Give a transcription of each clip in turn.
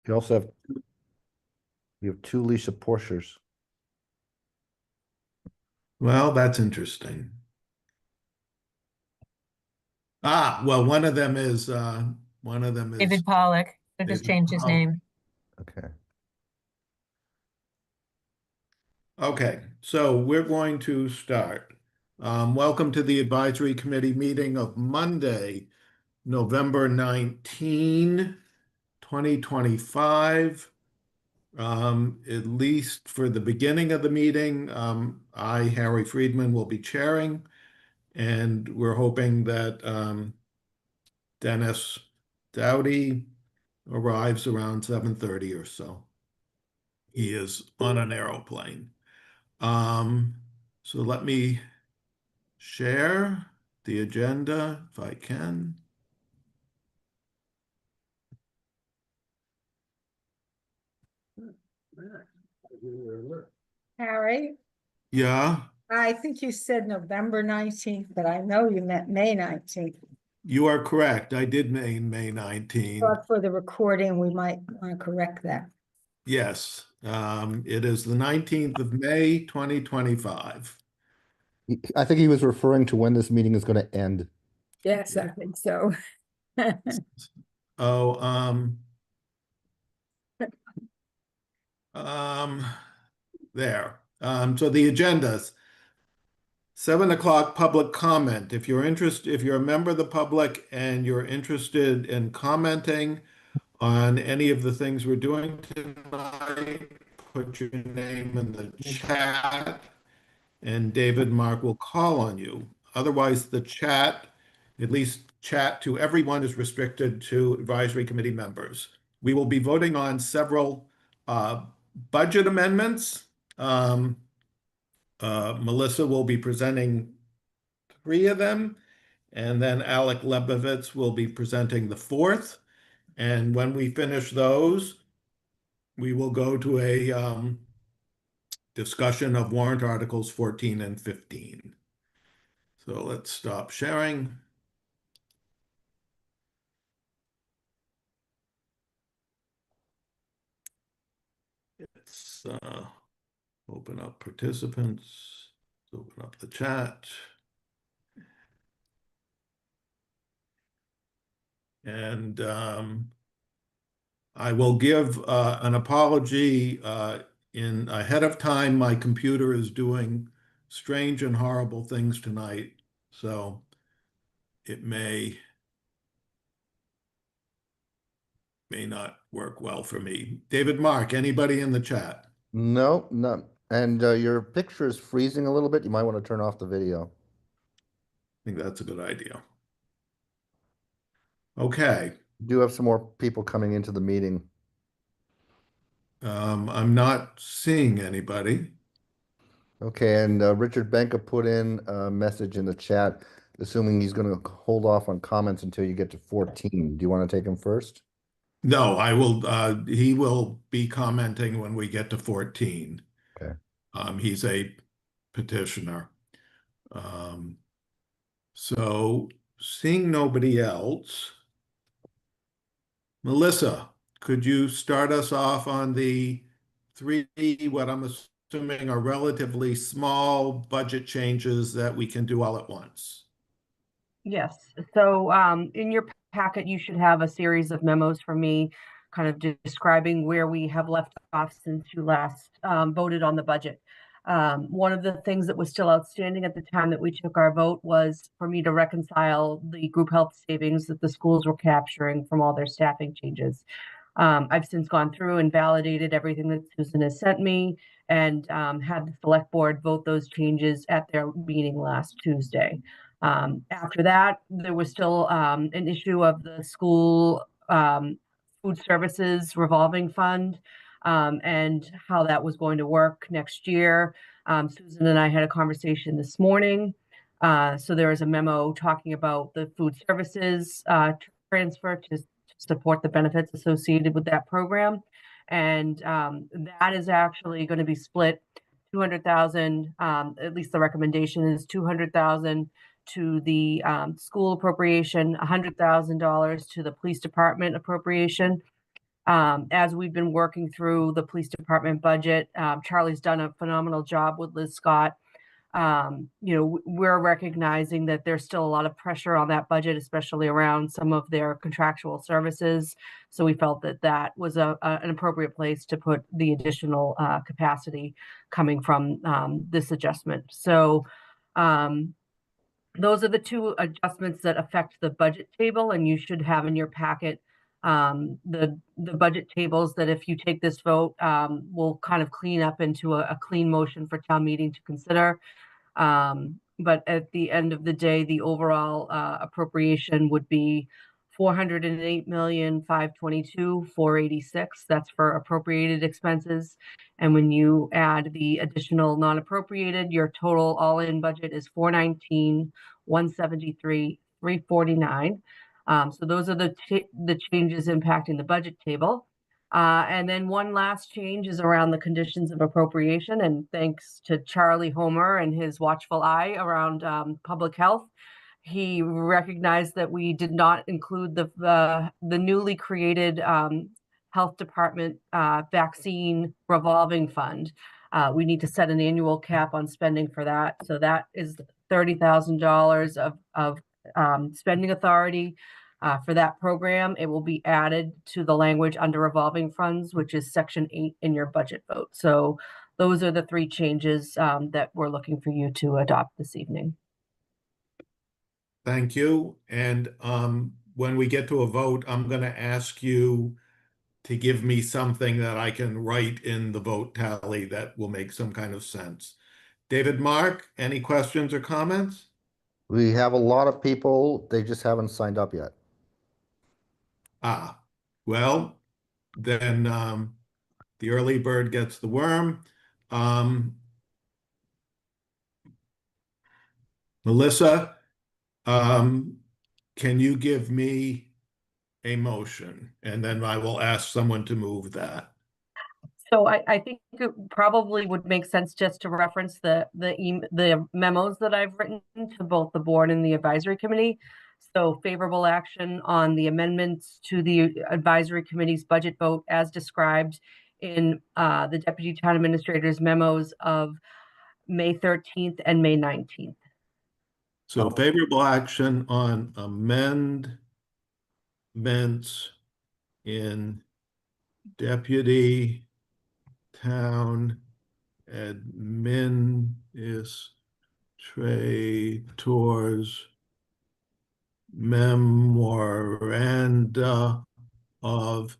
You also have two Lisa Porschers. Well, that's interesting. Well, one of them is David Pollock. I just David changed his Pollock. name. Okay. Okay, so we're going to start. Welcome to the Advisory Committee meeting of Monday, November 19, 2025. At least for the beginning of the meeting, I, Harry Friedman, will be chairing, and we're hoping that Dennis Dowdy arrives around 7:30 or so. He is on an aeroplane. So let me share the agenda if I can. Harry, Yeah, I think you said November 19th, but I know you meant May 19th. you are correct. I did mean May 19. But for the recording, we might want to correct that. Yes, it is the 19th of May, 2025. I think he was referring to when this meeting is going to end. Yes, I think so. Oh, there. So the agendas. 7 o'clock public comment. If you're a member of the public and you're interested in commenting on any of the things we're doing tonight, put your name in the chat and David Mark will call on you. Otherwise, the chat, at least chat to everyone, is restricted to advisory committee members. We will be voting on several budget amendments. Melissa will be presenting 3 of them, and then Alec Lebovitz will be presenting the 4th. And when we finish those, we will go to a discussion of warrant articles 14 and 15. So let's stop sharing. Let's open up participants. Let's open up the chat. And I will give an apology in ahead of time. My computer is doing strange and horrible things tonight, so it may not work well for me. David Mark, anybody in the chat? No, none. And your picture is freezing a little bit. You might want to turn off the video. I think that's a good idea. Okay. You do have some more people coming into the meeting. I'm not seeing anybody. Okay, and Richard Benka put in a message in the chat, assuming he's going to hold off on comments until you get to 14. Do you want to take him first? No, I will. He will be commenting when we get to 14. Okay. He's a petitioner. So seeing nobody else, Melissa, could you start us off on the 3, what I'm assuming are relatively small budget changes that we can do all at once? Yes. So in your packet, you should have a series of memos from me kind of describing where we have left off since you last voted on the budget. One of the things that was still outstanding at the time that we took our vote was for me to reconcile the group health savings that the schools were capturing from all their staffing changes. I've since gone through and validated everything that Susan has sent me and had the select board vote those changes at their meeting last Tuesday. After that, there was still an issue of the school food services revolving fund and how that was going to work next year. Susan and I had a conversation this morning. So there is a memo talking about the food services transfer to support the benefits associated with that program. And that is actually going to be split 200,000, at least the recommendation is 200,000 to the school appropriation, $100,000 to the police department appropriation. As we've been working through the police department budget, Charlie's done a phenomenal job with Liz Scott. We're recognizing that there's still a lot of pressure on that budget, especially around some of their contractual services. So we felt that that was an appropriate place to put the additional capacity coming from this adjustment. So those are the two adjustments that affect the budget table, and you should have in your packet the budget tables that, if you take this vote, will kind of clean up into a clean motion for town meeting to consider. But at the end of the day, the overall appropriation would be 408,522,486. That's for appropriated expenses. And when you add the additional non-appropriated, your total all-in budget is 419,173,349. So those are the changes impacting the budget table. And then one last change is around the conditions of appropriation. And thanks to Charlie Homer and his watchful eye around public health, he recognized that we did not include the newly created health department vaccine revolving fund. We need to set an annual cap on spending for that. So that is $30,000 of spending authority for that program. It will be added to the language under revolving funds, which is section 8 in your budget vote. So those are the three changes that we're looking for you to adopt this evening. Thank you. And when we get to a vote, I'm going to ask you to give me something that I can write in the vote tally that will make some kind of sense. David Mark, any questions or comments? We have a lot of people, they just haven't signed up yet. Well, then the early bird gets the worm. Melissa, can you give me a motion? And then I will ask someone to move that. So I think it probably would make sense just to reference the memos that I've written to both the board and the advisory committee. So favorable action on the amendments to the advisory committee's budget vote as described in the deputy town administrator's memos of May 13th and May 19th. So favorable action on amendments in deputy town administrator's memoranda of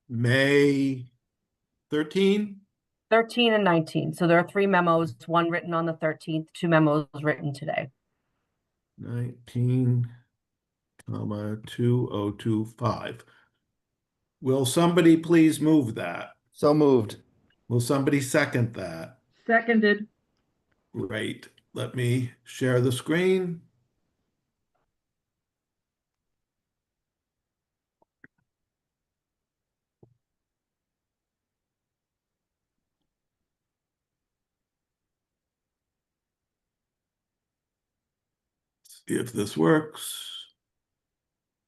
May 13? 13 and 19. So there are 3 memos, one written on the 13th, 2 memos written today. 19, 2025. Will somebody please move that? So moved. Will somebody second that? Seconded. Great. Let me share the screen. See if this works.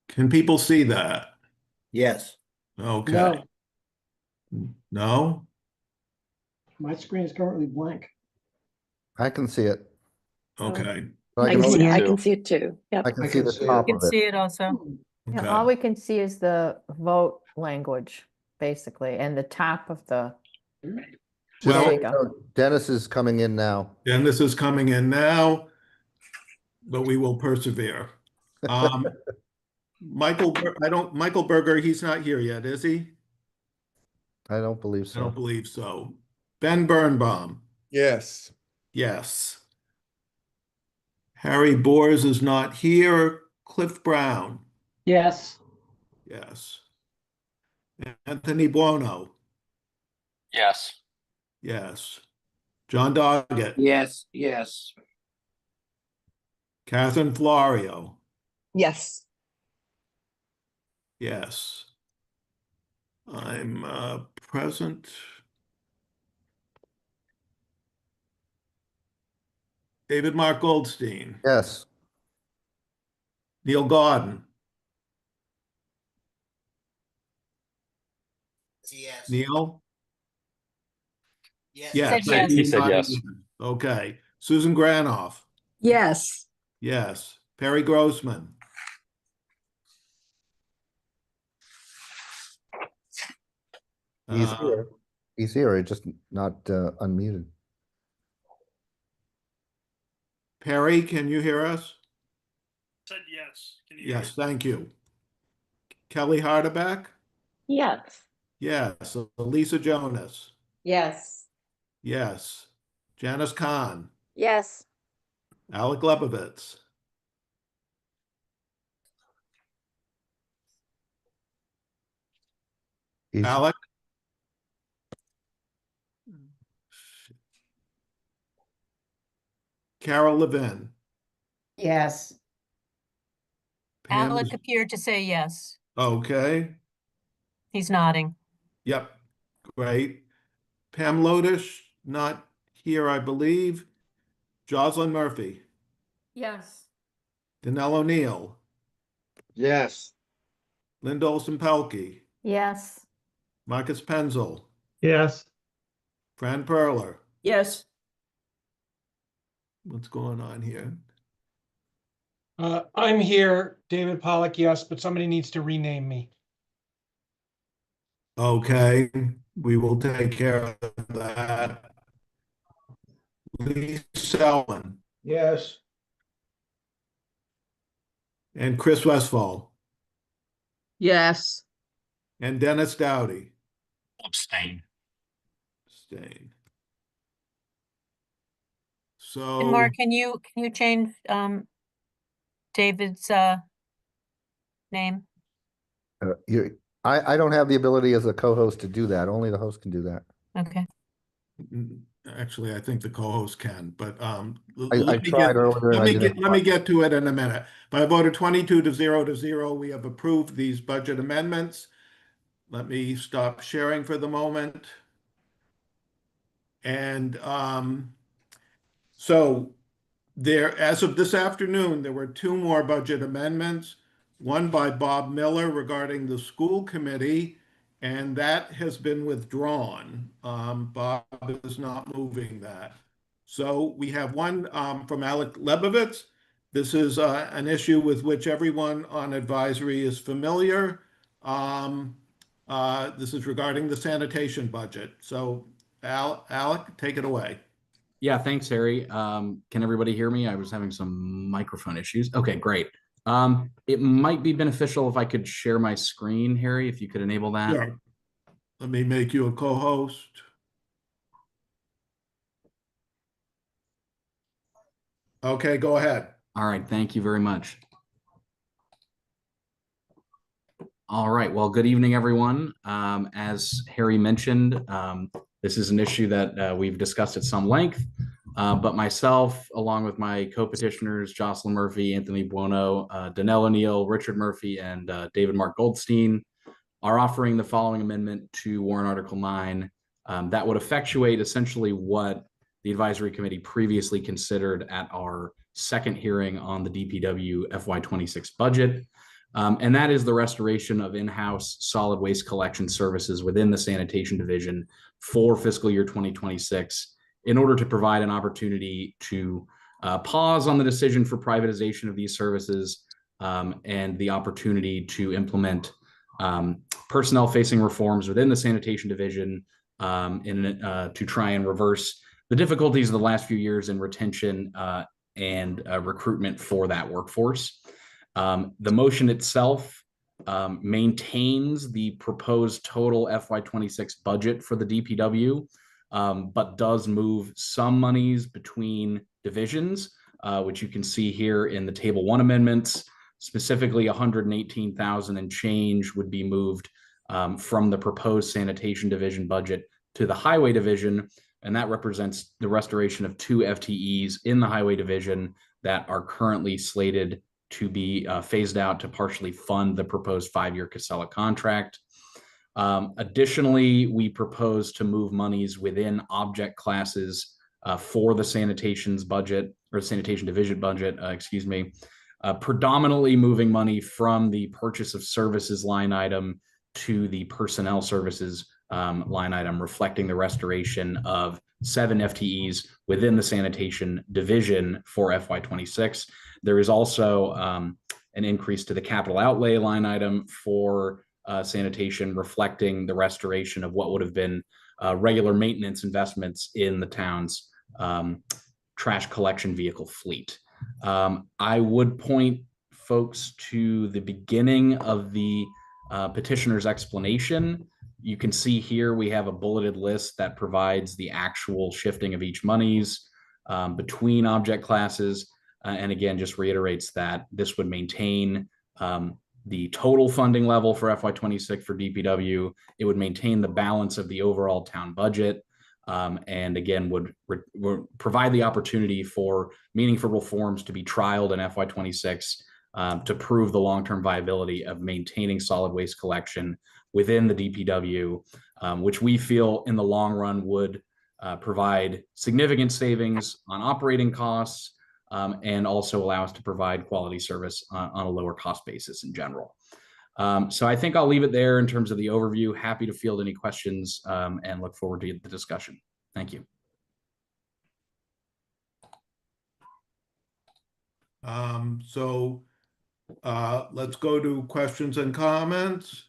Can people see that? Yes, Okay. No, No? my screen is currently blank. I can see it. Okay. But I can see, only- I can see it too. Yep. I can see the top You of can it. see it also. Okay. All we can see is the vote language, basically, and the top of the, Just Well- so you know, Dennis is coming in now. And this is coming in now, but we will persevere. Michael Berger, he's not here yet, is he? I don't believe I don't so. believe so. Ben Birnbaum, yes. yes. Harry Boers is not here. Cliff Brown, Yes, yes. Anthony Buono, Yes. yes. John Doggett, Yes, yes. Catherine Florio, Yes. yes. I'm present. David Mark Goldstein, Yes, Neil Gordon, Neil? Said Yes. yes. He said yes. Okay. Susan Granoff? Yes. Yes. Perry Grossman? He's Uh, here. He's here, he's just not unmuted. Perry, can you hear us? Said yes. Can you Yes, thank you. Kelly Hardeback? Yes. Yes. Elisa Jonas? Yes. Yes. Janice Kahn? Yes. Alec Lebovitz? He's, Alec? Carol Levin? Yes. Pam Alec is- appeared to say yes. Okay. He's nodding. Yep. Great. Pam Lodish, not here, I believe. Jocelyn Murphy? Yes. Danelle O'Neill? Yes. Linda Olson Pelkey? Yes. Marcus Penzel? Yes. Fran Perler? Yes. What's going on here? I'm here, David Pollock, yes, but somebody needs to rename me. Okay, we will take care of that. Lee Selwyn Yes. and Chris Westfall Yes. and Dennis Dowdy. Abstain. Abstain. And So, Mark, can you change David's name? I don't have the ability as a co-host to do that. Only the host can do that. Okay. actually, I think the co-host can, but I let me tried get, earlier and let I me didn't. get, let me get to it in a minute. By a vote of 22 to 0, we have approved these budget amendments. Let me stop sharing for the moment. And so there, as of this afternoon, there were two more budget amendments. One by Bob Miller regarding the school committee, and that has been withdrawn. Bob is not moving that. So we have one from Alec Lebovitz. This is an issue with which everyone on advisory is familiar. This is regarding the sanitation budget. So Alec, take it away. Yeah, thanks, Harry. Can everybody hear me? I was having some microphone issues. Okay, great. It might be beneficial if I could share my screen, Harry, if you could enable that. Sure. Let me make you a co-host. Okay, go ahead. All right, thank you very much. All right, well, good evening, everyone. As Harry mentioned, this is an issue that we've discussed at some length, but myself, along with my co-petitioners, Jocelyn Murphy, Anthony Buono, Danelle O'Neill, Richard Murphy, and David Mark Goldstein, are offering the following amendment to Warrant Article 9 that would effectuate essentially what the advisory committee previously considered at our second hearing on the DPW FY26 budget. And that is the restoration of in-house solid waste collection services within the sanitation division for fiscal year 2026 in order to provide an opportunity to pause on the decision for privatization of these services and the opportunity to implement personnel-facing reforms within the sanitation division to try and reverse the difficulties of the last few years in retention and recruitment for that workforce. The motion itself maintains the proposed total FY26 budget for the DPW, but does move some monies between divisions, which you can see here in the Table 1 amendments. Specifically, 118,000 and change would be moved from the proposed sanitation division budget to the highway division, and that represents the restoration of 2 FTEs in the highway division that are currently slated to be phased out to partially fund the proposed 5-year Casella contract. Additionally, we propose to move monies within object classes for the sanitation's budget, or sanitation division budget, predominantly moving money from the purchase of services line item to the personnel services line item, reflecting the restoration of 7 FTEs within the sanitation division for FY26. There is also an increase to the capital outlay line item for sanitation, reflecting the restoration of what would have been regular maintenance investments in the town's trash collection vehicle fleet. I would point folks to the beginning of the petitioner's explanation. You can see here we have a bulleted list that provides the actual shifting of each monies between object classes. And again, just reiterates that this would maintain the total funding level for FY26 for DPW. It would maintain the balance of the overall town budget. And again, would provide the opportunity for meaningful reforms to be trialed in FY26 to prove the long-term viability of maintaining solid waste collection within the DPW, which we feel in the long run would provide significant savings on operating costs and also allow us to provide quality service on a lower cost basis in general. So I think I'll leave it there in terms of the overview. Happy to field any questions and look forward to the discussion. Thank you. Let's go to questions and comments.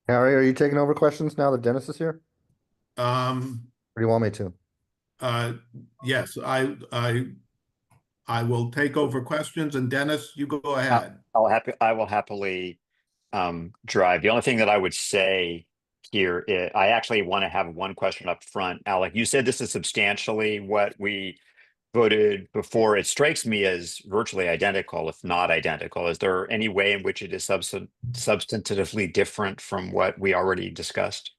Harry, are you taking over questions now that Dennis is here? Or do you want me to? Yes, I will take over questions, and Dennis, you go ahead. I will happily drive. The only thing that I would say here is I actually want to have one question up front. Alec, you said this is substantially what we voted before. It strikes me as virtually identical, if not identical. Is there any way in which it is substantively different from what we already discussed?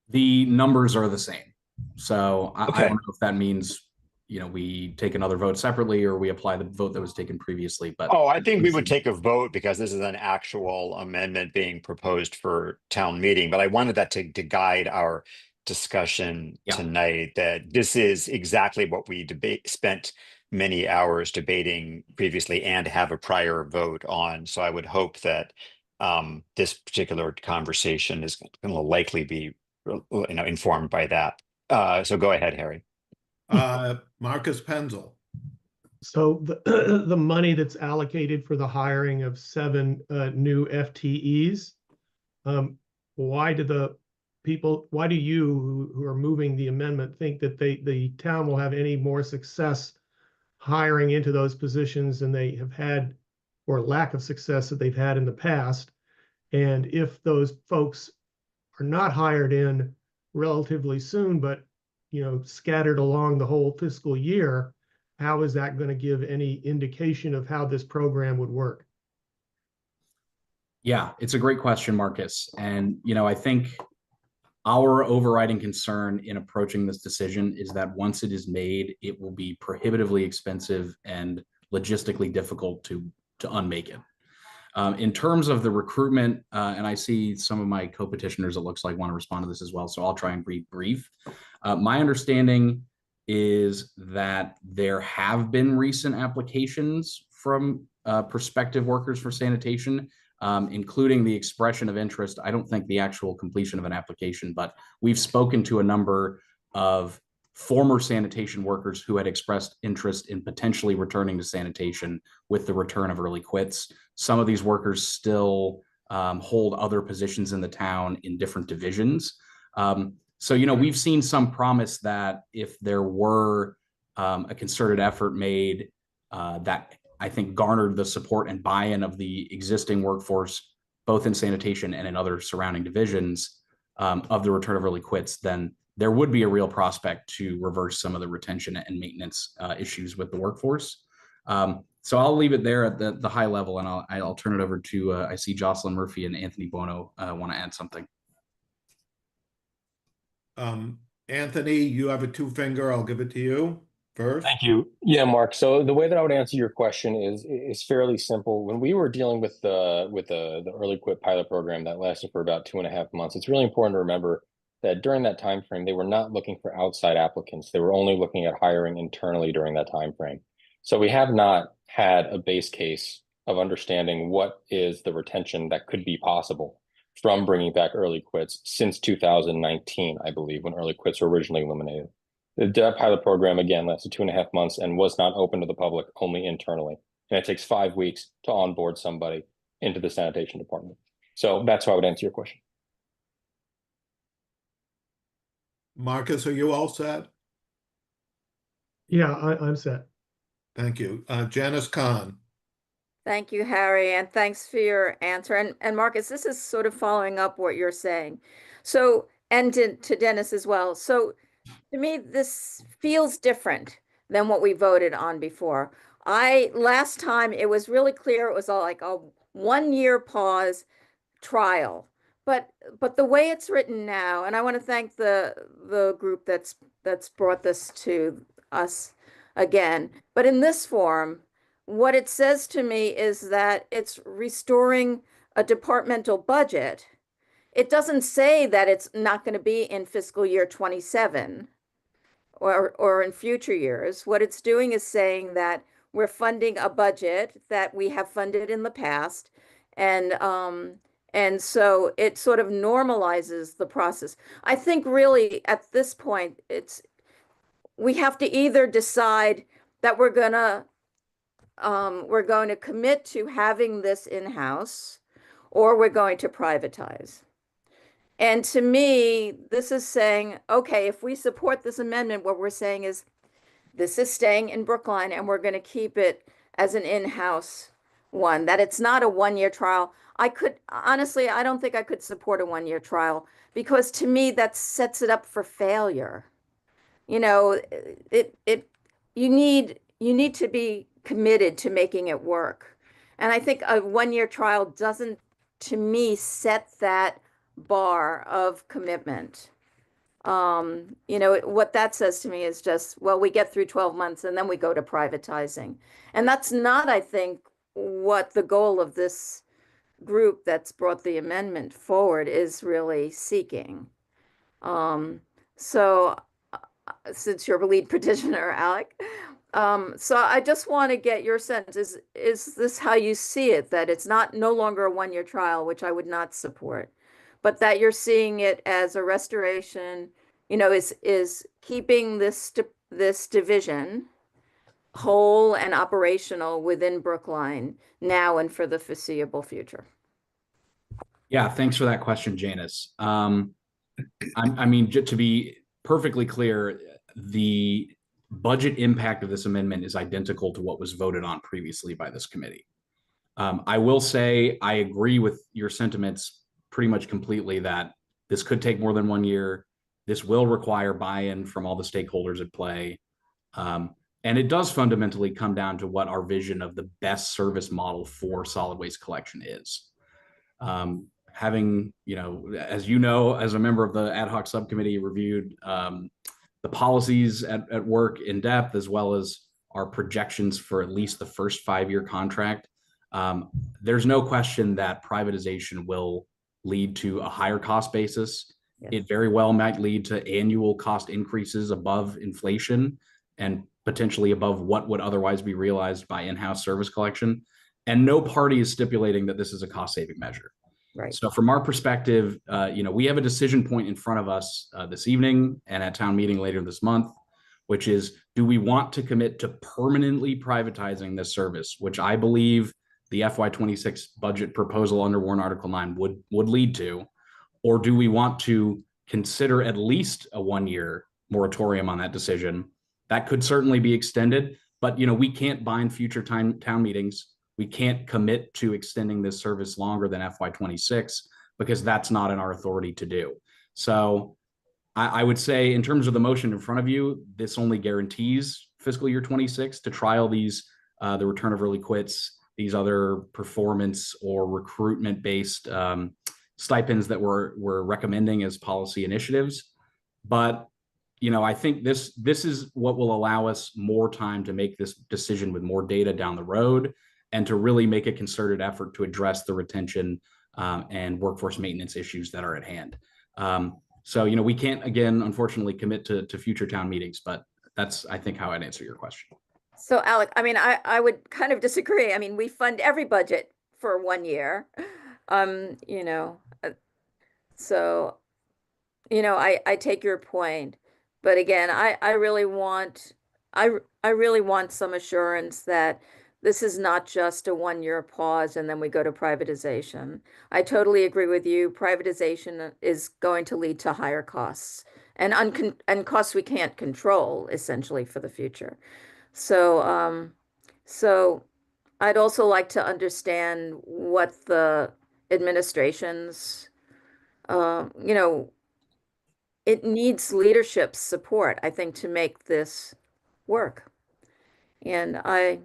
The numbers are the same. So I don't know if that means, you know, we take another vote separately or we apply the vote that was taken previously. But I think we would take a vote because this is an actual amendment being proposed for town meeting. But I wanted that to guide our discussion tonight, that this is exactly what we spent many hours debating previously and have a prior vote on. So I would hope that this particular conversation is going to likely be informed by that. So go ahead, Harry. Marcus Penzel. So the money that's allocated for the hiring of 7 new FTEs, why do you who are moving the amendment think that the town will have any more success hiring into those positions than they have had, or lack of success that they've had in the past? And if those folks are not hired in relatively soon, but scattered along the whole fiscal year, how is that going to give any indication of how this program would work? Yeah, it's a great question, Marcus. And, I think our overriding concern in approaching this decision is that once it is made, it will be prohibitively expensive and logistically difficult to unmake it. In terms of the recruitment, and I see some of my co-petitioners, it looks like, want to respond to this as well, so I'll try and be brief. My understanding is that there have been recent applications from prospective workers for sanitation, including the expression of interest. I don't think the actual completion of an application, but we've spoken to a number of former sanitation workers who had expressed interest in potentially returning to sanitation with the return of early quits. Some of these workers still hold other positions in the town in different divisions. So, we've seen some promise that if there were a concerted effort made that I think garnered the support and buy-in of the existing workforce, both in sanitation and in other surrounding divisions, of the return of early quits, then there would be a real prospect to reverse some of the retention and maintenance issues with the workforce. So I'll leave it there at the high level, and I'll turn it over to, I see Jocelyn Murphy and Anthony Bono want to add something. Anthony, you have a 2-finger. I'll give it to you first. Thank you. Yeah, Mark. So the way that I would answer your question is fairly simple. When we were dealing with the early quit pilot program that lasted for about 2.5 months, it's really important to remember that during that time frame, they were not looking for outside applicants. They were only looking at hiring internally during that time frame. So we have not had a base case of understanding what is the retention that could be possible from bringing back early quits since 2019, I believe, when early quits were originally eliminated. The pilot program, again, lasted 2.5 months and was not open to the public, only internally. And it takes 5 weeks to onboard somebody into the sanitation department. So that's how I would answer your question. Marcus, are you all set? Yeah, I'm set. Thank you. Janice Kahn. Thank you, Harry, and thanks for your answer. And Marcus, this is sort of following up what you're saying. So, and to Dennis as well. So to me, this feels different than what we voted on before. Last time it was really clear, it was all like a 1-year pause trial. But the way it's written now, and I want to thank the group that's brought this to us again, but in this form, what it says to me is that it's restoring a departmental budget. It doesn't say that it's not going to be in fiscal year 27 or in future years. What it's doing is saying that we're funding a budget that we have funded in the past, and so it sort of normalizes the process. I think really at this point, we have to either decide that we're going to commit to having this in-house, or we're going to privatize. And to me, this is saying, okay, if we support this amendment, what we're saying is this is staying in Brookline and we're going to keep it as an in-house one, that it's not a 1-year trial. Honestly, I don't think I could support a 1-year trial, because to me, that sets it up for failure. You know, you need to be committed to making it work. And I think a 1-year trial doesn't, to me, set that bar of commitment. You know, what that says to me is just, well, we get through 12 months and then we go to privatizing. And that's not, I think, what the goal of this group that's brought the amendment forward is really seeking. So since you're the lead petitioner, Alec, so I just want to get your sense. Is this how you see it? That it's no longer a 1-year trial, which I would not support, but that you're seeing it as a restoration, you know, is keeping this division whole and operational within Brookline now and for the foreseeable future? Yeah, thanks for that question, Janice. I mean, to be perfectly clear, the budget impact of this amendment is identical to what was voted on previously by this committee. I will say I agree with your sentiments pretty much completely that this could take more than 1 year. This will require buy-in from all the stakeholders at play. And it does fundamentally come down to what our vision of the best service model for solid waste collection is. Having, as a member of the ad hoc subcommittee, reviewed the policies at work in depth, as well as our projections for at least the first 5-year contract, there's no question that privatization will lead to a higher cost basis. Yes. It very well might lead to annual cost increases above inflation and potentially above what would otherwise be realized by in-house service collection. And no party is stipulating that this is a cost-saving measure. Right. So from our perspective, we have a decision point in front of us this evening and at town meeting later this month, which is, do we want to commit to permanently privatizing this service, which I believe the FY26 budget proposal under Warrant Article 9 would lead to, or do we want to consider at least a 1-year moratorium on that decision? That could certainly be extended, but we can't bind future town meetings. We can't commit to extending this service longer than FY26 because that's not in our authority to do. So I would say, in terms of the motion in front of you, this only guarantees fiscal year 26 to trial these, the return of early quits, these other performance or recruitment based stipends that we're recommending as policy initiatives. But I think this is what will allow us more time to make this decision with more data down the road, and to really make a concerted effort to address the retention and workforce maintenance issues that are at hand. So, we can't, again, unfortunately, commit to future town meetings, but that's, I think, how I'd answer your question. So, Alec, I mean, I would kind of disagree. I mean, we fund every budget for 1 year. So, you know, I take your point, but again, I really want, I really want some assurance that this is not just a 1-year pause and then we go to privatization. I totally agree with you. Privatization is going to lead to higher costs and and costs we can't control essentially for the future. So, so I'd also like to understand what the administration's, you know, it needs leadership support, I think, to make this work. And I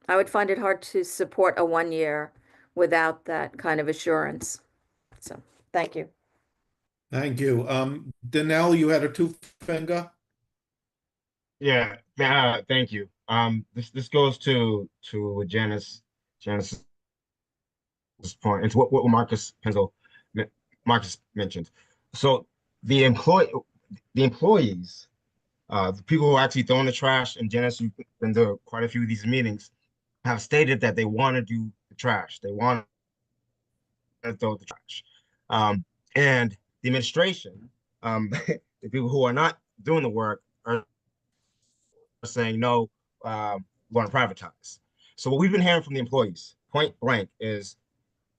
would find it hard to support a 1 year without that kind of assurance. So, thank you. Thank you. Danelle, you had a two finger? Yeah, thank you. This goes to Janice's point. It's what Marcus mentioned. So the employees, the people who are actually throwing the trash, and Janice, you've been to quite a few of these meetings, have stated that they want to do the trash. They want to throw the trash. And the administration, the people who are not doing the work are saying, no, we want to privatize. So what we've been hearing from the employees, point blank, is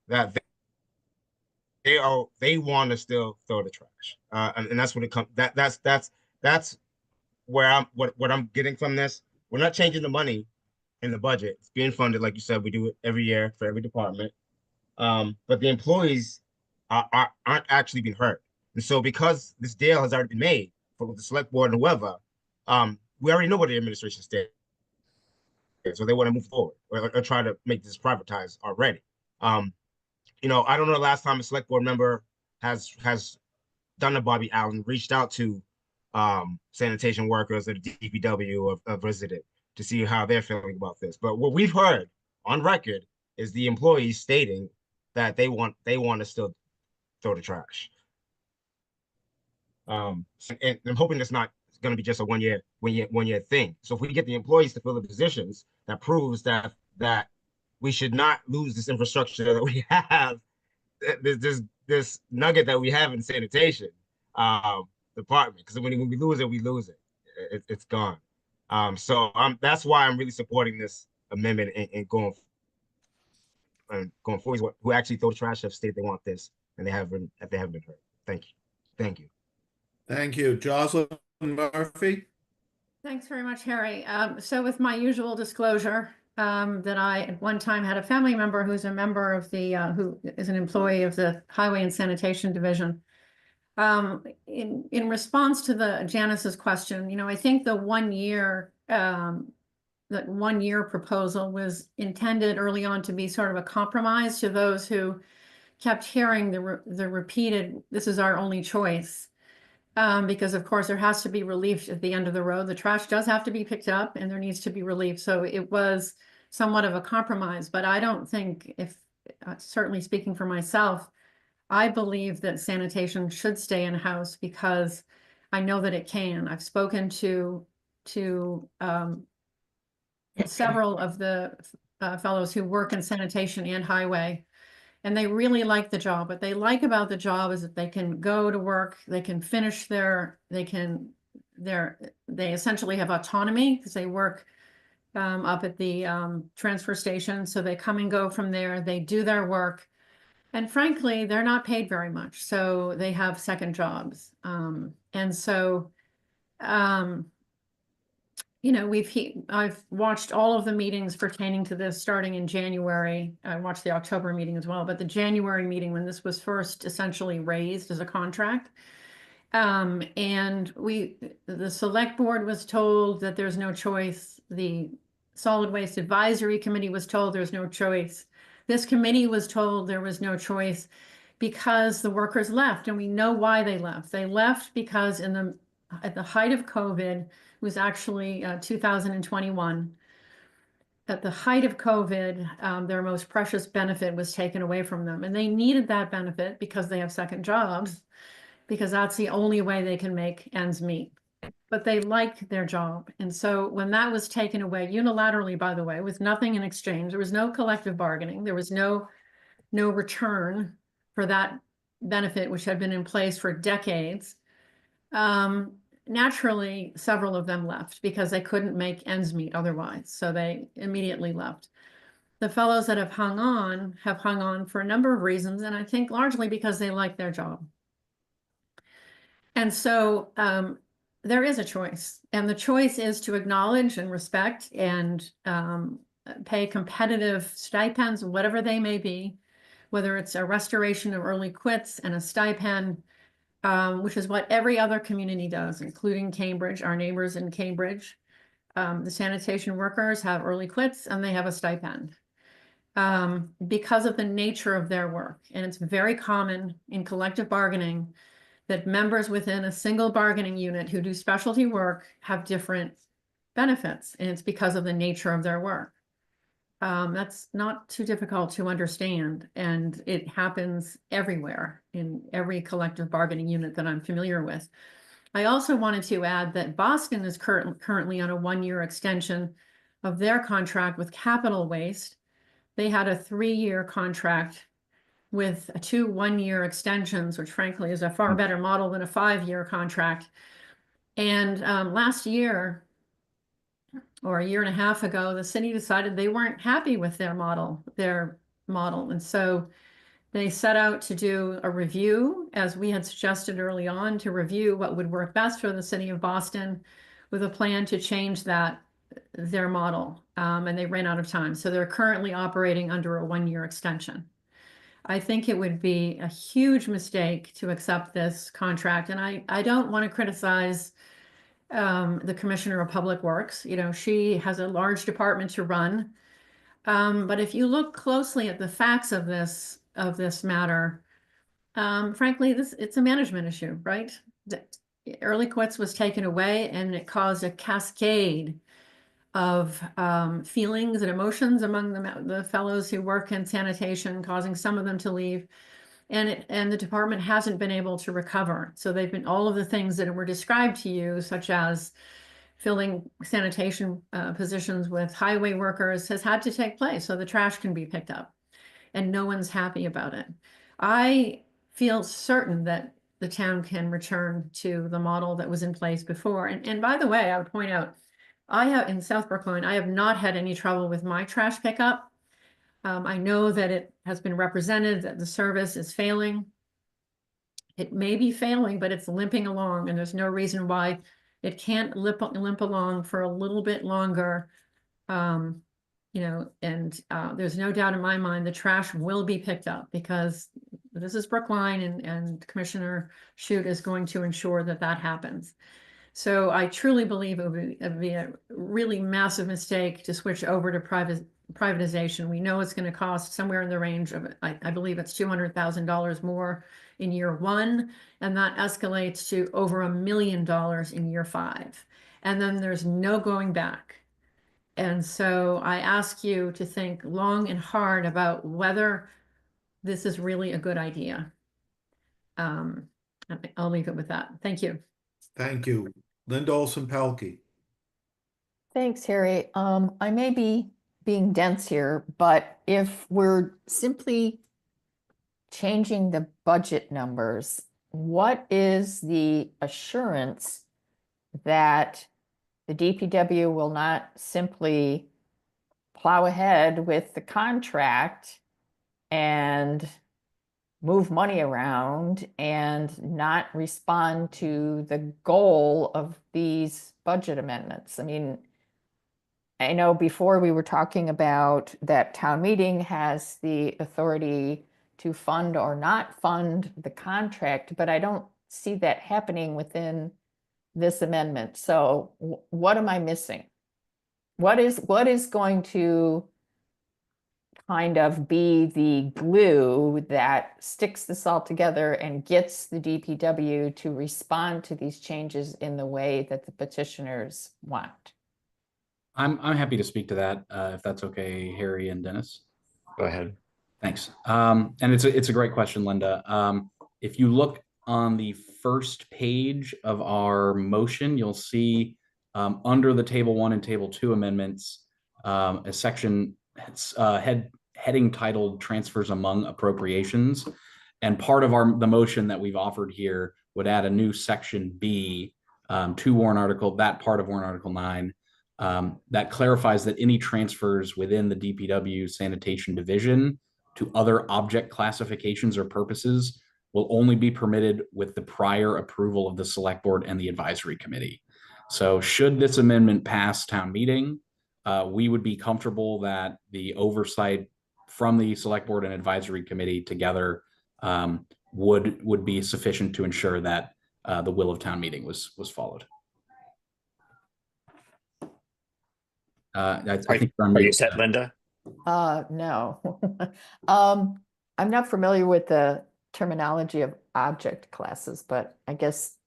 that they want to still throw the trash. And that's what it comes, that's where what I'm getting from this. We're not changing the money in the budget. It's being funded, like you said, we do it every year for every department. But the employees aren't actually being heard. And so because this deal has already been made for the select board and whoever, we already know what the administration stated. So they want to move forward or try to make this privatized already. You know, I don't know the last time a select board member has done a Bobby Allen, reached out to sanitation workers at the DPW or visited to see how they're feeling about this. But what we've heard on record is the employees stating that they want to still throw the trash. And I'm hoping it's not going to be just a one year thing. So if we get the employees to fill the positions, that proves that we should not lose this infrastructure that we have, this nugget that we have in sanitation department. Because when we lose it, we lose it. It's gone. So that's why I'm really supporting this amendment and going forward. Who actually throw the trash have stated they want this, and they haven't been heard. Thank you. Thank you. Jocelyn Murphy? Thanks very much, Harry. So with my usual disclosure, that I at one time had a family member who's a member of the, who is an employee of the Highway and Sanitation Division. In response to Janice's question, you know, I think the 1 year, that 1 year proposal was intended early on to be sort of a compromise to those who kept hearing the repeated, this is our only choice. Because of course there has to be relief at the end of the road. The trash does have to be picked up and there needs to be relief. So it was somewhat of a compromise, but I don't think certainly speaking for myself, I believe that sanitation should stay in-house because I know that it can. I've spoken to several of the fellows who work in sanitation and highway, and they really like the job. What they like about the job is that they can go to work, they can finish they essentially have autonomy because they work up at the transfer station. So they come and go from there, they do their work. And frankly, they're not paid very much. So they have second jobs. And so, you know, I've watched all of the meetings pertaining to this starting in January. I watched the October meeting as well, but the January meeting when this was first essentially raised as a contract. And the select board was told that there's no choice. The Solid Waste Advisory Committee was told there's no choice. This committee was told there was no choice because the workers left, and we know why they left. They left because at the height of COVID, was actually 2021. At the height of COVID, their most precious benefit was taken away from them. And they needed that benefit because they have second jobs, because that's the only way they can make ends meet. But they liked their job. And so when that was taken away unilaterally, by the way, with nothing in exchange, there was no collective bargaining, there was no return for that benefit, which had been in place for decades. Naturally, several of them left because they couldn't make ends meet otherwise. So they immediately left. The fellows that have hung on for a number of reasons, and I think largely because they like their job. And so there is a choice, and the choice is to acknowledge and respect and pay competitive stipends, whatever they may be, whether it's a restoration of early quits and a stipend, which is what every other community does, including Cambridge, our neighbors in Cambridge. The sanitation workers have early quits and they have a stipend because of the nature of their work. And it's very common in collective bargaining that members within a single bargaining unit who do specialty work have different benefits, and it's because of the nature of their work. That's not too difficult to understand, and it happens everywhere in every collective bargaining unit that I'm familiar with. I also wanted to add that Boston is currently on a 1-year extension of their contract with Capital Waste. They had a 3-year contract with 2 1-year extensions, which frankly is a far better model than a 5-year contract. And last year, or a year and a half ago, the city decided they weren't happy with their model. And so they set out to do a review, as we had suggested early on, to review what would work best for the city of Boston with a plan to change their model. And they ran out of time. So they're currently operating under a 1-year extension. I think it would be a huge mistake to accept this contract. And I don't want to criticize the Commissioner of Public Works. You know, she has a large department to run. But if you look closely at the facts of this matter, frankly, it's a management issue, right? The early quits was taken away, and it caused a cascade of feelings and emotions among the fellows who work in sanitation, causing some of them to leave. And the department hasn't been able to recover. So they've been all of the things that were described to you, such as filling sanitation positions with highway workers, has had to take place so the trash can be picked up. And no one's happy about it. I feel certain that the town can return to the model that was in place before. And by the way, I would point out, in South Brookline, I have not had any trouble with my trash pickup. I know that it has been represented that the service is failing. It may be failing, but it's limping along, and there's no reason why it can't limp along for a little bit longer. You know, and there's no doubt in my mind the trash will be picked up, because this is Brookline, and Commissioner Shute is going to ensure that that happens. So I truly believe it would be a really massive mistake to switch over to privatization. We know it's going to cost somewhere in the range of, I believe it's $200,000 more in year 1, and that escalates to over $1 million in year 5. And then there's no going back. And so I ask you to think long and hard about whether this is really a good idea. I'll leave it with that. Thank you. Thank you. Linda Olson-Pelkey. Thanks, Harry. I may be being dense here, but if we're simply changing the budget numbers, what is the assurance that the DPW will not simply plow ahead with the contract and move money around and not respond to the goal of these budget amendments? I mean, I know before we were talking about that town meeting has the authority to fund or not fund the contract, but I don't see that happening within this amendment. So what am I missing? What is going to kind of be the glue that sticks this all together and gets the DPW to respond to these changes in the way that the petitioners want? I'm happy to speak to that, if that's okay, Harry and Dennis. Go ahead. Thanks. And it's a great question, Linda. If you look on the first page of our motion, you'll see under the Table 1 and Table 2 amendments, a section heading titled Transfers Among Appropriations. And part of the motion that we've offered here would add a new section B to warrant article, that part of warrant article 9, that clarifies that any transfers within the DPW sanitation division to other object classifications or purposes will only be permitted with the prior approval of the select board and the advisory committee. So should this amendment pass town meeting, we would be comfortable that the oversight from the select board and advisory committee together would be sufficient to ensure that the will of town meeting was followed. I think Are you set, Linda? No. I'm not familiar with the terminology of object classes, but I guess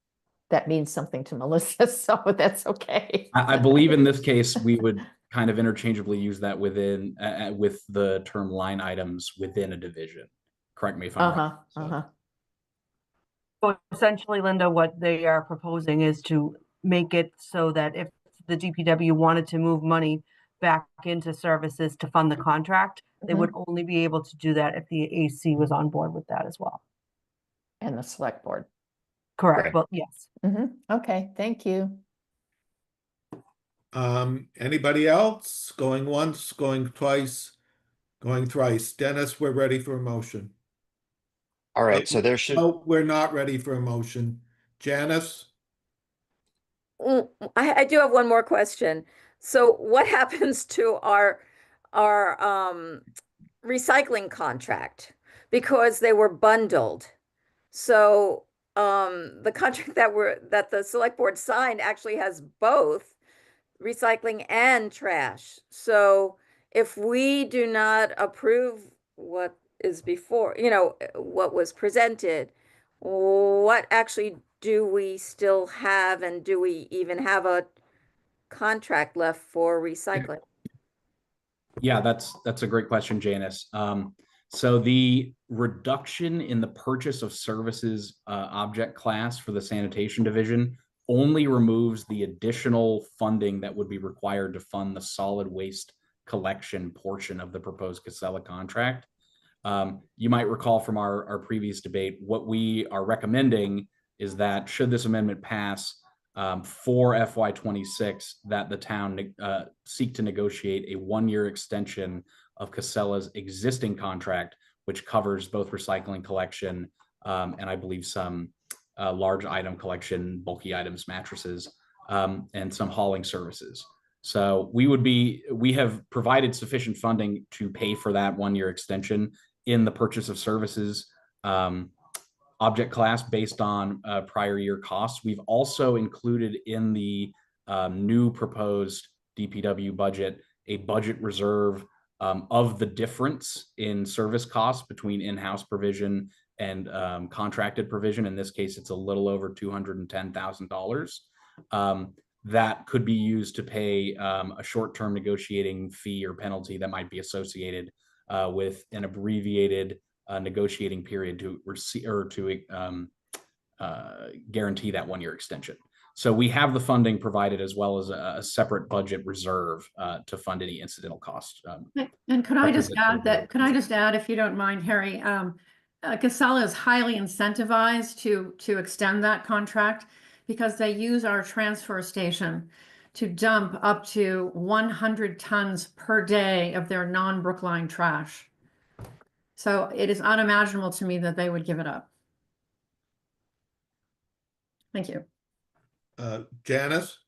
that means something to Melissa, so that's okay. I believe in this case, we would kind of interchangeably use that within with the term line items within a division. Correct me if I'm wrong. So essentially, Linda, what they are proposing is to make it so that if the DPW wanted to move money back into services to fund the contract, they would only be able to do that if the AC was on board with that as well. And the select board. Correct. Right. Well, yes. Okay, thank you. Anybody else? Going once, going twice, going thrice? Dennis, we're ready for a motion. All right, so there should. No, we're not ready for a motion. Janice? I do have one more question. So what happens to our recycling contract? Because they were bundled. So the contract that the select board signed actually has both recycling and trash. So if we do not approve what is before, what was presented, what actually do we still have, and do we even have a contract left for recycling? Yeah, that's a great question, Janice. So the reduction in the purchase of services object class for the sanitation division only removes the additional funding that would be required to fund the solid waste collection portion of the proposed Casella contract. You might recall from our previous debate, what we are recommending is that should this amendment pass for FY26, that the town seek to negotiate a 1-year extension of Casella's existing contract, which covers both recycling collection and I believe some large item collection, bulky items, mattresses, and some hauling services. So we have provided sufficient funding to pay for that 1-year extension in the purchase of services object class based on prior year costs. We've also included in the new proposed DPW budget a budget reserve of the difference in service costs between in-house provision and contracted provision. In this case, it's a little over $210,000. That could be used to pay a short-term negotiating fee or penalty that might be associated with an abbreviated negotiating period to receive or to guarantee that 1-year extension. So we have the funding provided as well as a separate budget reserve to fund any incidental costs. And could I just add that? Could I just add, if you don't mind, Harry? Casella is highly incentivized to extend that contract because they use our transfer station to dump up to 100 tons per day of their non-Brookline trash. So it is unimaginable to me that they would give it up. Thank you. Janice?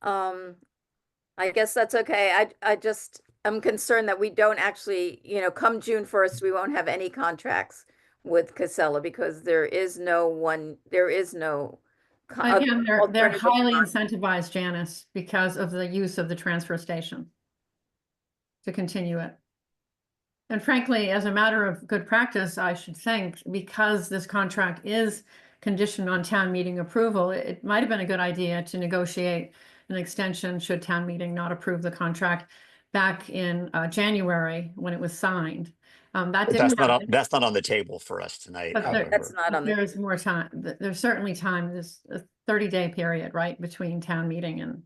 I guess that's okay. I'm concerned that we don't actually, come June 1st, we won't have any contracts with Casella because there is no. Again, they're highly incentivized, Janice, because of the use of the transfer station to continue it. And frankly, as a matter of good practice, I should think, because this contract is conditioned on town meeting approval, it might have been a good idea to negotiate an extension should town meeting not approve the contract back in January when it was signed. That didn't happen. That's not on the table for us tonight. That's not on the. There's more time. There's certainly time. There's a 30-day period, right, between town meeting and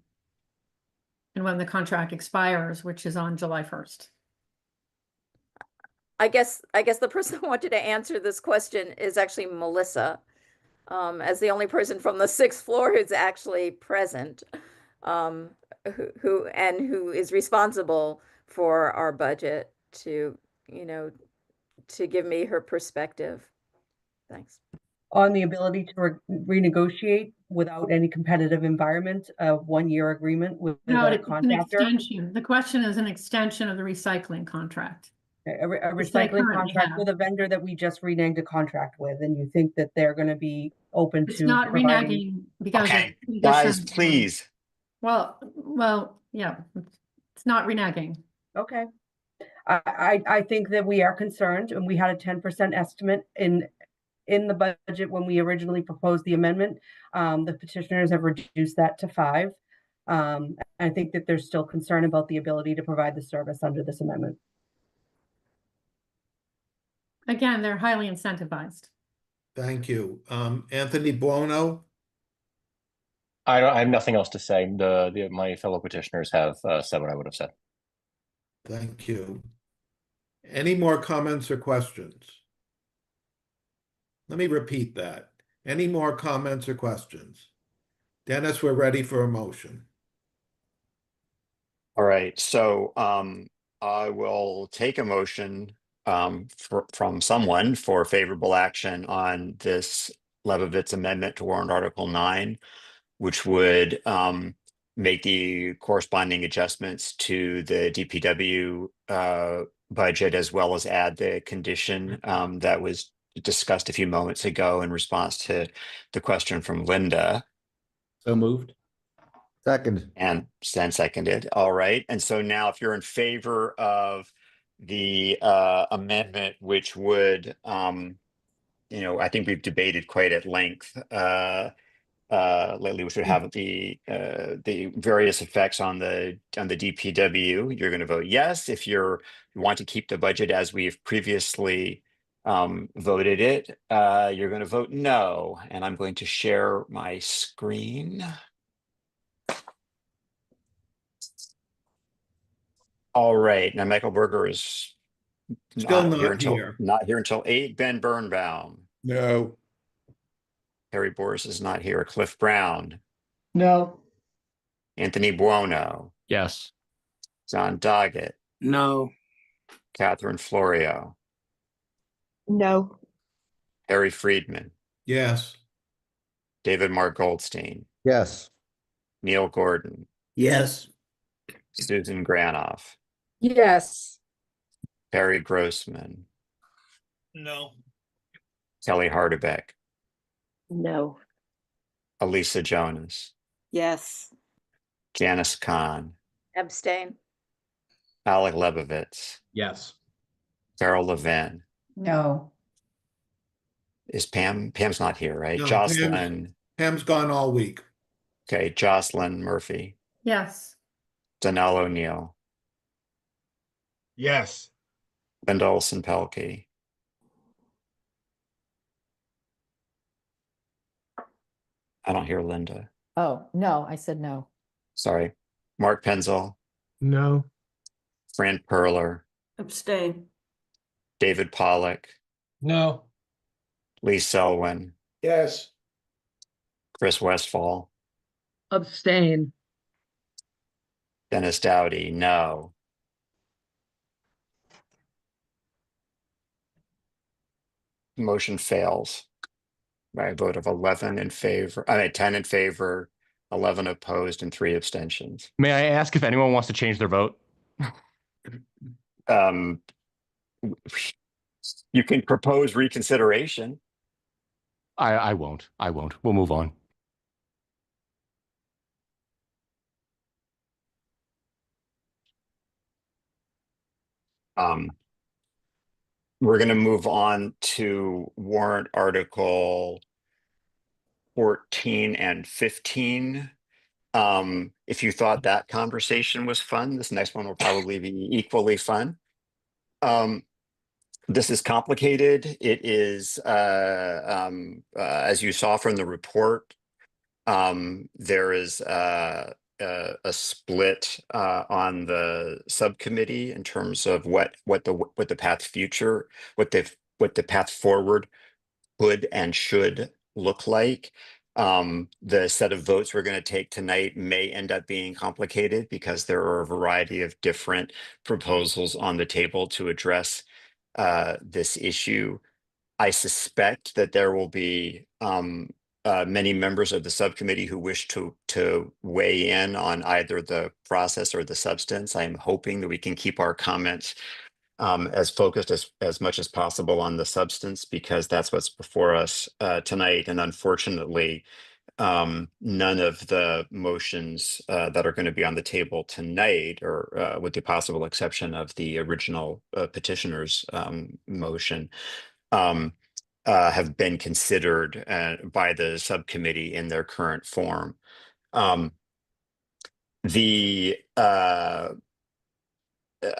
when the contract expires, which is on July 1st. I guess the person who wanted to answer this question is actually Melissa, as the only person from the 6th floor who's actually present, who is responsible for our budget to, to give me her perspective. Thanks. On the ability to renegotiate without any competitive environment, a 1-year agreement with No, a it's an contractor. extension. The question is an extension of the recycling contract. A Which they recycling currently contract have. with a vendor that we just reneged a contract with, and you think that they're gonna be open It's to not providing? reneging because of Okay, guys, conditions. please. Well, yeah, it's not reneging. Okay. I think that we are concerned, and we had a 10% estimate in the budget when we originally proposed the amendment. The petitioners have reduced that to 5. I think that there's still concern about the ability to provide the service under this amendment. Again, they're highly incentivized. Thank you. Anthony Buono? I have nothing else to say. My fellow petitioners have said what I would have said. Thank you. Any more comments or questions? Let me repeat that. Any more comments or questions? Dennis, we're ready for a motion. All right, so I will take a motion from someone for favorable action on this Lebovitz amendment to warrant Article 9, which would make the corresponding adjustments to the DPW budget, as well as add the condition that was discussed a few moments ago in response to the question from Linda. So moved. Second. And then seconded. All right. And so now if you're in favor of the amendment, which would, I think we've debated quite at length lately, which would have the various effects on the DPW, you're going to vote yes. If you want to keep the budget as we've previously voted it, you're going to vote no. And I'm going to share my screen. All right, now Michael Berger is Still not not here until 8. Ben Birnbaum. No. Harry Boris is not here. Cliff Brown. No. Anthony Buono. Yes. John Doggett. No. Catherine Florio. No. Harry Friedman. Yes. David Mark Goldstein. Yes. Neil Gordon. Yes. Susan Granoff. Yes. Barry Grossman. No. Kelly Hardebeck. No. Elisa Jonas. Yes. Janice Kahn. Abstain. Alec Lebovitz. Yes. Carol Levin. No. Is Pam's not here, right? No, Jocelyn. Pam's gone all week. Okay, Jocelyn Murphy. Yes. Danelle O'Neill. Yes. Linda Olson Pelkey. I don't hear Linda. Oh, no, I said no. Sorry. Mark Penzel. No. Fran Perler. Abstain. David Pollock. No. Lee Selwyn. Yes. Chris Westfall. Abstain. Dennis Dowdy. No. Motion fails by a vote of 11 in favor. 10 in favor, 11 opposed, and 3 abstentions. May I ask if anyone wants to change their vote? You can propose reconsideration. I won't. I won't. We'll move on. We're going to move on to warrant article 14 and 15. If you thought that conversation was fun, this next one will probably be equally fun. This is complicated. It is, as you saw from the report, there is a split on the subcommittee in terms of what the path forward could and should look like. The set of votes we're going to take tonight may end up being complicated because there are a variety of different proposals on the table to address this issue. I suspect that there will be many members of the subcommittee who wish to weigh in on either the process or the substance. I am hoping that we can keep our comments as focused as much as possible on the substance, because that's what's before us tonight. And unfortunately, none of the motions that are going to be on the table tonight, or with the possible exception of the original petitioner's motion, have been considered by the subcommittee in their current form.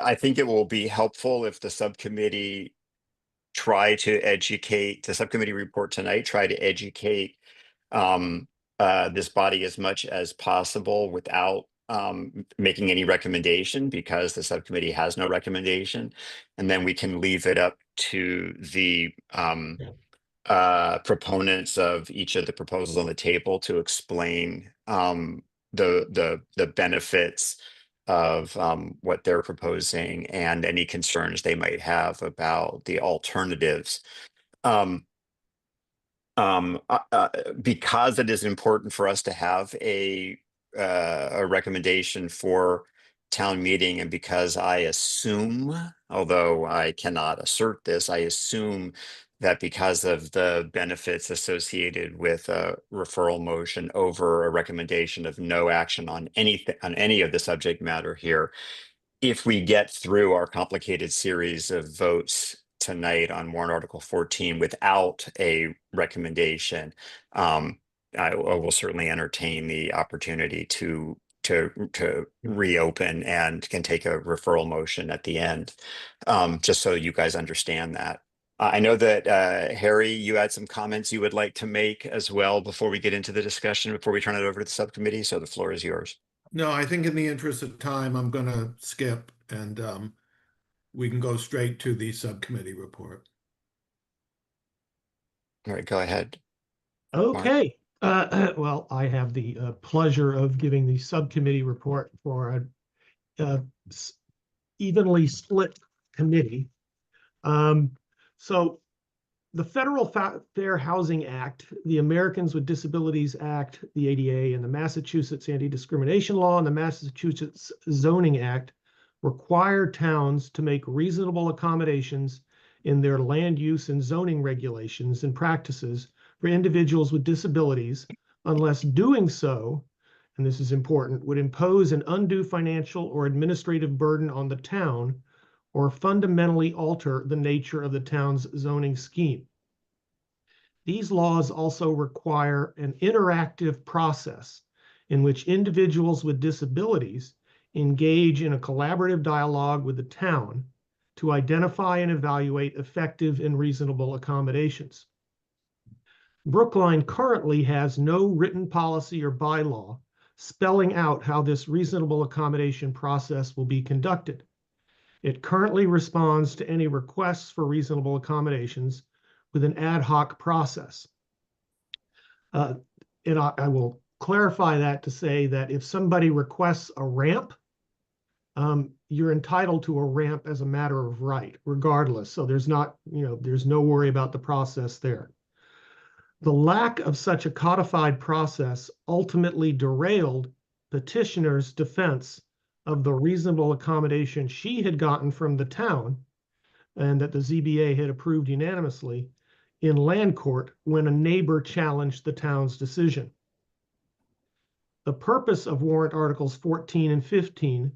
I think it will be helpful if the subcommittee the subcommittee report tonight, try to educate this body as much as possible without making any recommendation, because the subcommittee has no recommendation. And then we can leave it up to the proponents of each of the proposals on the table to explain the benefits of what they're proposing and any concerns they might have about the alternatives. Because it is important for us to have a recommendation for town meeting, and because I assume, although I cannot assert this, I assume that because of the benefits associated with a referral motion over a recommendation of no action on any of the subject matter here, if we get through our complicated series of votes tonight on warrant article 14 without a recommendation, I will certainly entertain the opportunity to reopen and can take a referral motion at the end, just so you guys understand that. I know that Harry, you had some comments you would like to make as well before we get into the discussion, before we turn it over to the subcommittee. So the floor is yours. No, I think in the interest of time, I'm going to skip, and we can go straight to the subcommittee report. All right, go ahead. Okay. Well, I have the pleasure of giving the subcommittee report for a evenly split committee. So the Federal Fair Housing Act, the Americans with Disabilities Act, the ADA, and the Massachusetts Anti-Discrimination Law and the Massachusetts Zoning Act require towns to make reasonable accommodations in their land use and zoning regulations and practices for individuals with disabilities, unless doing so, and this is important, would impose an undue financial or administrative burden on the town or fundamentally alter the nature of the town's zoning scheme. These laws also require an interactive process in which individuals with disabilities engage in a collaborative dialogue with the town to identify and evaluate effective and reasonable accommodations. Brookline currently has no written policy or bylaw spelling out how this reasonable accommodation process will be conducted. It currently responds to any requests for reasonable accommodations with an ad hoc process. And I will clarify that to say that if somebody requests a ramp, you're entitled to a ramp as a matter of right, regardless. So there's not, there's no worry about the process there. The lack of such a codified process ultimately derailed petitioner's defense of the reasonable accommodation she had gotten from the town and that the ZBA had approved unanimously in land court when a neighbor challenged the town's decision. The purpose of warrant articles 14 and 15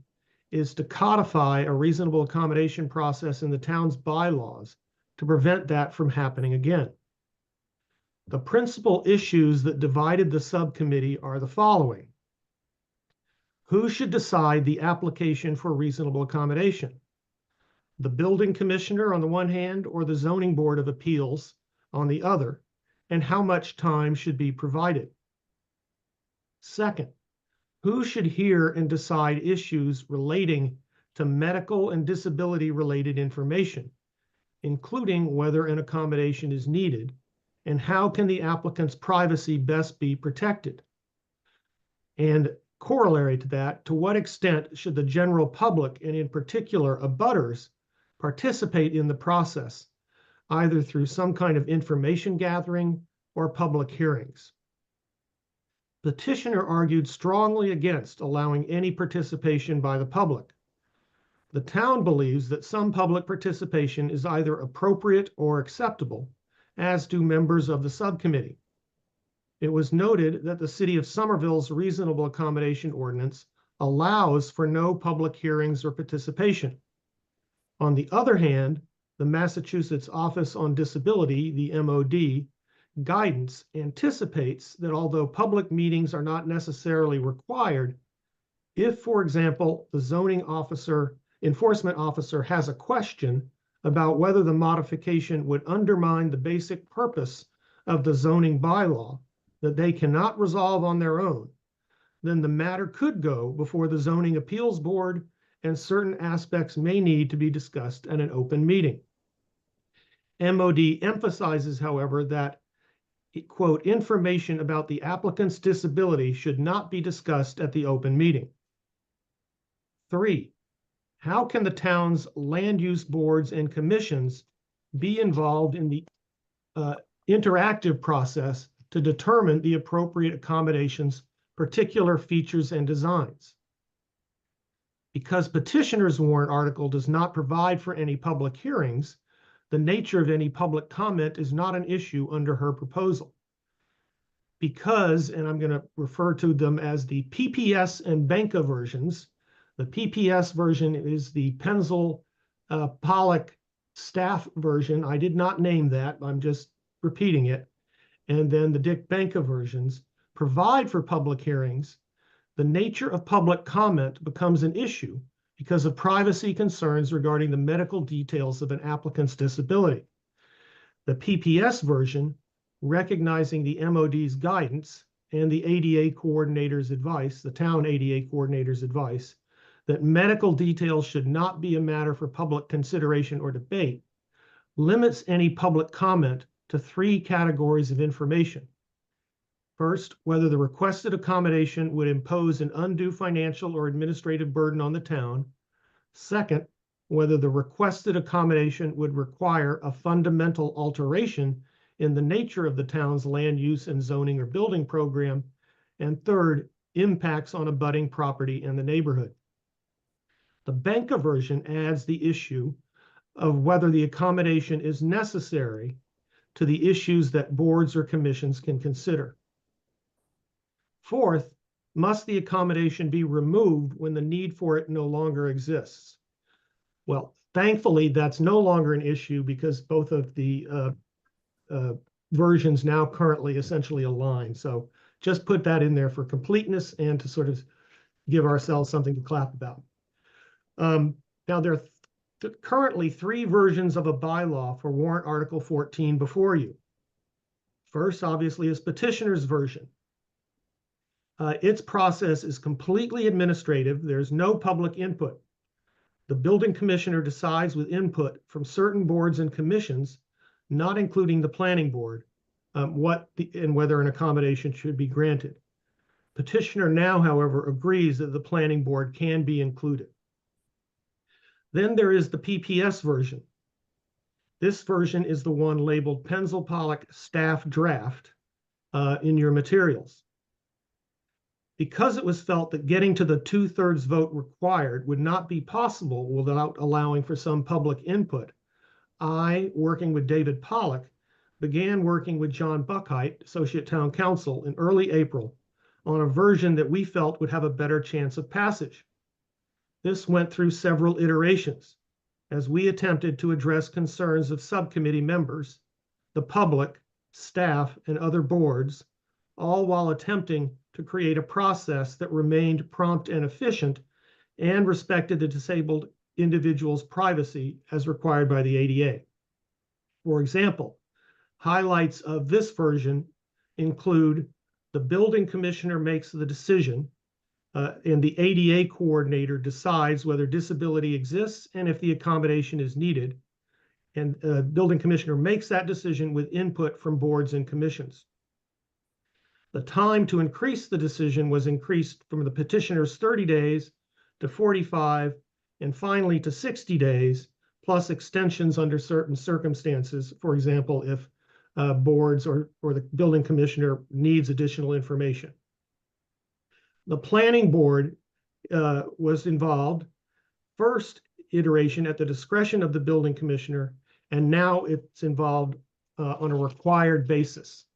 is to codify a reasonable accommodation process in the town's bylaws to prevent that from happening again. The principal issues that divided the subcommittee are the following. Who should decide the application for reasonable accommodation? The building commissioner on the one hand, or the zoning board of appeals on the other, and how much time should be provided? Second, Who should hear and decide issues relating to medical and disability-related information, including whether an accommodation is needed, and how can the applicant's privacy best be protected? And corollary to that, to what extent should the general public, and in particular abutters, participate in the process, either through some kind of information gathering or public hearings? Petitioner argued strongly against allowing any participation by the public. The town believes that some public participation is either appropriate or acceptable, as do members of the subcommittee. It was noted that the City of Somerville's reasonable accommodation ordinance allows for no public hearings or participation. On the other hand, the Massachusetts Office on Disability, the MOD, guidance anticipates that although public meetings are not necessarily required, if, for example, the zoning officer, enforcement officer has a question about whether the modification would undermine the basic purpose of the zoning bylaw that they cannot resolve on their own, then the matter could go before the Zoning Appeals Board, and certain aspects may need to be discussed at an open meeting. MOD emphasizes, however, that, quote, information about the applicant's disability should not be discussed at the open meeting. 3, how can the town's land use boards and commissions be involved in the interactive process to determine the appropriate accommodations, particular features and designs? Because petitioner's warrant article does not provide for any public hearings, the nature of any public comment is not an issue under her proposal. Because, and I'm going to refer to them as the PPS and Benka versions, the PPS version is the Penzel Pollock staff version. I did not name that, I'm just repeating it. And then the Dick Benka versions provide for public hearings. The nature of public comment becomes an issue because of privacy concerns regarding the medical details of an applicant's disability. The PPS version, recognizing the MOD's guidance and the ADA coordinator's advice, the town ADA coordinator's advice, that medical details should not be a matter for public consideration or debate, limits any public comment to 3 categories of information. First, whether the requested accommodation would impose an undue financial or administrative burden on the town. Second, whether the requested accommodation would require a fundamental alteration in the nature of the town's land use and zoning or building program. And third, impacts on abutting property and the neighborhood. The Benka version adds the issue of whether the accommodation is necessary to the issues that boards or commissions can consider. Fourth, must the accommodation be removed when the need for it no longer exists? Well, thankfully, that's no longer an issue because both of the versions now currently essentially align. So just put that in there for completeness and to sort of give ourselves something to clap about. Now, there are currently 3 versions of a bylaw for warrant Article 14 before you. First, obviously, is petitioner's version. Its process is completely administrative. There's no public input. The building commissioner decides with input from certain boards and commissions, not including the planning board, and whether an accommodation should be granted. Petitioner now, however, agrees that the planning board can be included. Then there is the PPS version. This version is the one labeled Penzel Pollock Staff Draft in your materials. Because it was felt that getting to the 2/3 vote required would not be possible without allowing for some public input, I, working with David Pollock, began working with John Buckheit, Associate Town Council, in early April on a version that we felt would have a better chance of passage. This went through several iterations as we attempted to address concerns of subcommittee members, the public, staff, and other boards, all while attempting to create a process that remained prompt and efficient and respected the disabled individual's privacy as required by the ADA. For example, highlights of this version include the building commissioner makes the decision and the ADA coordinator decides whether disability exists and if the accommodation is needed. And building commissioner makes that decision with input from boards and commissions. The time to increase the decision was increased from the petitioner's 30 days to 45, and finally to 60 days, plus extensions under certain circumstances. For example, if boards or the building commissioner needs additional information. The planning board was involved. First iteration at the discretion of the building commissioner, and now it's involved on a required basis.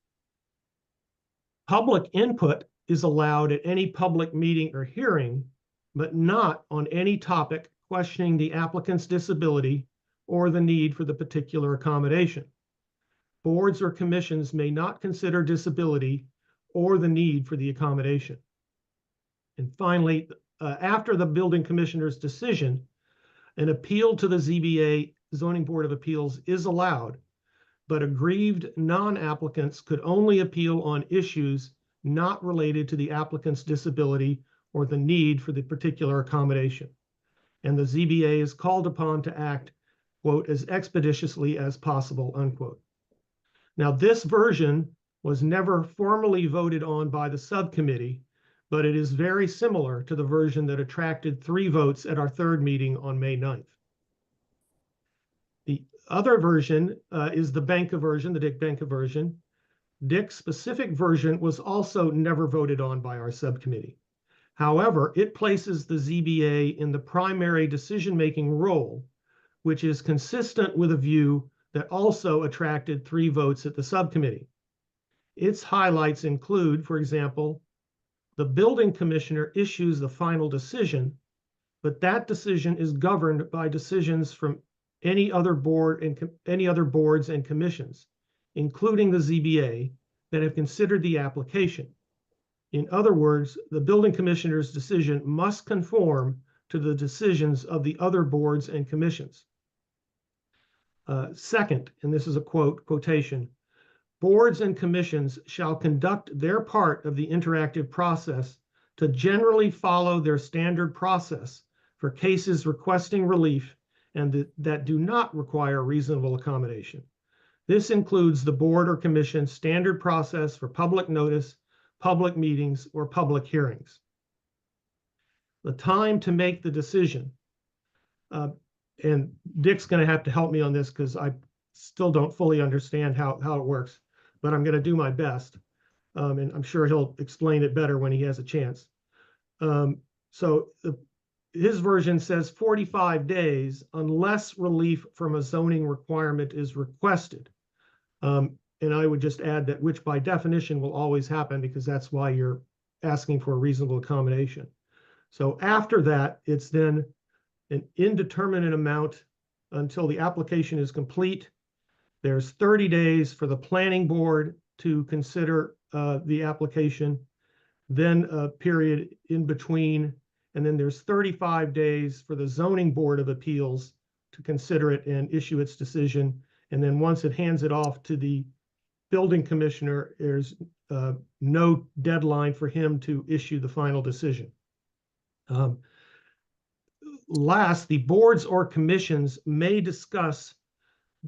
Public input is allowed at any public meeting or hearing, but not on any topic questioning the applicant's disability or the need for the particular accommodation. Boards or commissions may not consider disability or the need for the accommodation. And finally, after the building commissioner's decision, an appeal to the ZBA Zoning Board of Appeals is allowed, but aggrieved non-applicants could only appeal on issues not related to the applicant's disability or the need for the particular accommodation. And the ZBA is called upon to act, quote, as expeditiously as possible, unquote. Now, this version was never formally voted on by the subcommittee, but it is very similar to the version that attracted 3 votes at our 3rd meeting on May 9th. The other version is the Benka version, the Dick Benka version. Dick's specific version was also never voted on by our subcommittee. However, it places the ZBA in the primary decision-making role, which is consistent with a view that also attracted 3 votes at the subcommittee. Its highlights include, for example, the building commissioner issues the final decision, but that decision is governed by decisions from any other board and any other boards and commissions, including the ZBA, that have considered the application. In other words, the building commissioner's decision must conform to the decisions of the other boards and commissions. Second, and this is a quotation, boards and commissions shall conduct their part of the interactive process to generally follow their standard process for cases requesting relief and that do not require reasonable accommodation. This includes the board or commission standard process for public notice, public meetings, or public hearings. The time to make the decision, and Dick's going to have to help me on this because I still don't fully understand how it works, but I'm going to do my best. And I'm sure he'll explain it better when he has a chance. His version says 45 days unless relief from a zoning requirement is requested. And I would just add that, which by definition will always happen because that's why you're asking for a reasonable accommodation. So after that, it's then an indeterminate amount until the application is complete. There's 30 days for the planning board to consider the application, then a period in between, and then there's 35 days for the zoning board of appeals to consider it and issue its decision. And then once it hands it off to the building commissioner, there's no deadline for him to issue the final decision. Last, the boards or commissions may discuss,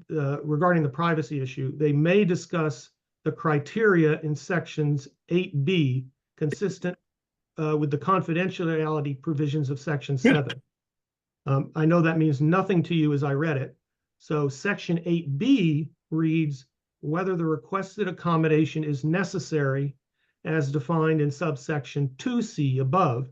regarding the privacy issue, they may discuss the criteria in sections 8B consistent with the confidentiality provisions of section 7. I know that means nothing to you as I read it. So section 8B reads whether the requested accommodation is necessary as defined in subsection 2C above.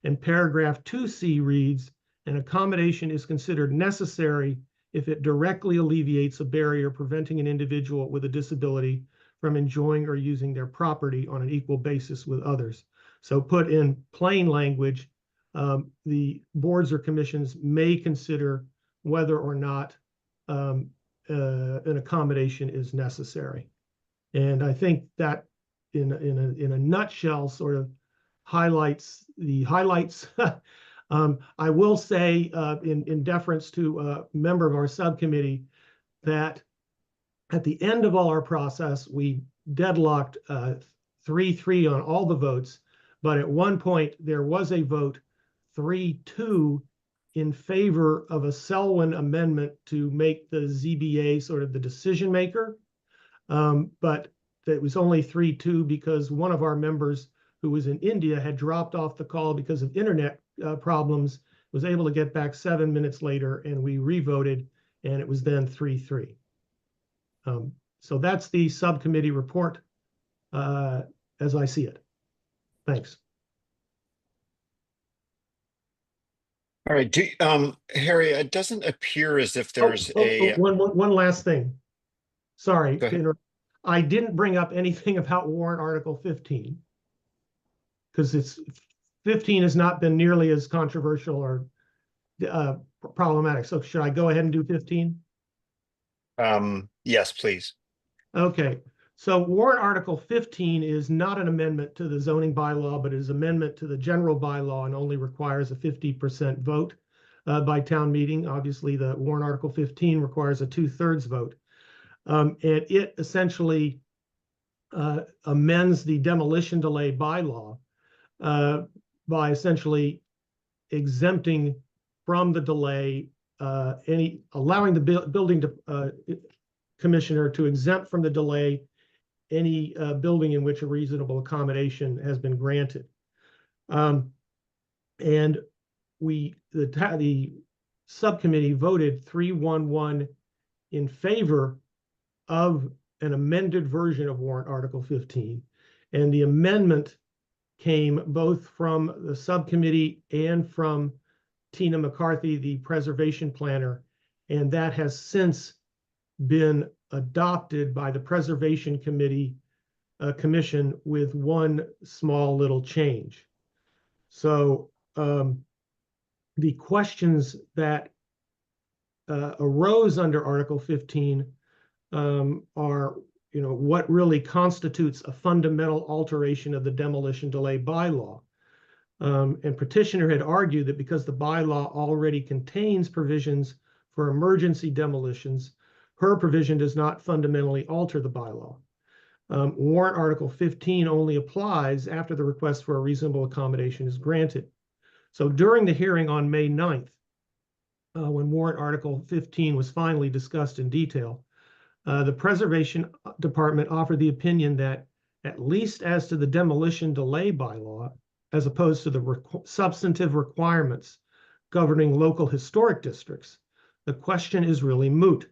And paragraph 2C reads, an accommodation is considered necessary if it directly alleviates a barrier preventing an individual with a disability from enjoying or using their property on an equal basis with others. So put in plain language, the boards or commissions may consider whether or not an accommodation is necessary. And I think that in a nutshell sort of highlights the highlights. I will say in deference to a member of our subcommittee that at the end of all our process, we deadlocked 3-3 on all the votes, But at one point, there was a vote 3-2 in favor of a Selwyn amendment to make the ZBA sort of the decision maker. But it was only 3-2 because one of our members who was in India had dropped off the call because of internet problems, was able to get back 7 minutes later, and we revoted, and it was then 3-3. So that's the subcommittee report as I see it. Thanks. All right, Harry, it doesn't appear as if there's one last thing. Sorry to interrupt. I didn't bring up anything about warrant article 15 because 15 has not been nearly as controversial or problematic. So should I go ahead and do 15? Yes, please. Okay. So warrant article 15 is not an amendment to the zoning bylaw, but is amendment to the general bylaw and only requires a 50% vote by town meeting. Obviously, the warrant article 15 requires a 2/3 vote. And it essentially amends the demolition delay bylaw by essentially exempting from the delay allowing the building commissioner to exempt from the delay any building in which a reasonable accommodation has been granted. And the subcommittee voted 3-1-1 in favor of an amended version of warrant article 15. And the amendment came both from the subcommittee and from Tina McCarthy, the preservation planner, and that has since been adopted by the Preservation Commission with one small little change. So the questions that arose under Article 15 are, what really constitutes a fundamental alteration of the demolition delay bylaw. And petitioner had argued that because the bylaw already contains provisions for emergency demolitions, her provision does not fundamentally alter the bylaw. Warrant article 15 only applies after the request for a reasonable accommodation is granted. So during the hearing on May 9th, when warrant article 15 was finally discussed in detail, the Preservation Department offered the opinion that, at least as to the demolition delay bylaw, as opposed to the substantive requirements governing local historic districts, the question is really moot.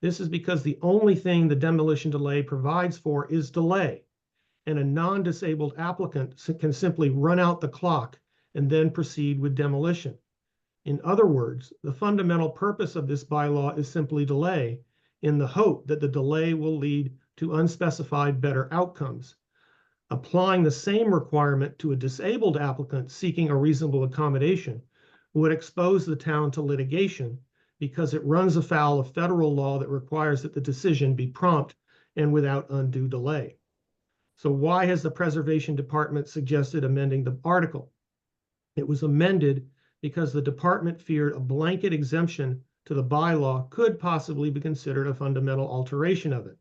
This is because the only thing the demolition delay provides for is delay, and a non-disabled applicant can simply run out the clock and then proceed with demolition. In other words, the fundamental purpose of this bylaw is simply delay, in the hope that the delay will lead to unspecified better outcomes. Applying the same requirement to a disabled applicant seeking a reasonable accommodation would expose the town to litigation because it runs afoul of federal law that requires that the decision be prompt and without undue delay. So why has the Preservation Department suggested amending the article? It was amended because the department feared a blanket exemption to the bylaw could possibly be considered a fundamental alteration of it.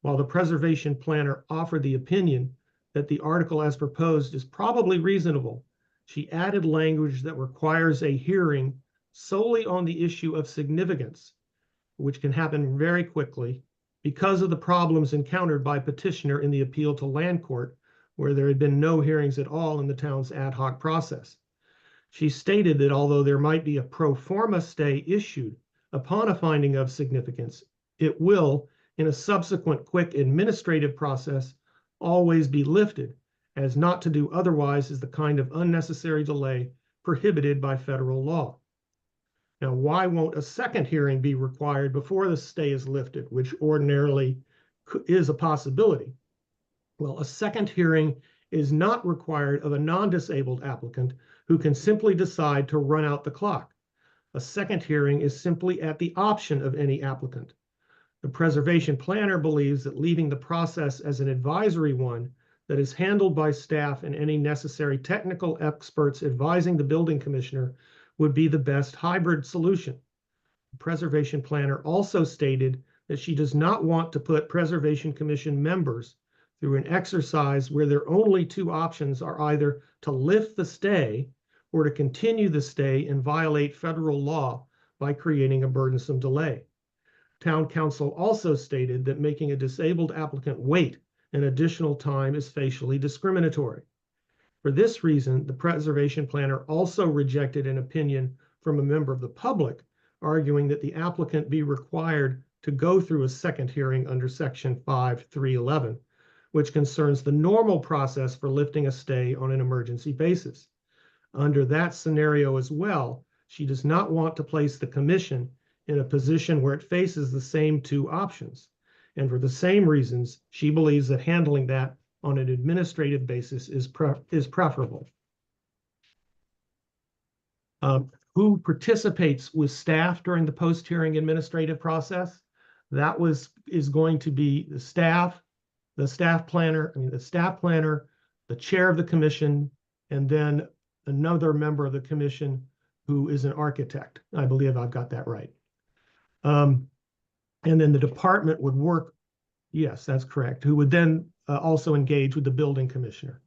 While the preservation planner offered the opinion that the article as proposed is probably reasonable, she added language that requires a hearing solely on the issue of significance, which can happen very quickly because of the problems encountered by petitioner in the appeal to land court, where there had been no hearings at all in the town's ad hoc process. She stated that although there might be a pro forma stay issued upon a finding of significance, it will, in a subsequent quick administrative process, always be lifted, as not to do otherwise is the kind of unnecessary delay prohibited by federal law. Now, why won't a second hearing be required before the stay is lifted, which ordinarily is a possibility? Well, a second hearing is not required of a non-disabled applicant who can simply decide to run out the clock. A second hearing is simply at the option of any applicant. The preservation planner believes that leaving the process as an advisory one that is handled by staff and any necessary technical experts advising the building commissioner would be the best hybrid solution. The preservation planner also stated that she does not want to put Preservation Commission members through an exercise where their only two options are either to lift the stay or to continue the stay and violate federal law by creating a burdensome delay. Town council also stated that making a disabled applicant wait an additional time is facially discriminatory. For this reason, the preservation planner also rejected an opinion from a member of the public, arguing that the applicant be required to go through a second hearing under section 5.311, which concerns the normal process for lifting a stay on an emergency basis. Under that scenario as well, she does not want to place the commission in a position where it faces the same two options. And for the same reasons, she believes that handling that on an administrative basis is preferable. Who participates with staff during the post-hearing administrative process? That is going to be the staff planner, the chair of the commission, and then another member of the commission who is an architect. I believe I've got that right. And then the department would work, yes, that's correct, who would then also engage with the building commissioner.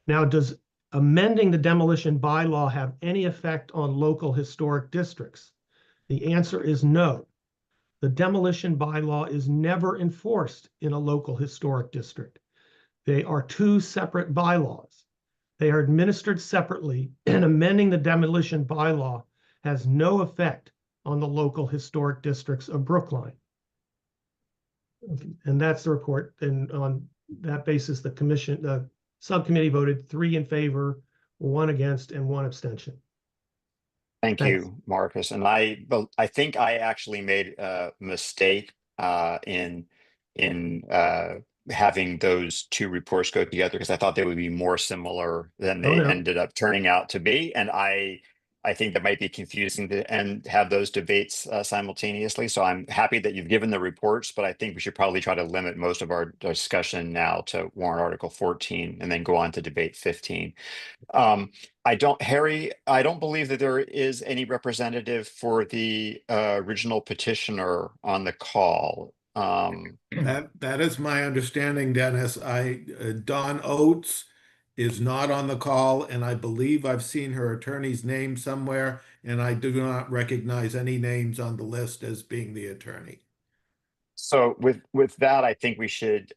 Now, does amending the demolition bylaw have any effect on local historic districts? The answer is no. The demolition bylaw is never enforced in a local historic district. They are two separate bylaws. They are administered separately, and amending the demolition bylaw has no effect on the local historic districts of Brookline. And that's the report. And on that basis, the subcommittee voted 3 in favor, 1 against, and 1 abstention. Thanks. You, Marcus. And I think I actually made a mistake in having those two reports go together, because I thought they would be more similar than they ended up turning out to be. And I think that might be confusing to have those debates simultaneously. So I'm happy that you've given the reports, but I think we should probably try to limit most of our discussion now to warrant Article 14 and then go on to debate 15. Harry, I don't believe that there is any representative for the original petitioner on the call. That is my understanding, Dennis. Dawn Oates is not on the call, and I believe I've seen her attorney's name somewhere, and I do not recognize any names on the list as being the attorney. So with that, I think we should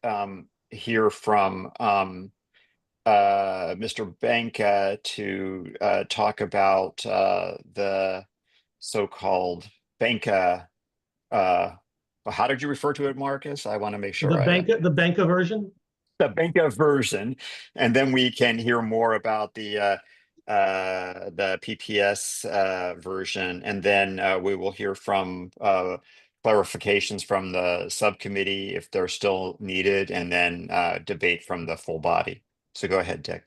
hear from Mr. Benka to talk about the so-called Benka. How did you refer to it, Marcus? I want to make sure. The Benka version? The Benka version, and then we can hear more about the PPS version, and then we will hear from clarifications from the subcommittee if they're still needed, and then debate from the full body. So go ahead, Dick.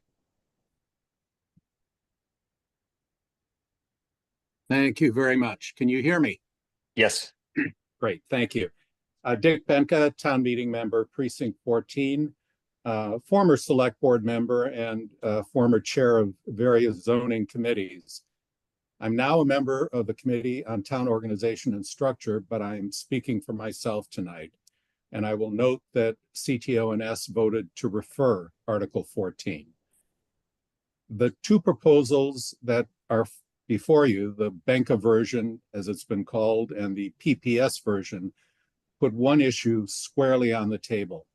Thank you very much. Can you hear me? Yes. Great, thank you. Dick Benka, town meeting member, precinct 14. Former select board member and former chair of various zoning committees. I'm now a member of the Committee on Town Organization and Structure, but I'm speaking for myself tonight. And I will note that CTO&S voted to refer Article 14. The two proposals that are before you, the Benka version, as it's been called, and the PPS version, put one issue squarely on the table.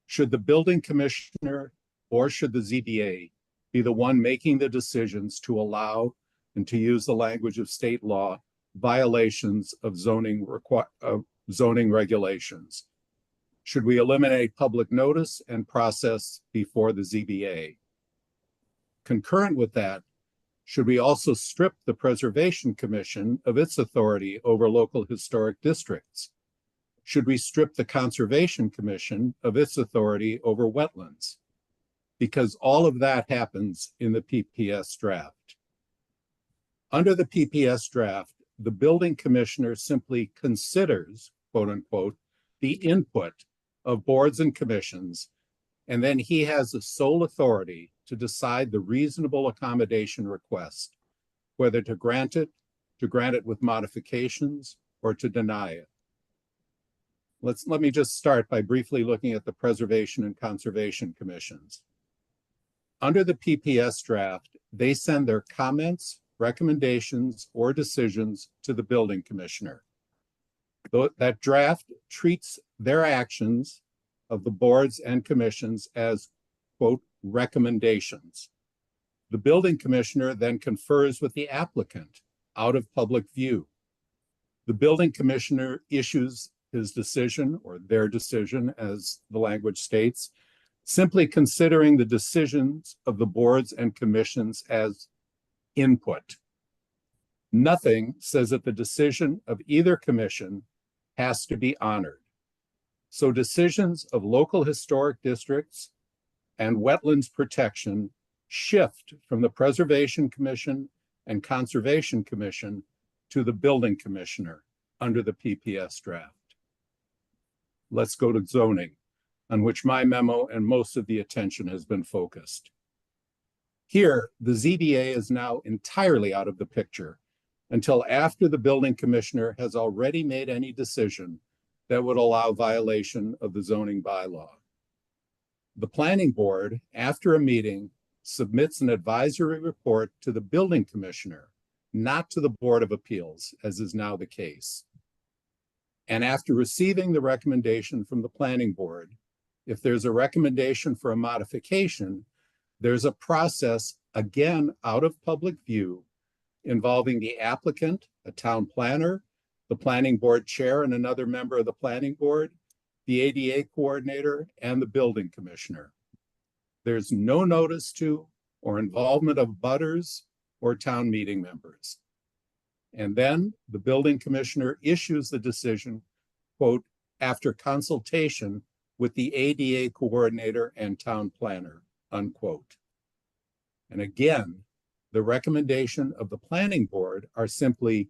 Should the building commissioner or should the ZBA be the one making the decisions to allow, and to use the language of state law, violations of zoning regulations? Should we eliminate public notice and process before the ZBA? Concurrent with that, should we also strip the Preservation Commission of its authority over local historic districts? Should we strip the Conservation Commission of its authority over wetlands? Because all of that happens in the PPS draft. Under the PPS draft, the building commissioner simply considers, quote unquote, the input of boards and commissions, and then he has the sole authority to decide the reasonable accommodation request, whether to grant it with modifications, or to deny it. Let me just start by briefly looking at the Preservation and Conservation Commissions. Under the PPS draft, they send their comments, recommendations, or decisions to the building commissioner. That draft treats their actions of the boards and commissions as, quote, recommendations. The building commissioner then confers with the applicant out of public view. The building commissioner issues his decision, or their decision, as the language states, simply considering the decisions of the boards and commissions as input. Nothing says that the decision of either commission has to be honored. So decisions of local historic districts and wetlands protection shift from the Preservation Commission and Conservation Commission to the Building Commissioner under the PPS draft. Let's go to zoning, on which my memo and most of the attention has been focused. Here, the ZBA is now entirely out of the picture until after the building commissioner has already made any decision that would allow violation of the zoning bylaw. The planning board, after a meeting, submits an advisory report to the building commissioner, not to the Board of Appeals, as is now the case. And after receiving the recommendation from the planning board, if there's a recommendation for a modification, there's a process, again, out of public view, involving the applicant, a town planner, the planning board chair and another member of the planning board, the ADA coordinator, and the building commissioner. There's no notice to or involvement of butters or town meeting members. And then the building commissioner issues the decision, quote, after consultation with the ADA coordinator and town planner, unquote. And again, the recommendation of the planning board are simply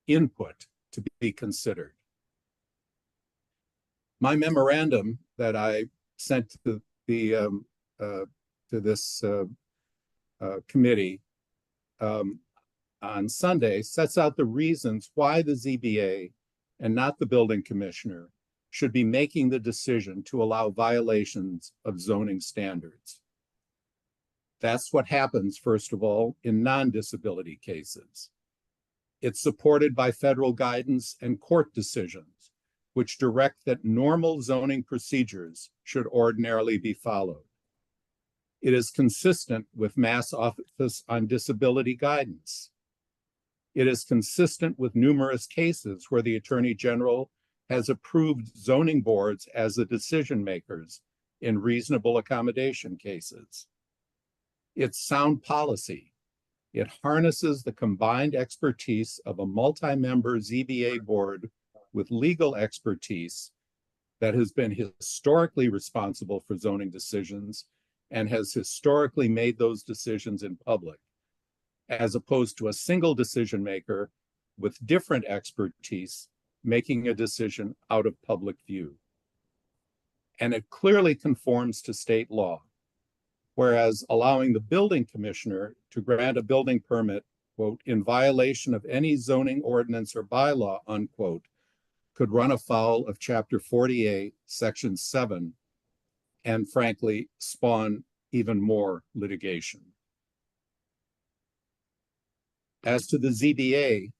input to be considered. My memorandum that I sent to the this committee on Sunday sets out the reasons why the ZBA and not the building commissioner should be making the decision to allow violations of zoning standards. That's what happens, first of all, in non-disability cases. It's supported by federal guidance and court decisions, which direct that normal zoning procedures should ordinarily be followed. It is consistent with Mass Office on Disability guidance. It is consistent with numerous cases where the Attorney General has approved zoning boards as the decision makers in reasonable accommodation cases. It's sound policy. It harnesses the combined expertise of a multi-member ZBA board with legal expertise that has been historically responsible for zoning decisions and has historically made those decisions in public, as opposed to a single decision maker with different expertise making a decision out of public view. And it clearly conforms to state law, whereas allowing the building commissioner to grant a building permit, quote, in violation of any zoning ordinance or bylaw, unquote, could run afoul of Chapter 48, Section 7, and frankly, spawn even more litigation. As to the ZBA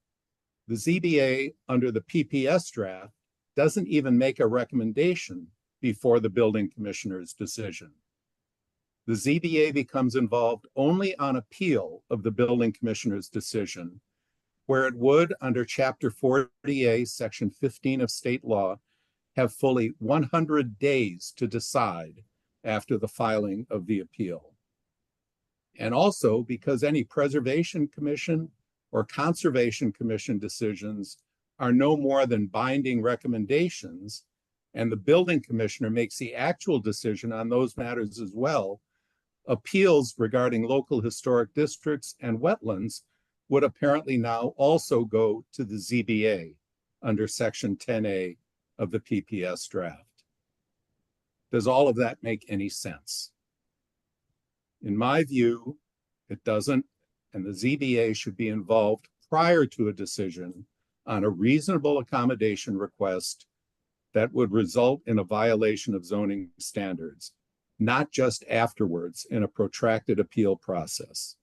under the PPS draft doesn't even make a recommendation before the building commissioner's decision. The ZBA becomes involved only on appeal of the building commissioner's decision, where it would, under Chapter 48, Section 15 of state law, have fully 100 days to decide after the filing of the appeal. And also because any Preservation Commission or Conservation Commission decisions are no more than binding recommendations, and the building commissioner makes the actual decision on those matters as well, appeals regarding local historic districts and wetlands would apparently now also go to the ZBA under Section 10A of the PPS draft. Does all of that make any sense? In my view, it doesn't, and the ZBA should be involved prior to a decision on a reasonable accommodation request that would result in a violation of zoning standards, not just afterwards in a protracted appeal process.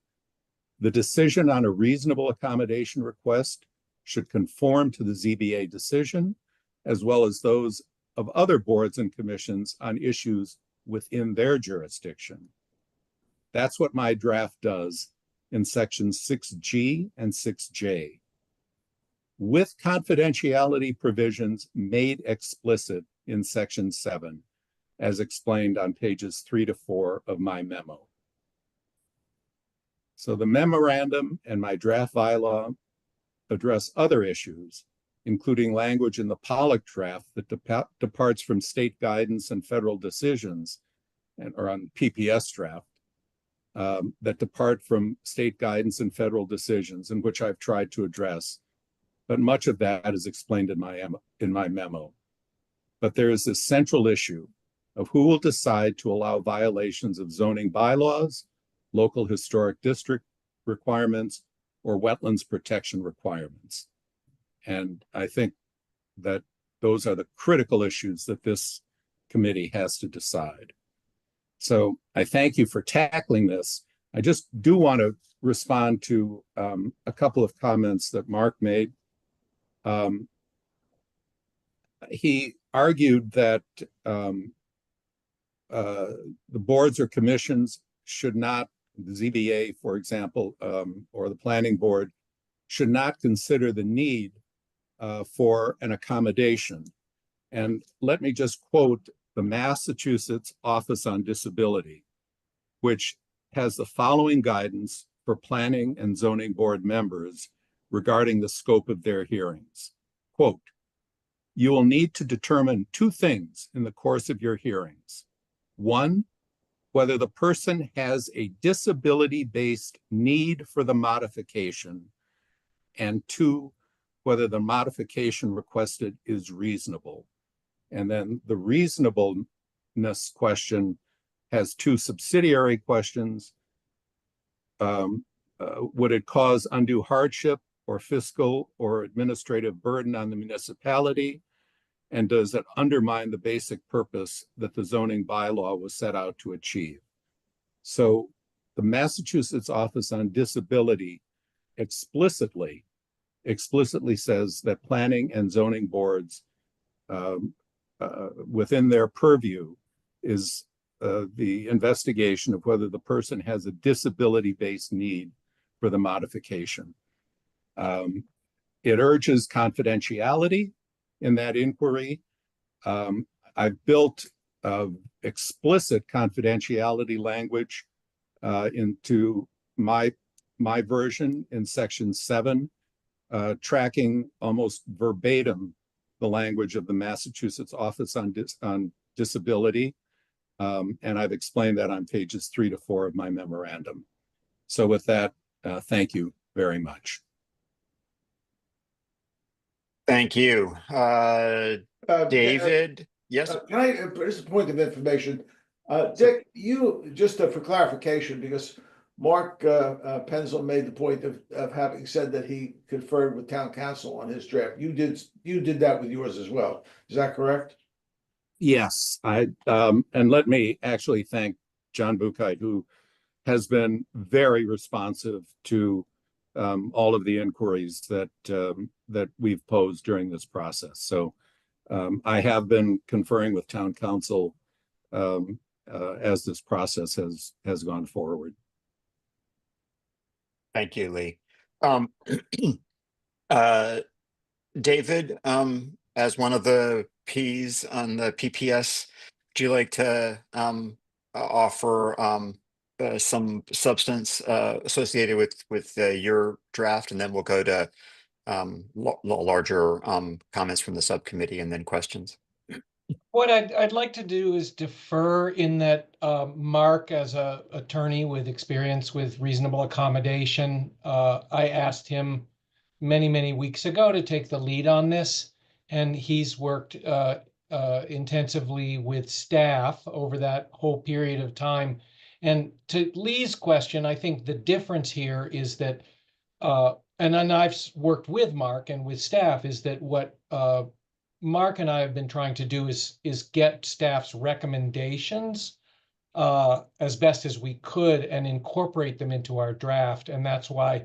The decision on a reasonable accommodation request should conform to the ZBA decision, as well as those of other boards and commissions on issues within their jurisdiction. That's what my draft does in sections 6G and 6J. With confidentiality provisions made explicit in section 7, as explained on pages 3 to 4 of my memo. So the memorandum and my draft bylaw address other issues, including language in the Pollock draft that departs from state guidance and federal decisions, or on PPS draft, that depart from state guidance and federal decisions, in which I've tried to address. But much of that is explained in my memo. But there is this central issue of who will decide to allow violations of zoning bylaws, local historic district requirements, or wetlands protection requirements. And I think that those are the critical issues that this committee has to decide. So I thank you for tackling this. I just do want to respond to a couple of comments that Mark made. He argued that the boards or commissions should not, the ZBA, for example, or the planning board, should not consider the need for an accommodation. And let me just quote the Massachusetts Office on Disability, which has the following guidance for planning and zoning board members regarding the scope of their hearings. Quote, "You will need to determine two things in the course of your hearings. One, whether the person has a disability-based need for the modification, and two, whether the modification requested is reasonable." And then the reasonableness question has two subsidiary questions. Would it cause undue hardship or fiscal or administrative burden on the municipality? And does it undermine the basic purpose that the zoning bylaw was set out to achieve? So the Massachusetts Office on Disability explicitly says that planning and zoning boards within their purview is the investigation of whether the person has a disability-based need for the modification. It urges confidentiality in that inquiry. I've built explicit confidentiality language into my version in section 7, tracking almost verbatim the language of the Massachusetts Office on Disability. And I've explained that on pages 3 to 4 of my memorandum. So with that, thank you very much. Thank you. David? Yes? Can I, just a point of information. Dick, you, just for clarification, because Mark Penzel made the point of having said that he conferred with town council on his draft. You did that with yours as well. Is that correct? Yes, and let me actually thank John Buchheit, who has been very responsive to all of the inquiries that we've posed during this process. So I have been conferring with town council as this process has gone forward. Thank you, Lee. David, as one of the Ps on the PPS, would you like to offer some substance associated with your draft, and then we'll go to larger comments from the subcommittee and then questions? What I'd like to do is defer in that Mark, as a attorney with experience with reasonable accommodation, I asked him many weeks ago to take the lead on this, and he's worked intensively with staff over that whole period of time. And to Lee's question, I think the difference here is that, and I've worked with Mark and with staff, is that what Mark and I have been trying to do is get staff's recommendations as best as we could and incorporate them into our draft. And that's why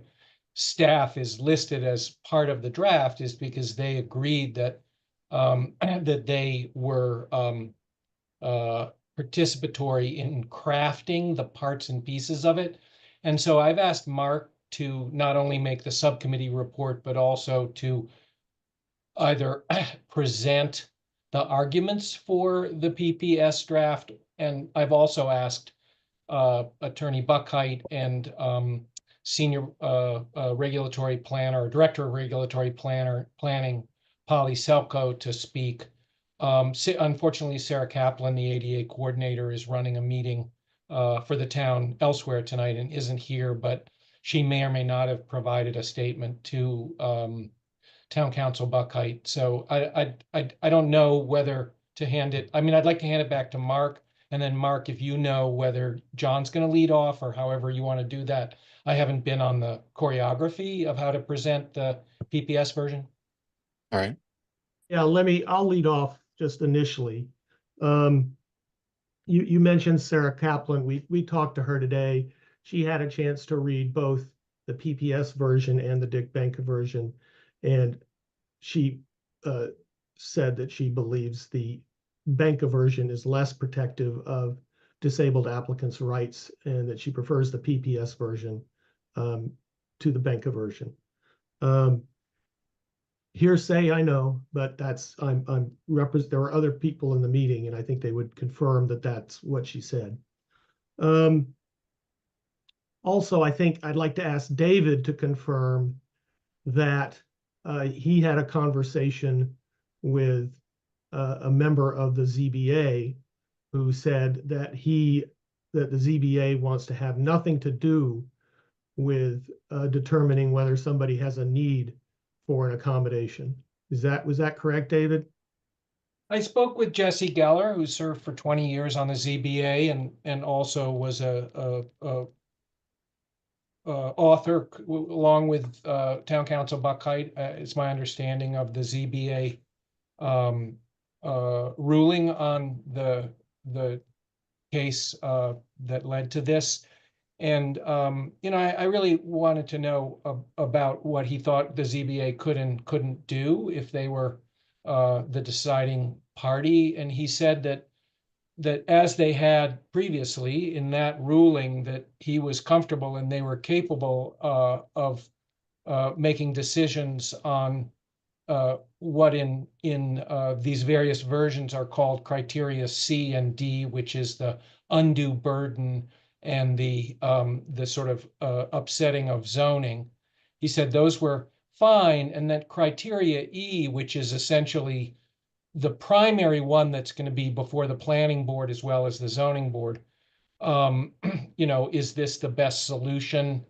staff is listed as part of the draft, is because they agreed that that they were participatory in crafting the parts and pieces of it. And so I've asked Mark to not only make the subcommittee report, but also to either present the arguments for the PPS draft. And I've also asked Attorney Buckheit and Senior Regulatory Planner, Director of Regulatory Planning, Polly Selko, to speak. Unfortunately, Sarah Kaplan, the ADA coordinator, is running a meeting for the town elsewhere tonight and isn't here, but she may or may not have provided a statement to Town Council Buckheit. So I don't know whether to hand it. I mean, I'd like to hand it back to Mark, and then Mark, if you know whether John's going to lead off or however you want to do that. I haven't been on the choreography of how to present the PPS version. All right. Yeah, I'll lead off just initially. You mentioned Sarah Kaplan. We talked to her today. She had a chance to read both the PPS version and the Dick Benka version, and she said that she believes the Benka version is less protective of disabled applicants' rights, and that she prefers the PPS version to the Benka version. Hearsay, I know, but there were other people in the meeting, and I think they would confirm that that's what she said. Also, I think I'd like to ask David to confirm that he had a conversation with a member of the ZBA who said that the ZBA wants to have nothing to do with determining whether somebody has a need for an accommodation. Was that correct, David? I spoke with Jesse Geller, who served for 20 years on the ZBA and also was a author along with Town Council Buckheit. It's my understanding of the ZBA ruling on the case that led to this. And, I really wanted to know about what he thought the ZBA could and couldn't do if they were the deciding party. And he said that as they had previously in that ruling, that he was comfortable and they were capable of making decisions on what in these various versions are called criteria C and D, which is the undue burden and the sort of upsetting of zoning. He said those were fine, and that criteria E, which is essentially the primary one that's going to be before the planning board as well as the zoning board. Is this the best solution?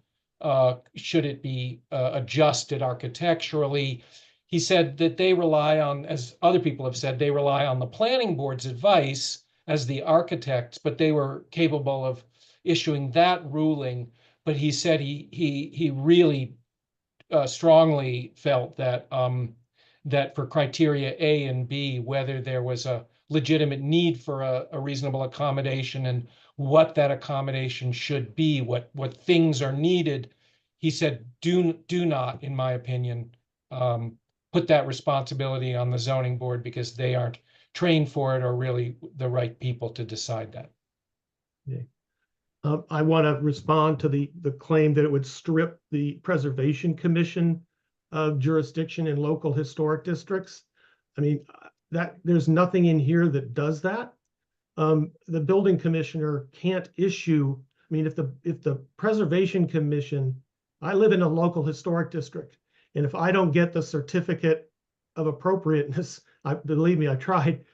Should it be adjusted architecturally? He said that they rely on, as other people have said, they rely on the planning board's advice as the architects, but they were capable of issuing that ruling. But he said he really strongly felt that that for criteria A and B, whether there was a legitimate need for a reasonable accommodation and what that accommodation should be, what things are needed, he said, do not, in my opinion, put that responsibility on the zoning board, because they aren't trained for it or really the right people to decide that. Okay. I want to respond to the claim that it would strip the Preservation Commission of jurisdiction in local historic districts. I mean, that there's nothing in here that does that. The building commissioner can't issue. I mean, if the Preservation Commission, I live in a local historic district, and if I don't get the certificate of appropriateness, believe me, I tried,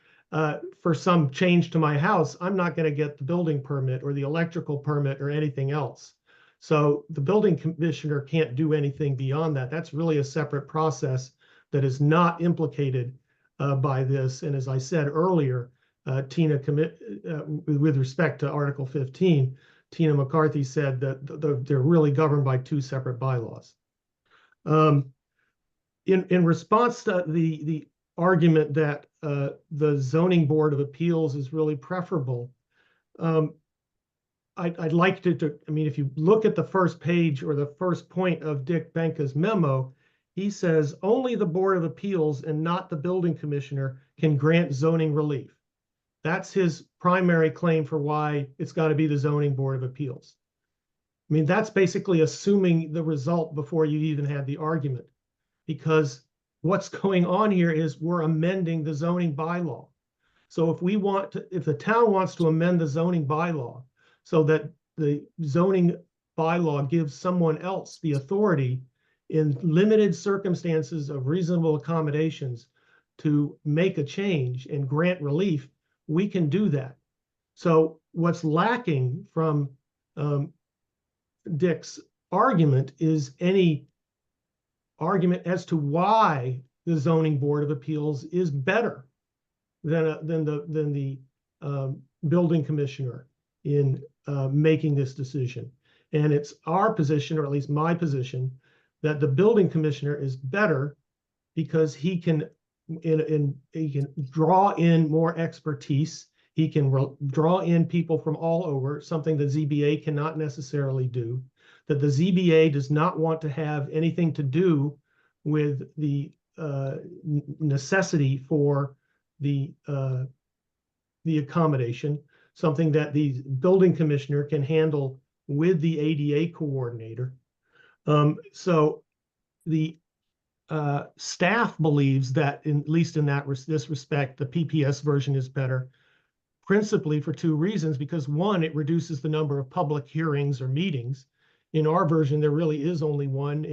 for some change to my house, I'm not going to get the building permit or the electrical permit or anything else. So the building commissioner can't do anything beyond that. That's really a separate process that is not implicated by this. And as I said earlier, Tina, with respect to Article 15, Tina McCarthy said that they're really governed by two separate bylaws. In response to the argument that the zoning board of appeals is really preferable. I'd like to, I mean, if you look at the first page or the first point of Dick Benka's memo, he says only the Board of Appeals and not the building commissioner can grant zoning relief. That's his primary claim for why it's got to be the zoning board of appeals. I mean, that's basically assuming the result before you even had the argument, because what's going on here is we're amending the zoning bylaw. So if we want to, if the town wants to amend the zoning bylaw so that the zoning bylaw gives someone else the authority in limited circumstances of reasonable accommodations to make a change and grant relief, we can do that. So what's lacking from Dick's argument is any argument as to why the zoning board of appeals is better than the building commissioner in making this decision. And it's our position, or at least my position, that the building commissioner is better because he can draw in more expertise. He can draw in people from all over, something the ZBA cannot necessarily do, that the ZBA does not want to have anything to do with the necessity for the accommodation, something that the building commissioner can handle with the ADA coordinator. So the staff believes that, at least in this respect, the PPS version is better, principally for two reasons. Because one, it reduces the number of public hearings or meetings. In our version, there really is only one,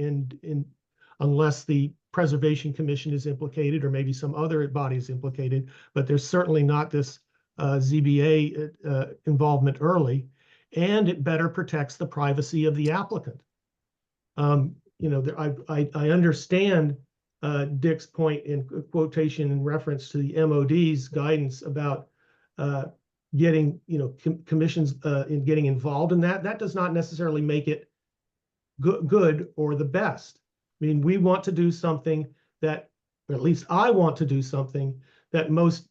unless the Preservation Commission is implicated or maybe some other body is implicated, but there's certainly not this ZBA involvement early, and it better protects the privacy of the applicant. You know, I understand Dick's point in quotation in reference to the MOD's guidance about getting, you know, commissions in getting involved in that. That does not necessarily make it good or the best. I mean, we want to do something that, or at least I want to do something that most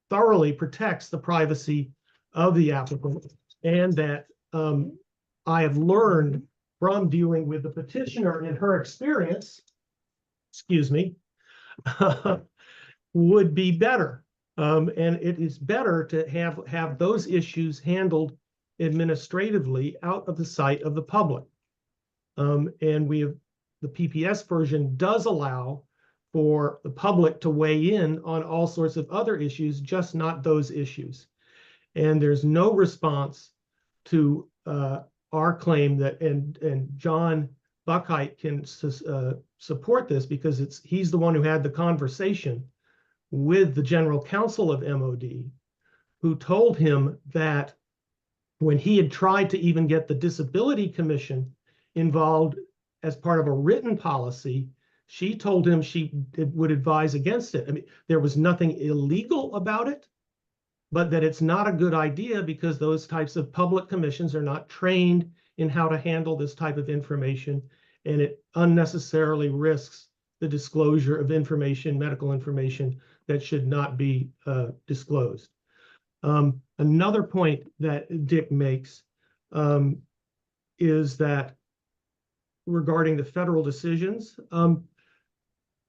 thoroughly protects the privacy of the applicant, and that I have learned from dealing with the petitioner in her experience, excuse me, would be better. And it is better to have those issues handled administratively out of the sight of the public. And the PPS version does allow for the public to weigh in on all sorts of other issues, just not those issues. And there's no response to our claim that, and John Buckheit can support this because he's the one who had the conversation with the general counsel of MOD, who told him that when he had tried to even get the Disability Commission involved as part of a written policy, she told him she would advise against it. I mean, there was nothing illegal about it, but that it's not a good idea because those types of public commissions are not trained in how to handle this type of information, and it unnecessarily risks the disclosure of information, medical information, that should not be disclosed. Another point that Dick makes is that regarding the federal decisions,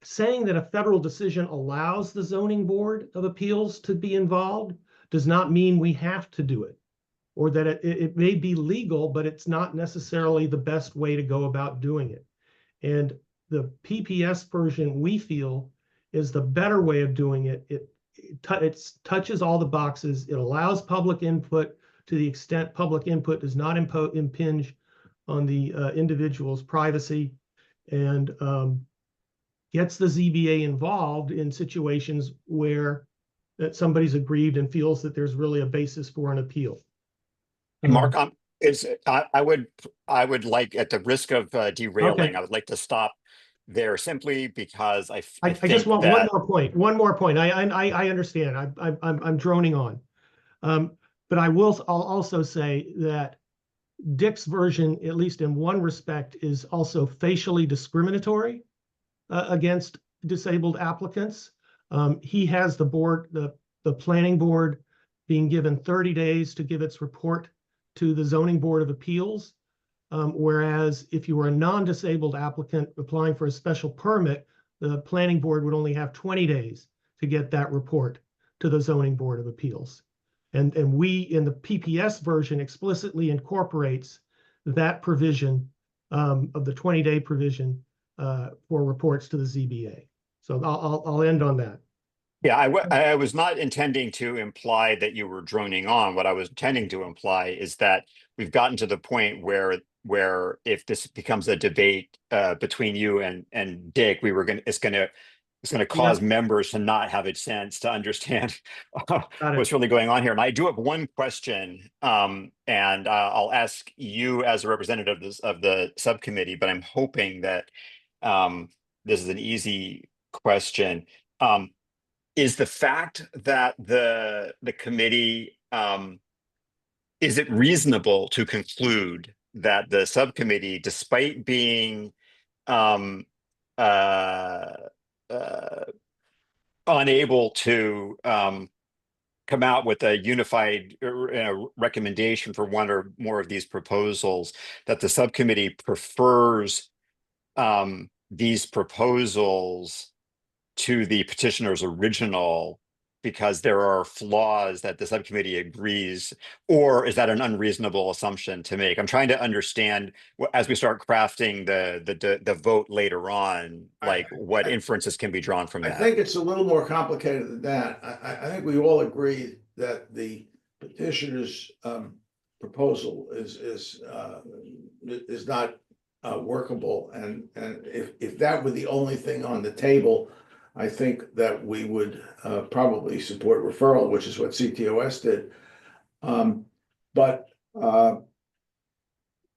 saying that a federal decision allows the zoning board of appeals to be involved does not mean we have to do it, or that it may be legal, but it's not necessarily the best way to go about doing it. And the PPS version, we feel, is the better way of doing it. It touches all the boxes. It allows public input to the extent public input does not impinge on the individual's privacy, and gets the ZBA involved in situations where that somebody's aggrieved and feels that there's really a basis for an appeal. Mark, I would like, at the risk of derailing, okay, I would like to stop there simply because I just want one more point. I understand. I'm droning on, but I'll also say that Dick's version, at least in one respect, is also facially discriminatory against disabled applicants. He has the planning board being given 30 days to give its report to the zoning board of appeals. Whereas if you were a non-disabled applicant applying for a special permit, the planning board would only have 20 days to get that report to the zoning board of appeals. And we in the PPS version explicitly incorporates that provision of the 20-day provision for reports to the ZBA. So I'll end on that. Yeah, I was not intending to imply that you were droning on. What I was intending to imply is that we've gotten to the point where if this becomes a debate between you and Dick, it's gonna cause members to not have a chance to understand what's really going on here. And I do have one question, and I'll ask you as a representative of the subcommittee, but I'm hoping that this is an easy question. Is the fact that the committee, is it reasonable to conclude that the subcommittee, despite being unable to come out with a unified recommendation for one or more of these proposals, that the subcommittee prefers these proposals to the petitioner's original because there are flaws that the subcommittee agrees, or is that an unreasonable assumption to make? I'm trying to understand as we start crafting the vote later on, like what inferences can be drawn from that. I think it's a little more complicated than that. I think we all agree that the petitioner's proposal is not workable, and if that were the only thing on the table, I think that we would probably support referral, which is what CTOS did. But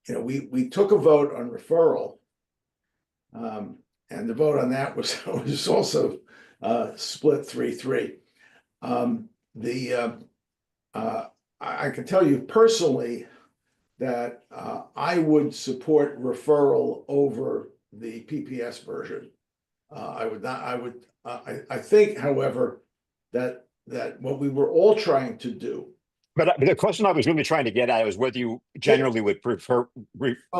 we took a vote on referral, and the vote on that was also split 3-3. I can tell you personally that I would support referral over the PPS version. I would not. I think, however, that what we were all trying to do. But the question I was really trying to get at was whether you generally would prefer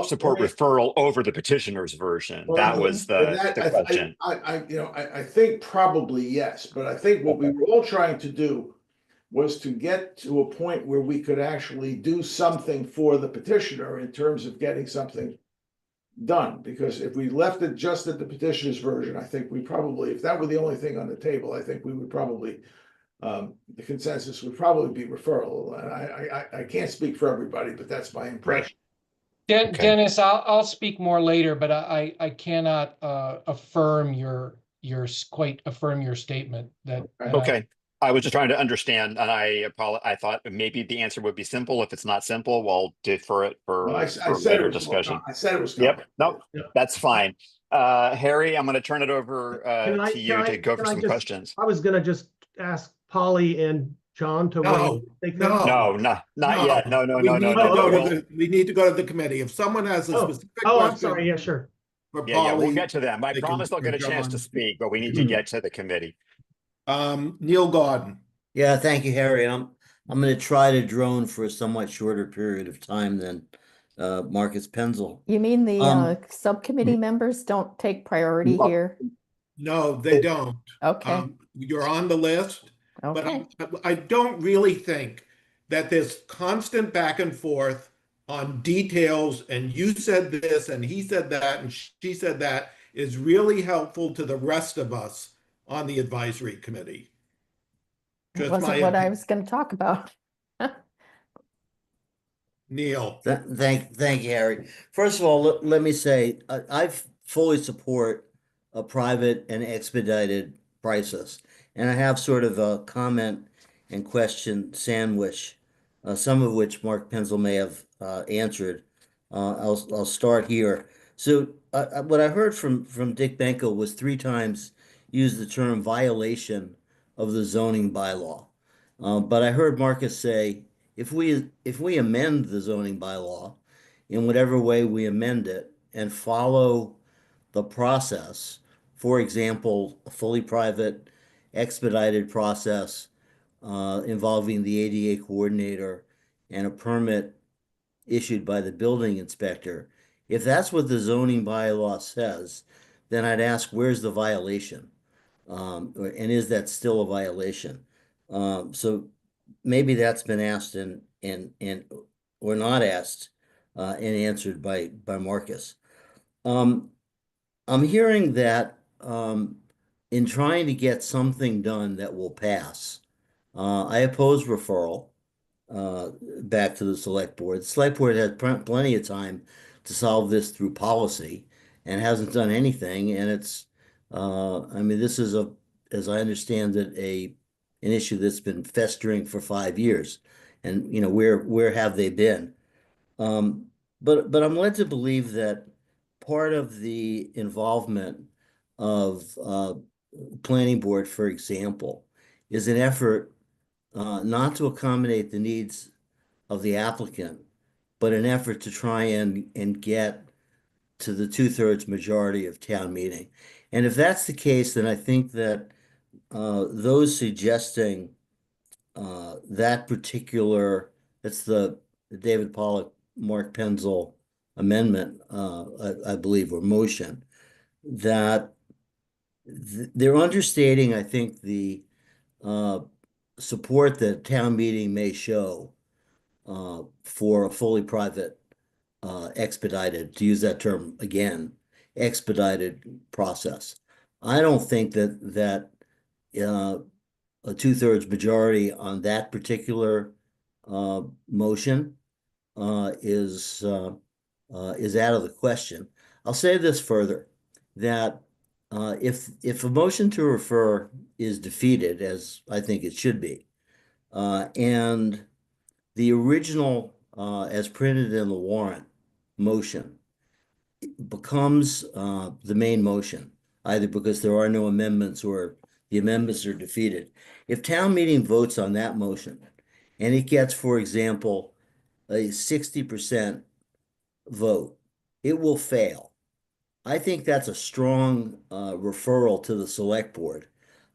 support referral over the petitioner's version. Well, that was the question. I think probably yes, but I think what we were all trying to do was to get to a point where we could actually do something for the petitioner in terms of getting something done. Because if we left it just at the petitioner's version, I think we probably, if that were the only thing on the table, I think we would probably, the consensus would probably be referral. And I can't speak for everybody, but that's my impression. Dennis, I'll speak more later, but I cannot affirm your statement that. Okay. I was just trying to understand, and I thought maybe the answer would be simple. If it's not simple, we'll defer it for later discussion. I said it was. Yep. No, that's fine. Harry, I'm going to turn it over to you to go for some questions. I was going to just ask Polly and John to. No, not yet. No. We need to go to the committee. If someone has a specific question. Oh, I'm sorry. Yeah, sure. Yeah, we'll get to them. I promise they'll get a chance to speak, but we need to get to the committee. Neil Gordon. Yeah, thank you, Harry. I'm going to try to drone for a somewhat shorter period of time than Marcus Penzel. You mean the subcommittee members don't take priority here? No, they don't. Okay. You're on the list, okay. But I don't really think that this constant back and forth on details, and you said this, and he said that, and she said that, is really helpful to the rest of us on the advisory committee. That wasn't what I was going to talk about. Neil. Thank you, Harry. First of all, let me say, I fully support a private and expedited process. And I have sort of a comment and question sandwich, some of which Mark Penzel may have answered. I'll start here. So what I heard from Dick Benko was 3 times use the term violation of the zoning bylaw. But I heard Marcus say, if we amend the zoning bylaw in whatever way we amend it and follow the process, for example, a fully private expedited process involving the ADA coordinator and a permit issued by the building inspector. If that's what the zoning bylaw says, then I'd ask, where's the violation? And is that still a violation? So maybe that's been asked and or not asked and answered by Marcus. I'm hearing that in trying to get something done that will pass, I oppose referral back to the select board. The select board had plenty of time to solve this through policy and hasn't done anything. And it's, I mean, this is as I understand it, an issue that's been festering for 5 years. And, you know, where have they been? But I'm led to believe that part of the involvement of planning board, for example, is an effort not to accommodate the needs of the applicant, but an effort to try and get to the 2/3 majority of town meeting. And if that's the case, then I think that those suggesting that particular, that's the David Pollock, Mark Penzel amendment, I believe, or motion, that they're understating, I think, the support that town meeting may show for a fully private, expedited, to use that term again, expedited process. I don't think that a 2/3 majority on that particular motion is out of the question. I'll say this further, that if a motion to refer is defeated, as I think it should be, and the original, as printed in the warrant motion, becomes the main motion, either because there are no amendments or the amendments are defeated. If town meeting votes on that motion and it gets, for example, a 60% vote, it will fail. I think that's a strong referral to the select board.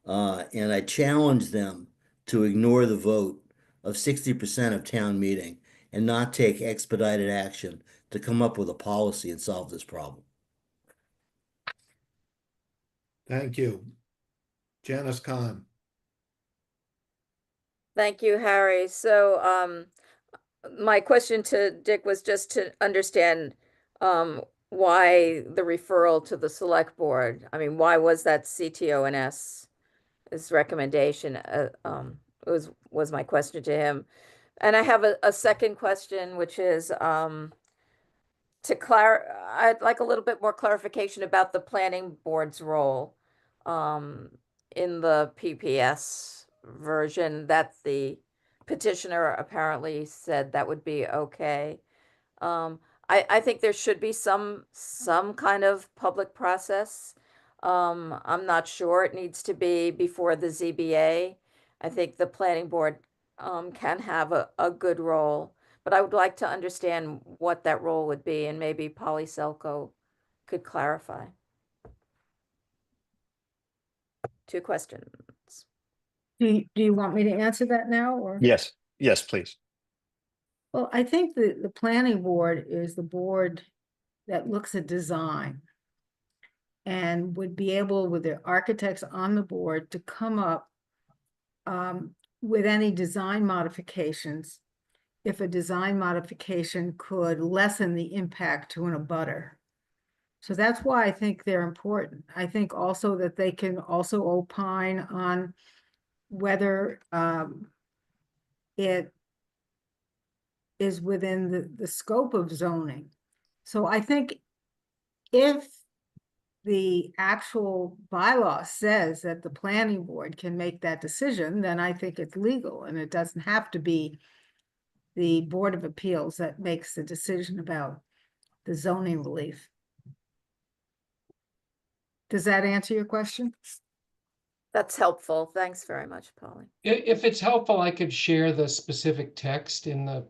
And I challenge them to ignore the vote of 60% of town meeting and not take expedited action to come up with a policy and solve this problem. Thank you. Janice Kahn. Thank you, Harry. So my question to Dick was just to understand why the referral to the select board. I mean, why was that CTO&S's recommendation? Was my question to him. And I have a second question, which is I'd like a little bit more clarification about the planning board's role in the PPS version that the petitioner apparently said that would be okay. I think there should be some kind of public process. I'm not sure it needs to be before the ZBA. I think the planning board can have a good role, but I would like to understand what that role would be, and maybe Polly Selko could clarify. 2 questions. Do you want me to answer that now, or? Yes, please. Well, I think the planning board is the board that looks at design and would be able, with the architects on the board, to come up with any design modifications, if a design modification could lessen the impact to an abutter. So that's why I think they're important. I think also that they can also opine on whether it is within the scope of zoning. So I think if the actual bylaw says that the planning board can make that decision, then I think it's legal, and it doesn't have to be the Board of Appeals that makes the decision about the zoning relief. Does that answer your question? That's helpful. Thanks very much, Polly. If it's helpful, I could share the specific text in the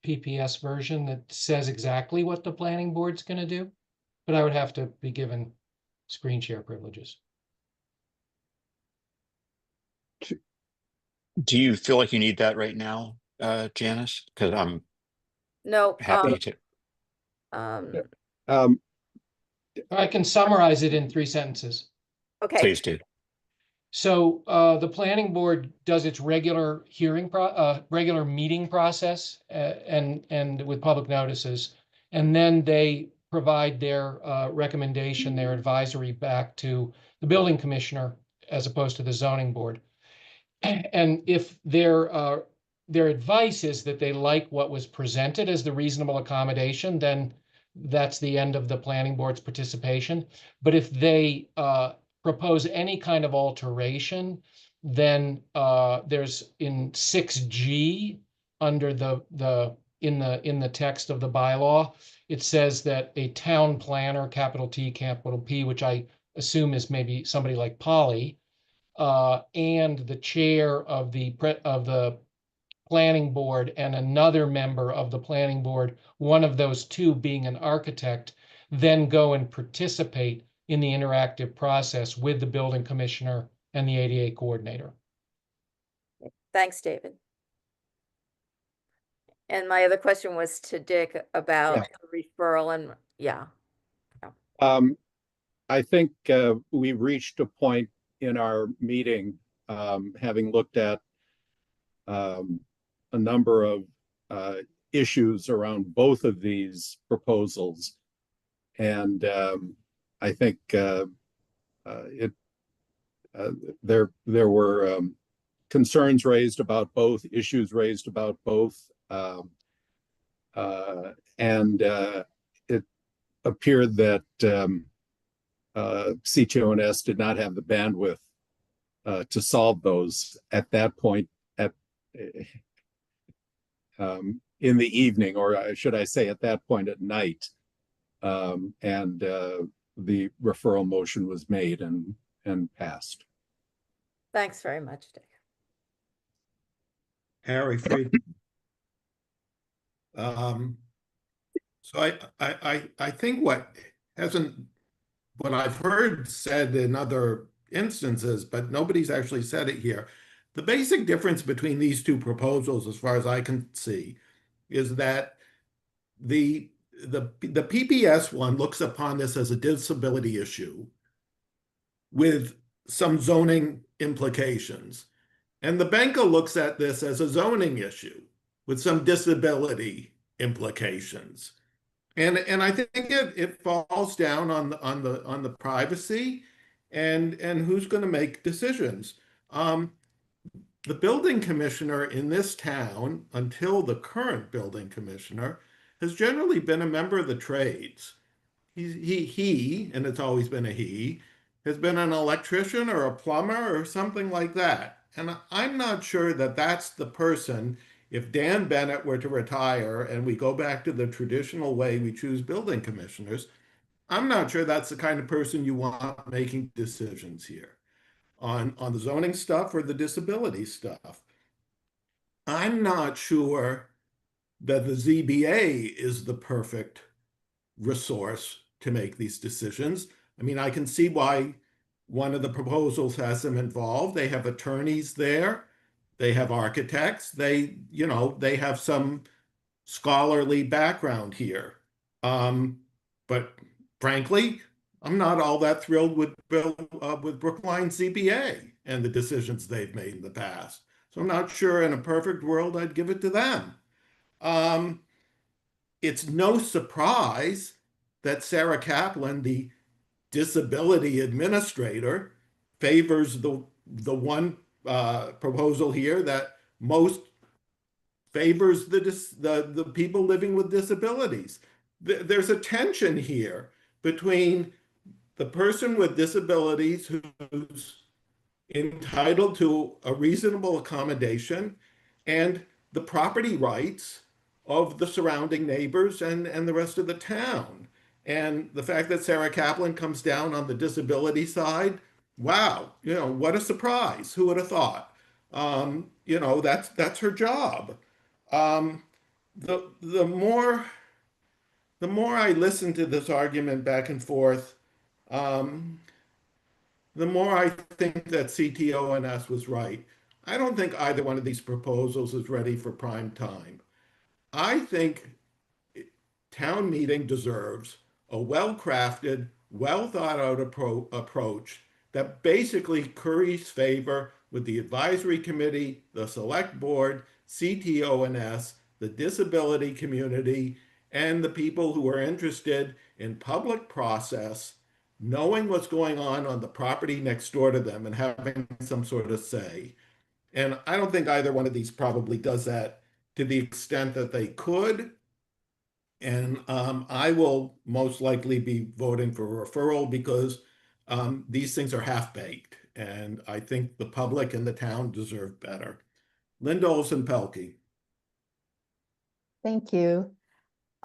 PPS version that says exactly what the planning board's going to do, but I would have to be given screen share privileges. Do you feel like you need that right now, Janice? Because I'm No, happy to. I can summarize it in 3 sentences. Okay. Please do. So the planning board does its regular regular meeting process and with public notices, and then they provide their recommendation, their advisory back to the building commissioner as opposed to the zoning board. And if their advice is that they like what was presented as the reasonable accommodation, then that's the end of the planning board's participation. But if they propose any kind of alteration, then there's in 6G under in the text of the bylaw, it says that a town planner, capital T, capital P, which I assume is maybe somebody like Polly, and the chair of the planning board and another member of the planning board, one of those two being an architect, then go and participate in the interactive process with the building commissioner and the ADA coordinator. Thanks, David. And my other question was to Dick about the referral and I think we reached a point in our meeting, having looked at a number of issues around both of these proposals. And I think there were concerns raised about both, issues raised about both. And it appeared that CTO&S did not have the bandwidth to solve those at that point in the evening, or should I say at that point at night. And the referral motion was made and passed. Thanks very much, Dick. Harry Friedman. So I think what I've heard said in other instances, but nobody's actually said it here. The basic difference between these two proposals, as far as I can see, is that the PPS one looks upon this as a disability issue with some zoning implications. And the Benka looks at this as a zoning issue with some disability implications. And I think it falls down on the privacy and who's going to make decisions. The building commissioner in this town, until the current building commissioner, has generally been a member of the trades. He, and it's always been a he, has been an electrician or a plumber or something like that. And I'm not sure that that's the person, if Dan Bennett were to retire and we go back to the traditional way we choose building commissioners, I'm not sure that's the kind of person you want making decisions here on the zoning stuff or the disability stuff. I'm not sure that the ZBA is the perfect resource to make these decisions. I mean, I can see why one of the proposals has them involved. They have attorneys there. They have architects. They have some scholarly background here. But frankly, I'm not all that thrilled with Brookline ZBA and the decisions they've made in the past. So I'm not sure in a perfect world I'd give it to them. It's no surprise that Sarah Kaplan, the disability administrator, favors the one proposal here that most favors the people living with disabilities. There's a tension here between the person with disabilities who's entitled to a reasonable accommodation and the property rights of the surrounding neighbors and the rest of the town. And the fact that Sarah Kaplan comes down on the disability side, wow, what a surprise. Who would have thought? That's her job. The more I listen to this argument back and forth, the more I think that CTO&S was right. I don't think either one of these proposals is ready for prime time. I think town meeting deserves a well-crafted, well-thought-out approach that basically curries favor with the advisory committee, the select board, CTO&S, the disability community, and the people who are interested in public process, knowing what's going on the property next door to them and having some sort of say. And I don't think either one of these probably does that to the extent that they could. And I will most likely be voting for referral because these things are half-baked. And I think the public and the town deserve better. Linda Olson-Pelkey. Thank you.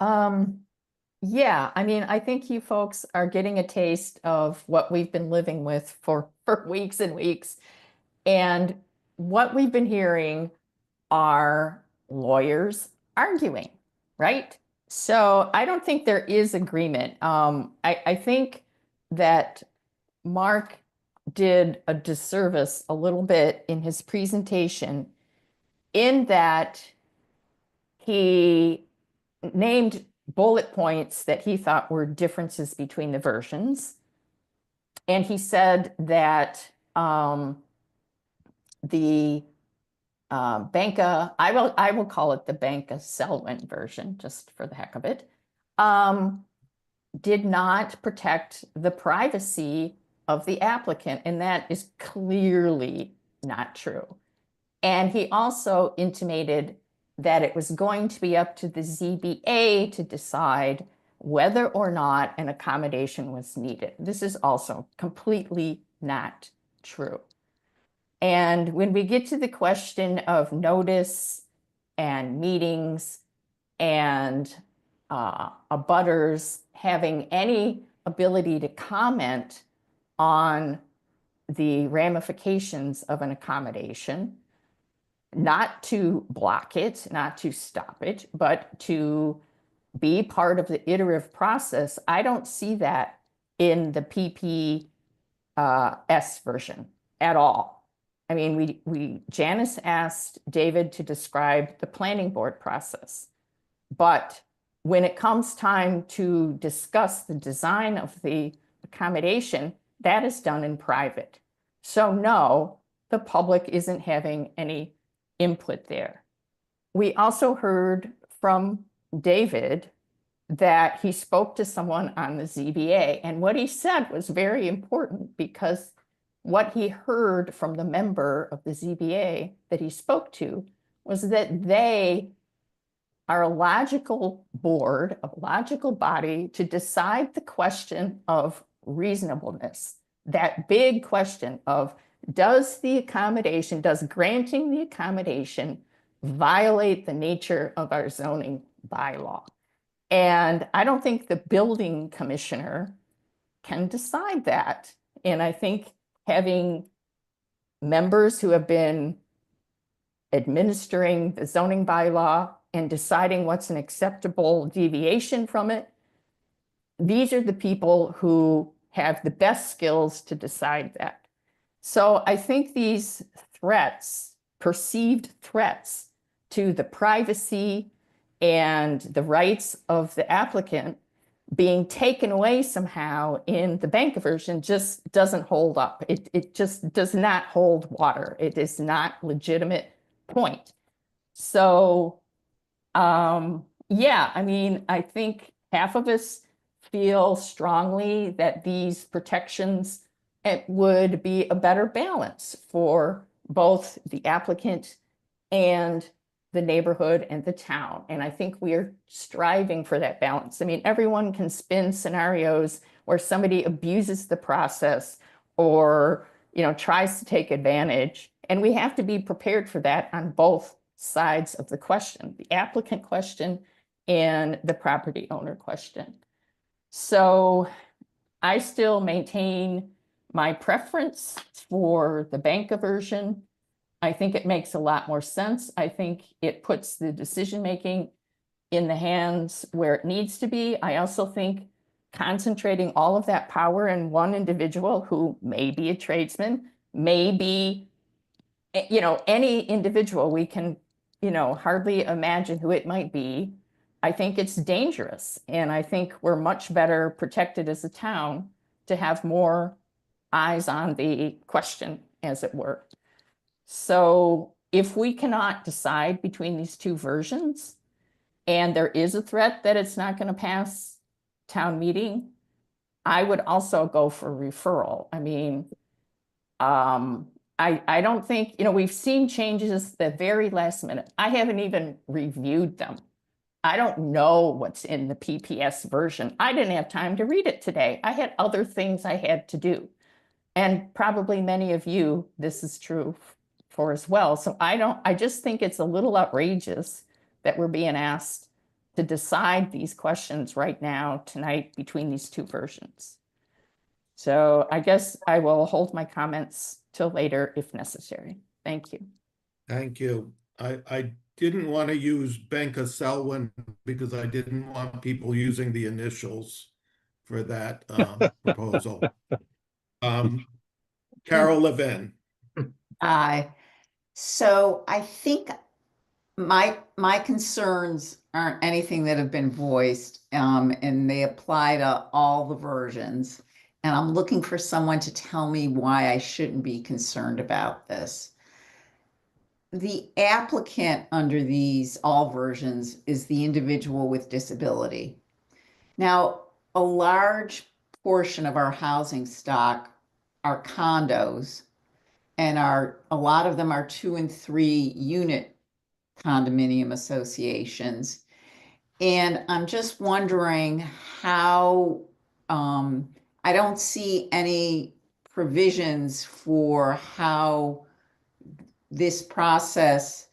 Yeah, I mean, I think you folks are getting a taste of what we've been living with for weeks and weeks. And what we've been hearing are lawyers arguing, right? So I don't think there is agreement. I think that Mark did a disservice a little bit in his presentation in that he named bullet points that he thought were differences between the versions. And he said that the Banca, I will call it the Banca Selwyn version, just for the heck of it, did not protect the privacy of the applicant, and that is clearly not true. And he also intimated that it was going to be up to the ZBA to decide whether or not an accommodation was needed. This is also completely not true. And when we get to the question of notice and meetings and abutters having any ability to comment on the ramifications of an accommodation, not to block it, not to stop it, but to be part of the iterative process, I don't see that in the PPS version at all. I mean, Janice asked David to describe the planning board process, but when it comes time to discuss the design of the accommodation, that is done in private. So no, the public isn't having any input there. We also heard from David that he spoke to someone on the ZBA, and what he said was very important because what he heard from the member of the ZBA that he spoke to was that they are a logical board, a logical body to decide the question of reasonableness, that big question of does granting the accommodation violate the nature of our zoning bylaw? And I don't think the building commissioner can decide that. And I think having members who have been administering the zoning bylaw and deciding what's an acceptable deviation from it, these are the people who have the best skills to decide that. So I think these threats, perceived threats to the privacy and the rights of the applicant being taken away somehow in the Banca version just doesn't hold up. It just does not hold water. It is not legitimate point. So, yeah, I mean, I think half of us feel strongly that these protections, it would be a better balance for both the applicant and the neighborhood and the town. And I think we are striving for that balance. I mean, everyone can spin scenarios where somebody abuses the process or, tries to take advantage. And we have to be prepared for that on both sides of the question, the applicant question and the property owner question. So I still maintain my preference for the Banca version. I think it makes a lot more sense. I think it puts the decision-making in the hands where it needs to be. I also think concentrating all of that power in one individual who may be a tradesman, may be you know, any individual, we can, you know, hardly imagine who it might be. I think it's dangerous. And I think we're much better protected as a town to have more eyes on the question, as it were. So if we cannot decide between these two versions, and there is a threat that it's not going to pass town meeting, I would also go for referral. I mean, I don't think, you know, we've seen changes the very last minute. I haven't even reviewed them. I don't know what's in the PPS version. I didn't have time to read it today. I had other things I had to do. And probably many of you, this is true for as well. So I just think it's a little outrageous that we're being asked to decide these questions right now, tonight, between these two versions. So I guess I will hold my comments till later if necessary. Thank you. Thank you. I didn't want to use Benka Selwyn because I didn't want people using the initials for that proposal. Carol Levin. Aye. So I think my concerns aren't anything that have been voiced, and they apply to all the versions. And I'm looking for someone to tell me why I shouldn't be concerned about this. The applicant under these all versions is the individual with disability. Now, a large portion of our housing stock are condos, and a lot of them are 2 and 3 unit condominium associations. And I'm just wondering how, I don't see any provisions for how this process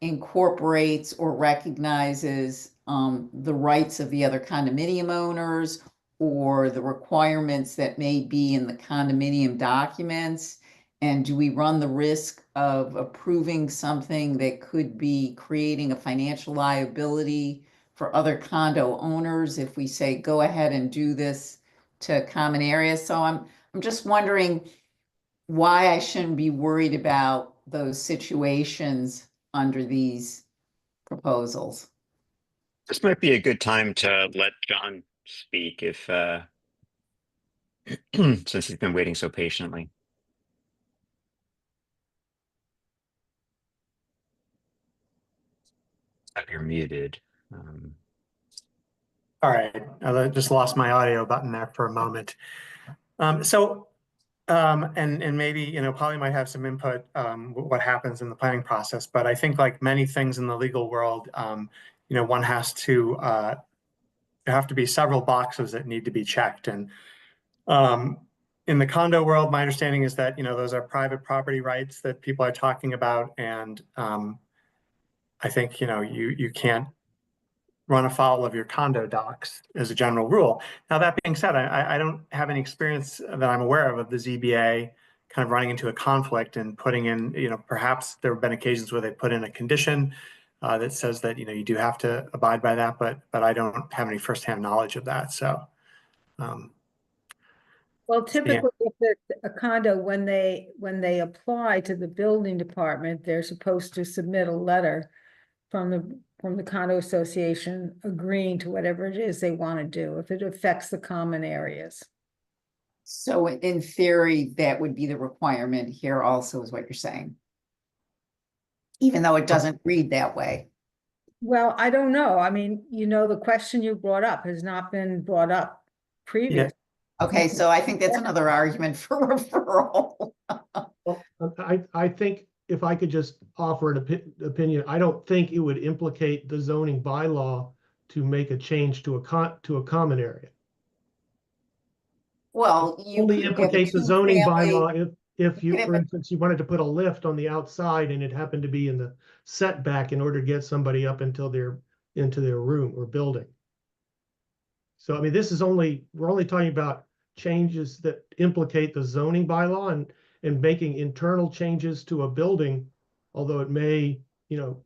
incorporates or recognizes the rights of the other condominium owners or the requirements that may be in the condominium documents. And do we run the risk of approving something that could be creating a financial liability for other condo owners if we say, go ahead and do this to common areas? So I'm just wondering why I shouldn't be worried about those situations under these proposals. This might be a good time to let John speak if since he's been waiting so patiently. You're muted. All right, I just lost my audio button there for a moment. And maybe, you know, Polly might have some input what happens in the planning process, but I think like many things in the legal world, you know, one has to, there have to be several boxes that need to be checked. And in the condo world, my understanding is that, you know, those are private property rights that people are talking about. And I think, you know, you can't run afoul of your condo docs as a general rule. Now, that being said, I don't have any experience that I'm aware of the ZBA kind of running into a conflict and putting in, you know, perhaps there have been occasions where they put in a condition that says that, you know, you do have to abide by that, but I don't have any firsthand knowledge of that. So, well, typically, if it's a condo, when they apply to the building department, they're supposed to submit a letter from the condo association agreeing to whatever it is they want to do, if it affects the common areas. So in theory, that would be the requirement here also, is what you're saying, even though it doesn't read that way. Well, I don't know. I mean, you know, the question you brought up has not been brought up previously. Okay, so I think that's another argument for referral. Well, I think if I could just offer an opinion, I don't think it would implicate the zoning bylaw to make a change to a common area. Well, you only implicates the zoning family, bylaw if you, for instance, you wanted to put a lift on the outside and it happened to be in the setback in order to get somebody up until into their room or building. So I mean, we're only talking about changes that implicate the zoning bylaw and making internal changes to a building, although it may, you know,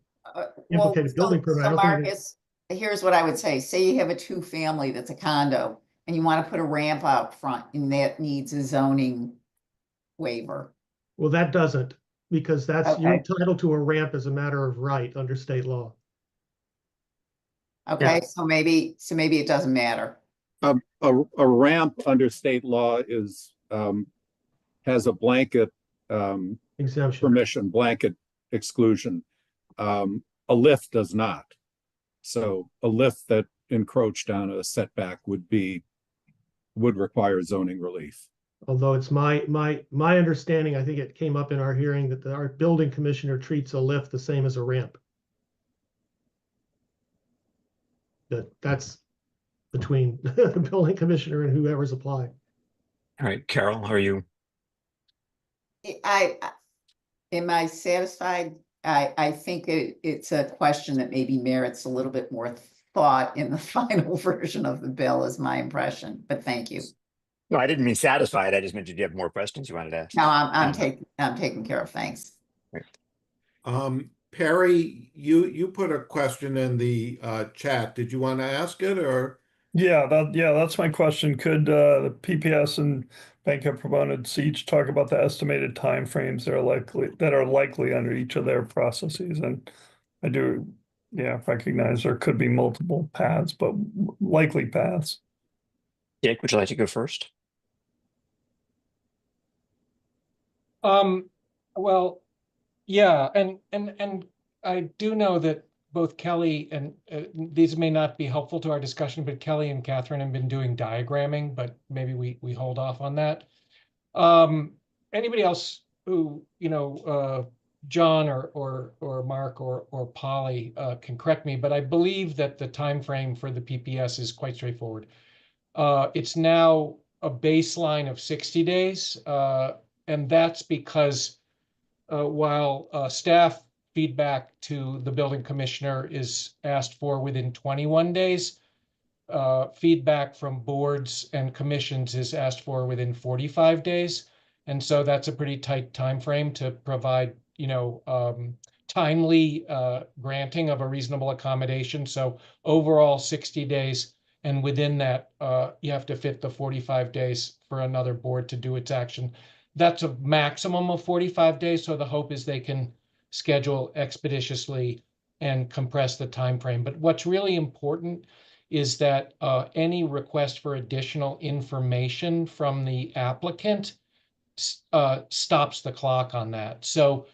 implicate a building permit. So Marcus, here's what I would say. Say you have a 2-family that's a condo and you want to put a ramp out front and that needs a zoning waiver. Well, that doesn't. because that's, you're Okay. entitled to a ramp as a matter of right under state law. Okay, so maybe it doesn't matter. A ramp under state law is, has a blanket, Exemption. permission, blanket exclusion. A lift does not. So a lift that encroached on a setback would require zoning relief. Although it's my understanding, I think it came up in our hearing that our building commissioner treats a lift the same as a ramp. That's between the building commissioner and whoever's applied. All right, Carol, how are you? Am I satisfied? I think it's a question that maybe merits a little bit more thought in the final version of the bill, is my impression, but thank you. No, I didn't mean satisfied. I just meant, did you have more questions you wanted to ask? No, I'm taken care of, thanks. Right. Perry, you put a question in the chat. Did you want to ask it, or? Yeah, that's my question. Could the PPS and Bank proponents each talk about the estimated timeframes that are likely under each of their processes? And I do, recognize there could be multiple paths, but likely paths. Dick, would you like to go first? Well, yeah, and I do know that both Kelly and these may not be helpful to our discussion, but Kelly and Catherine have been doing diagramming, but maybe we hold off on that. Anybody else who, John or Mark or Polly can correct me, but I believe that the time frame for the PPS is quite straightforward. It's now a baseline of 60 days, and that's because while staff feedback to the building commissioner is asked for within 21 days, feedback from boards and commissions is asked for within 45 days. And so that's a pretty tight time frame to provide, timely granting of a reasonable accommodation. So overall 60 days. And within that, you have to fit the 45 days for another board to do its action. That's a maximum of 45 days. So the hope is they can schedule expeditiously and compress the time frame. But what's really important is that any request for additional information from the applicant stops the clock on that. So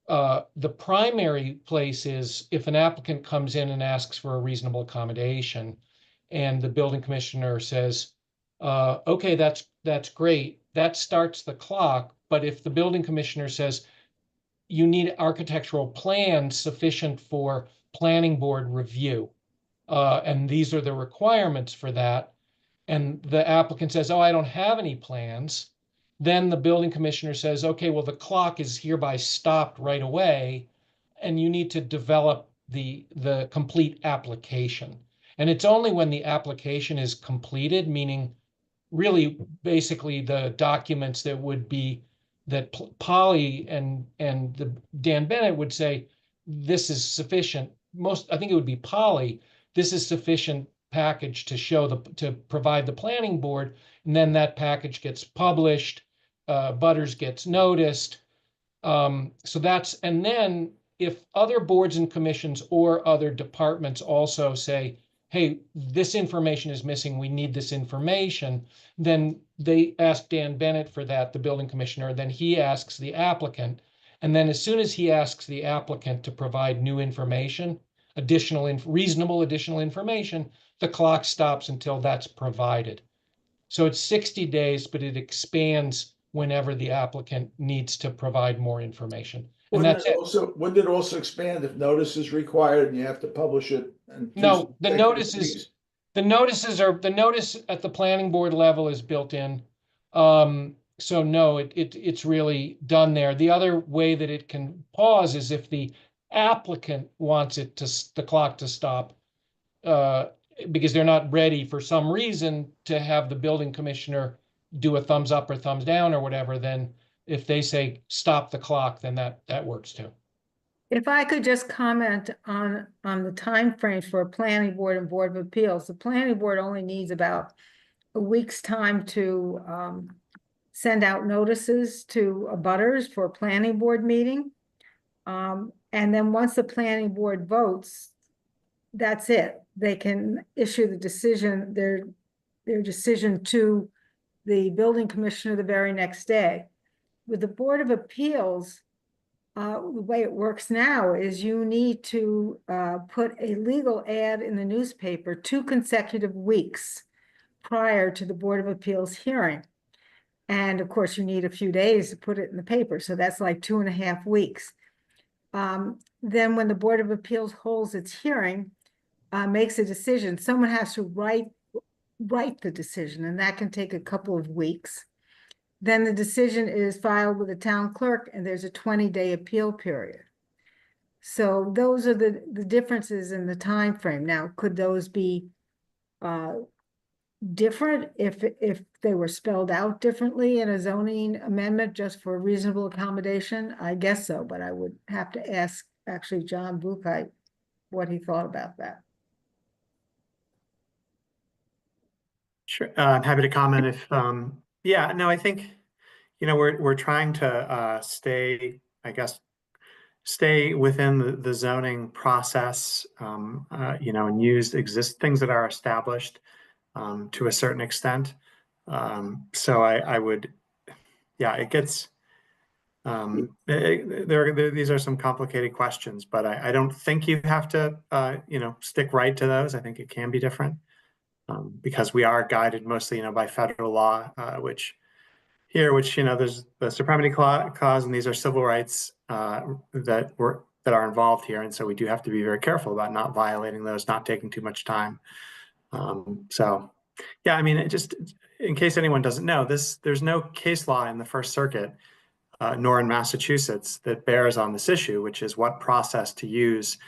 the primary place is if an applicant comes in and asks for a reasonable accommodation and the building commissioner says, okay, that's great, that starts the clock. But if the building commissioner says, you need architectural plans sufficient for planning board review, and these are the requirements for that, and the applicant says, oh, I don't have any plans, then the building commissioner says, okay, well, the clock is hereby stopped right away, and you need to develop the complete application. And it's only when the application is completed, meaning really basically the documents that would be that Polly and Dan Bennett would say, this is sufficient. I think it would be Polly, this is sufficient package to show to provide the planning board. And then that package gets published, Butters gets noticed. So that's, and then if other boards and commissions or other departments also say, hey, this information is missing, we need this information, then they ask Dan Bennett for that, the building commissioner, then he asks the applicant. And then as soon as he asks the applicant to provide new information, reasonable additional information, the clock stops until that's provided. So it's 60 days, but it expands whenever the applicant needs to provide more information. And that's it. Wouldn't it also expand if notice is required and you have to publish it? No, the notice at the planning board level is built in. So no, it's really done there. The other way that it can pause is if the applicant wants the clock to stop because they're not ready for some reason to have the building commissioner do a thumbs up or thumbs down or whatever, then if they say stop the clock, then that works too. If I could just comment on the timeframe for a planning board and board of appeals, the planning board only needs about a week's time to send out notices to abutters for a planning board meeting. And then once the planning board votes, that's it. They can issue the decision, their decision to the building commissioner the very next day. With the Board of Appeals, the way it works now is you need to put a legal ad in the newspaper 2 consecutive weeks prior to the Board of Appeals hearing. And of course, you need a few days to put it in the paper. So that's like 2.5 weeks. Then when the Board of Appeals holds its hearing, makes a decision, someone has to write the decision, and that can take a couple of weeks. Then the decision is filed with the town clerk, and there's a 20-day appeal period. So those are the differences in the time frame. Now, could those be different if they were spelled out differently in a zoning amendment just for reasonable accommodation? I guess so, but I would have to ask actually John Buchheit what he thought about that. Sure, I'm happy to comment if, yeah, no, I think, we're trying to stay, I guess, stay within the zoning process, and use things that are established to a certain extent. So I would, yeah, it gets, these are some complicated questions, but I don't think you have to, stick right to those. I think it can be different. Because we are guided mostly, by federal law, which there's the Supremacy Clause, and these are civil rights that are involved here, and so we do have to be very careful about not violating those, not taking too much time. So, yeah, I mean, just in case anyone doesn't know, there's no case law in the First Circuit, nor in Massachusetts, that bears on this issue, which is what process to use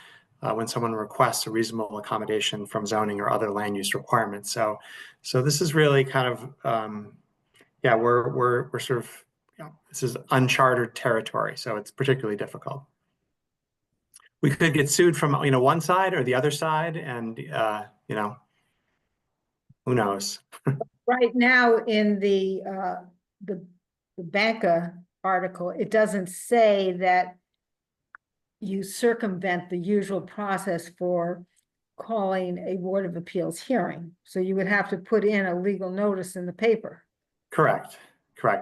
when someone requests a reasonable accommodation from zoning or other land use requirements. So this is really kind of, yeah, we're sort of, this is uncharted territory, so it's particularly difficult. We could get sued from, one side or the other side, and, who knows? Right now in the Banca article, it doesn't say that you circumvent the usual process for calling a Board of Appeals hearing. So you would have to put in a legal notice in the paper. Correct.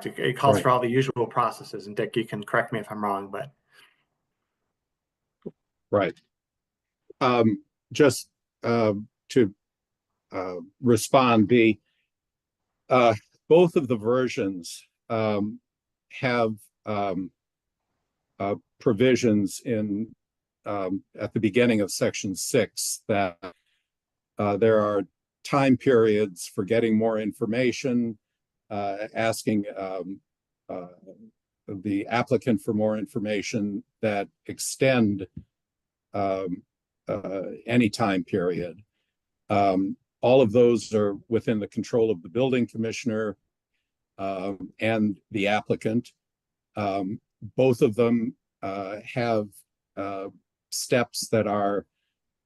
It calls Right. for all the usual processes, and Dick, you can correct me if I'm wrong, but. Right. Just to respond, both of the versions have provisions in at the beginning of Section 6 that there are time periods for getting more information, asking the applicant for more information that extend any time period. All of those are within the control of the building commissioner and the applicant. Both of them have steps that are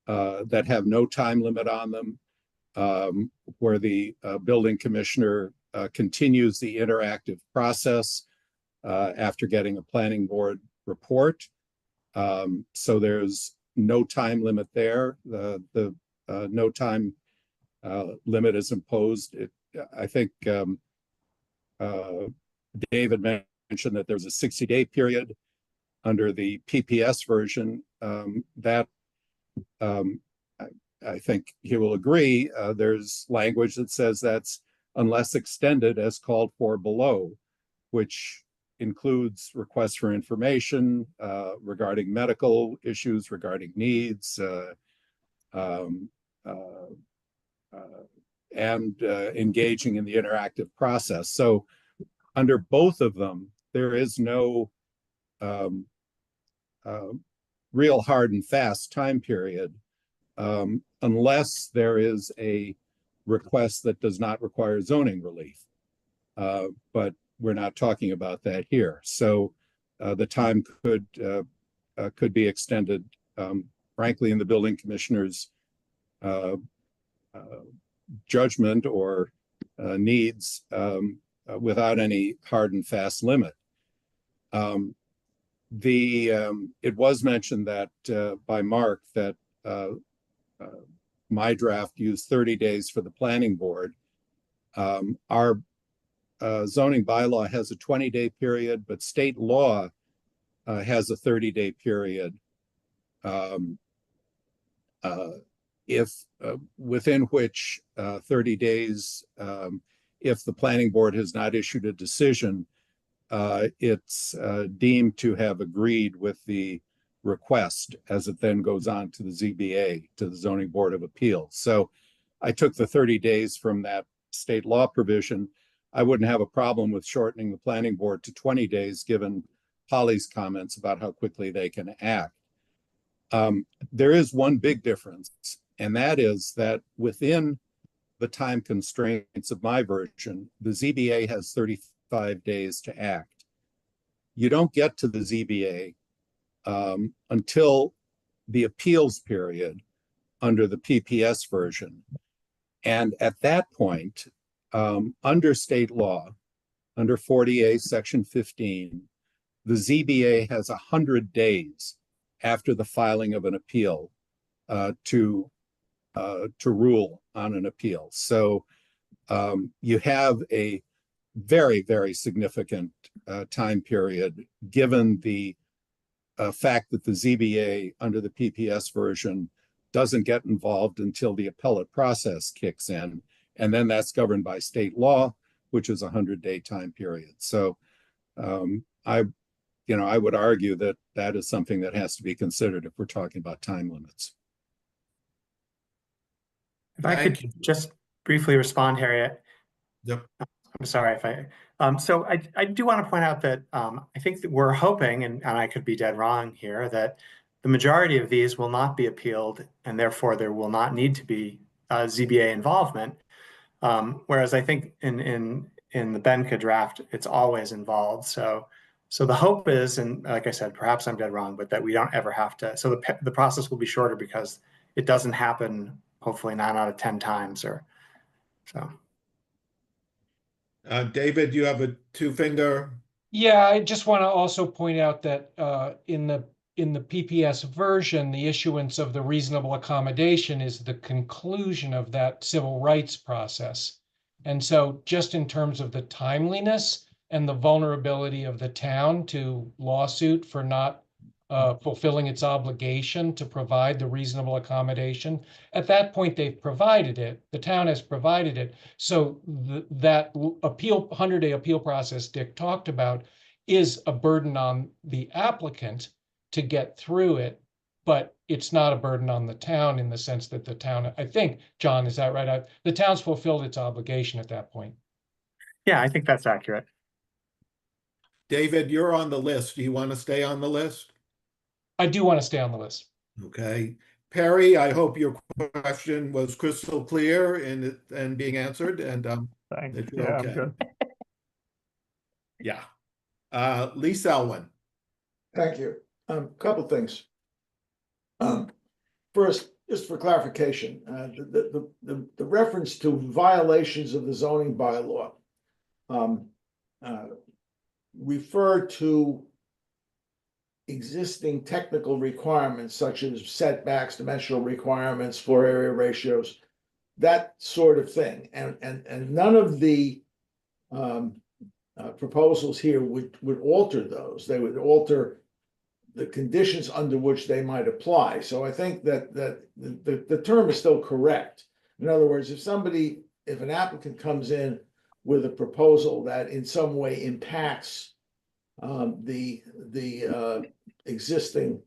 that have no time limit on them, where the building commissioner continues the interactive process after getting a planning board report. So there's no time limit there. The no time limit is imposed. I think David mentioned that there's a 60-day period under the PPS version. That I think he will agree. There's language that says that's unless extended as called for below, which includes requests for information regarding medical issues, regarding needs, and engaging in the interactive process. So under both of them, there is no real hard and fast time period unless there is a request that does not require zoning relief. But we're not talking about that here. So the time could be extended, frankly, in the building commissioner's judgment or needs without any hard and fast limit. It was mentioned that by Mark that my draft used 30 days for the planning board. Our zoning bylaw has a 20-day period, but state law has a 30-day period. If within which 30 days, if the planning board has not issued a decision, it's deemed to have agreed with the request as it then goes on to the ZBA, to the Zoning Board of Appeals. So I took the 30 days from that state law provision. I wouldn't have a problem with shortening the planning board to 20 days, given Polly's comments about how quickly they can act. There is one big difference, and that is that within the time constraints of my version, the ZBA has 35 days to act. You don't get to the ZBA until the appeals period under the PPS version. And at that point, under state law, under 40A Section 15, the ZBA has 100 days after the filing of an appeal to rule on an appeal. So you have a very, very significant time period, given the fact that the ZBA under the PPS version doesn't get involved until the appellate process kicks in. And then that's governed by state law, which is a 100-day time period. So I would argue that that is something that has to be considered if we're talking about time limits. If I could just briefly respond, Harriet. Yep. I'm sorry if I, so I do want to point out that I think that we're hoping, and I could be dead wrong here, that the majority of these will not be appealed, and therefore there will not need to be ZBA involvement. Whereas I think in the Benka draft, it's always involved. So the hope is, and like I said, perhaps I'm dead wrong, but that we don't ever have to, so the process will be shorter because it doesn't happen, hopefully 9 out of 10 times or so. David, you have a two-finger? Yeah, I just want to also point out that in the PPS version, the issuance of the reasonable accommodation is the conclusion of that civil rights process. And so just in terms of the timeliness and the vulnerability of the town to lawsuit for not fulfilling its obligation to provide the reasonable accommodation, at that point they've provided it, the town has provided it. So that 100-day appeal process Dick talked about is a burden on the applicant to get through it, but it's not a burden on the town in the sense that the town, I think, John, is that right? The town's fulfilled its obligation at that point. Yeah, I think that's accurate. David, you're on the list. Do you want to stay on the list? I do want to stay on the list. Okay. Perry, I hope your question was crystal clear and being answered, and Thanks. that you're Yeah, okay. I'm good. Yeah. Lee Selwyn. Thank you. Couple things. First, just for clarification, the reference to violations of the zoning bylaw refer to existing technical requirements such as setbacks, dimensional requirements, floor area ratios, that sort of thing. And none of the proposals here would alter those. They would alter the conditions under which they might apply. So I think that the term is still correct. In other words, if an applicant comes in with a proposal that in some way impacts the existing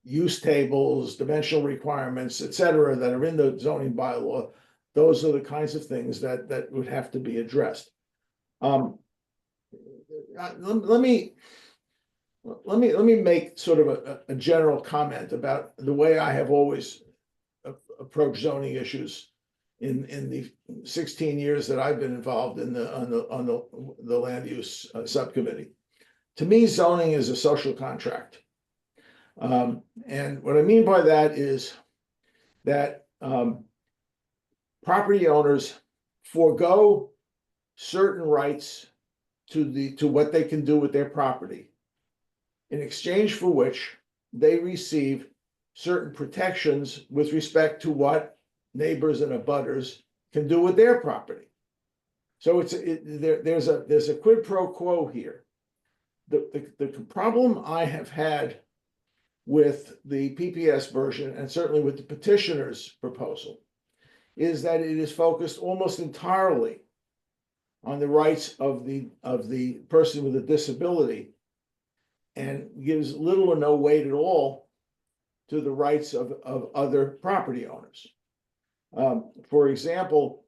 use tables, dimensional requirements, et cetera, that are in the zoning bylaw, those are the kinds of things that would have to be addressed. Let me make sort of a general comment about the way I have always approached zoning issues in the 16 years that I've been involved in the land use subcommittee. To me, zoning is a social contract. And what I mean by that is that property owners forego certain rights to what they can do with their property, in exchange for which they receive certain protections with respect to what neighbors and abutters can do with their property. So there's a quid pro quo here. The problem I have had with the PPS version, and certainly with the petitioner's proposal, is that it is focused almost entirely on the rights of the person with a disability, and gives little or no weight at all to the rights of other property owners. For example,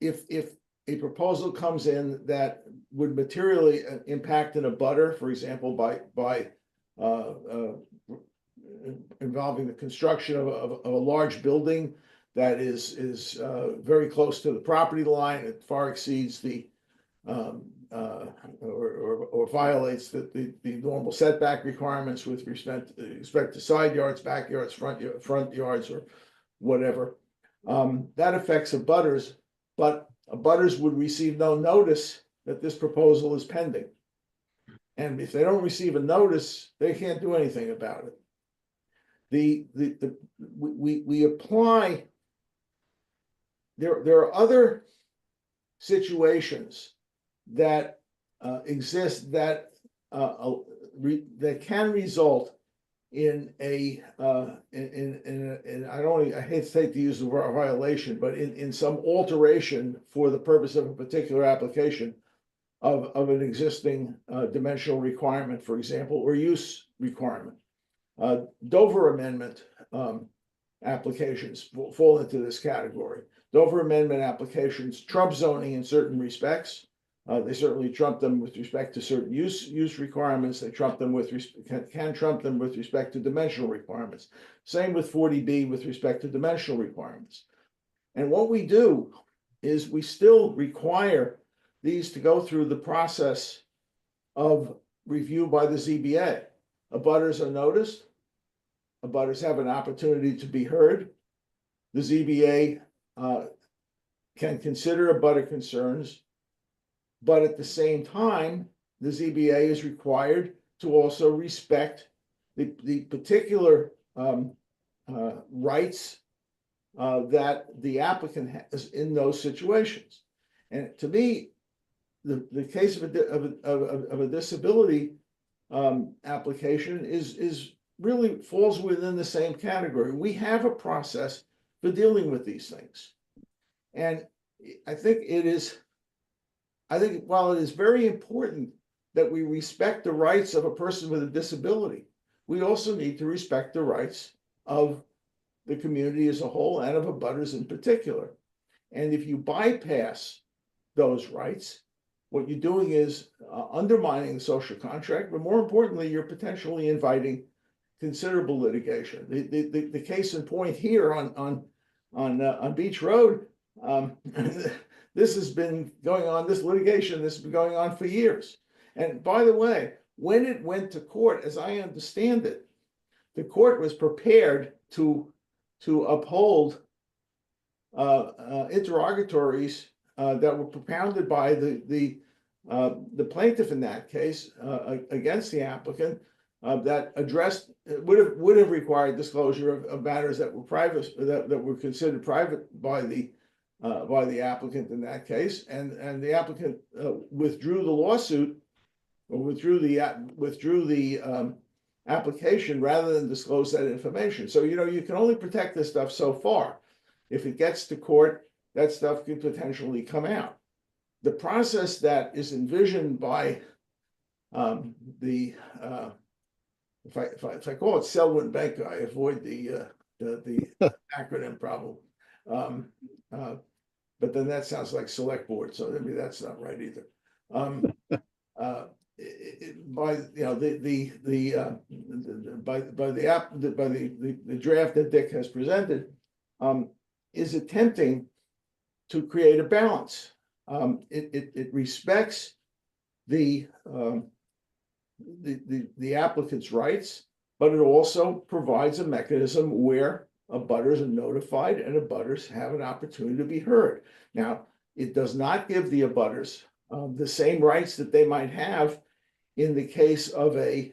if a proposal comes in that would materially impact an abutter, for example, by involving the construction of a large building that is very close to the property line, it far exceeds the or violates the normal setback requirements with respect to side yards, backyards, front yards, or whatever. That affects abutters, but abutters would receive no notice that this proposal is pending. And if they don't receive a notice, they can't do anything about it. We apply. There are other situations that exist that that can result in a I hate to use the word violation, but in some alteration for the purpose of a particular application of an existing dimensional requirement, for example, or use requirement. Dover Amendment applications fall into this category. Dover Amendment applications trump zoning in certain respects. They certainly trump them with respect to certain use requirements. They trump them can trump them with respect to dimensional requirements. Same with 40B with respect to dimensional requirements. And what we do is we still require these to go through the process of review by the ZBA. Abutters are noticed. Abutters have an opportunity to be heard. The ZBA can consider abutter concerns, but at the same time, the ZBA is required to also respect the particular rights that the applicant has in those situations. And to me, the case of a disability application is really falls within the same category. We have a process for dealing with these things, and I think while it is very important that we respect the rights of a person with a disability, we also need to respect the rights of the community as a whole and of abutters in particular. And if you bypass those rights, what you're doing is undermining the social contract, but more importantly, you're potentially inviting considerable litigation. The case in point here on Beach Road, this has been going on, this litigation, this has been going on for years. And by the way, when it went to court, as I understand it, the court was prepared to uphold interrogatories that were propounded by the plaintiff in that case against the applicant that addressed would have required disclosure of matters that were private, that were considered private by the applicant in that case, and the applicant withdrew the lawsuit or withdrew the application rather than disclose that information. So you can only protect this stuff so far. If it gets to court, that stuff could potentially come out. The process that is envisioned by if I call it Selwyn Bank, I avoid the acronym problem. But then that sounds like select board, so maybe that's not right either. By the draft that Dick has presented, is attempting to create a balance. It respects the applicant's rights, but it also provides a mechanism where abutters are notified and abutters have an opportunity to be heard. Now, it does not give the abutters the same rights that they might have in the case of a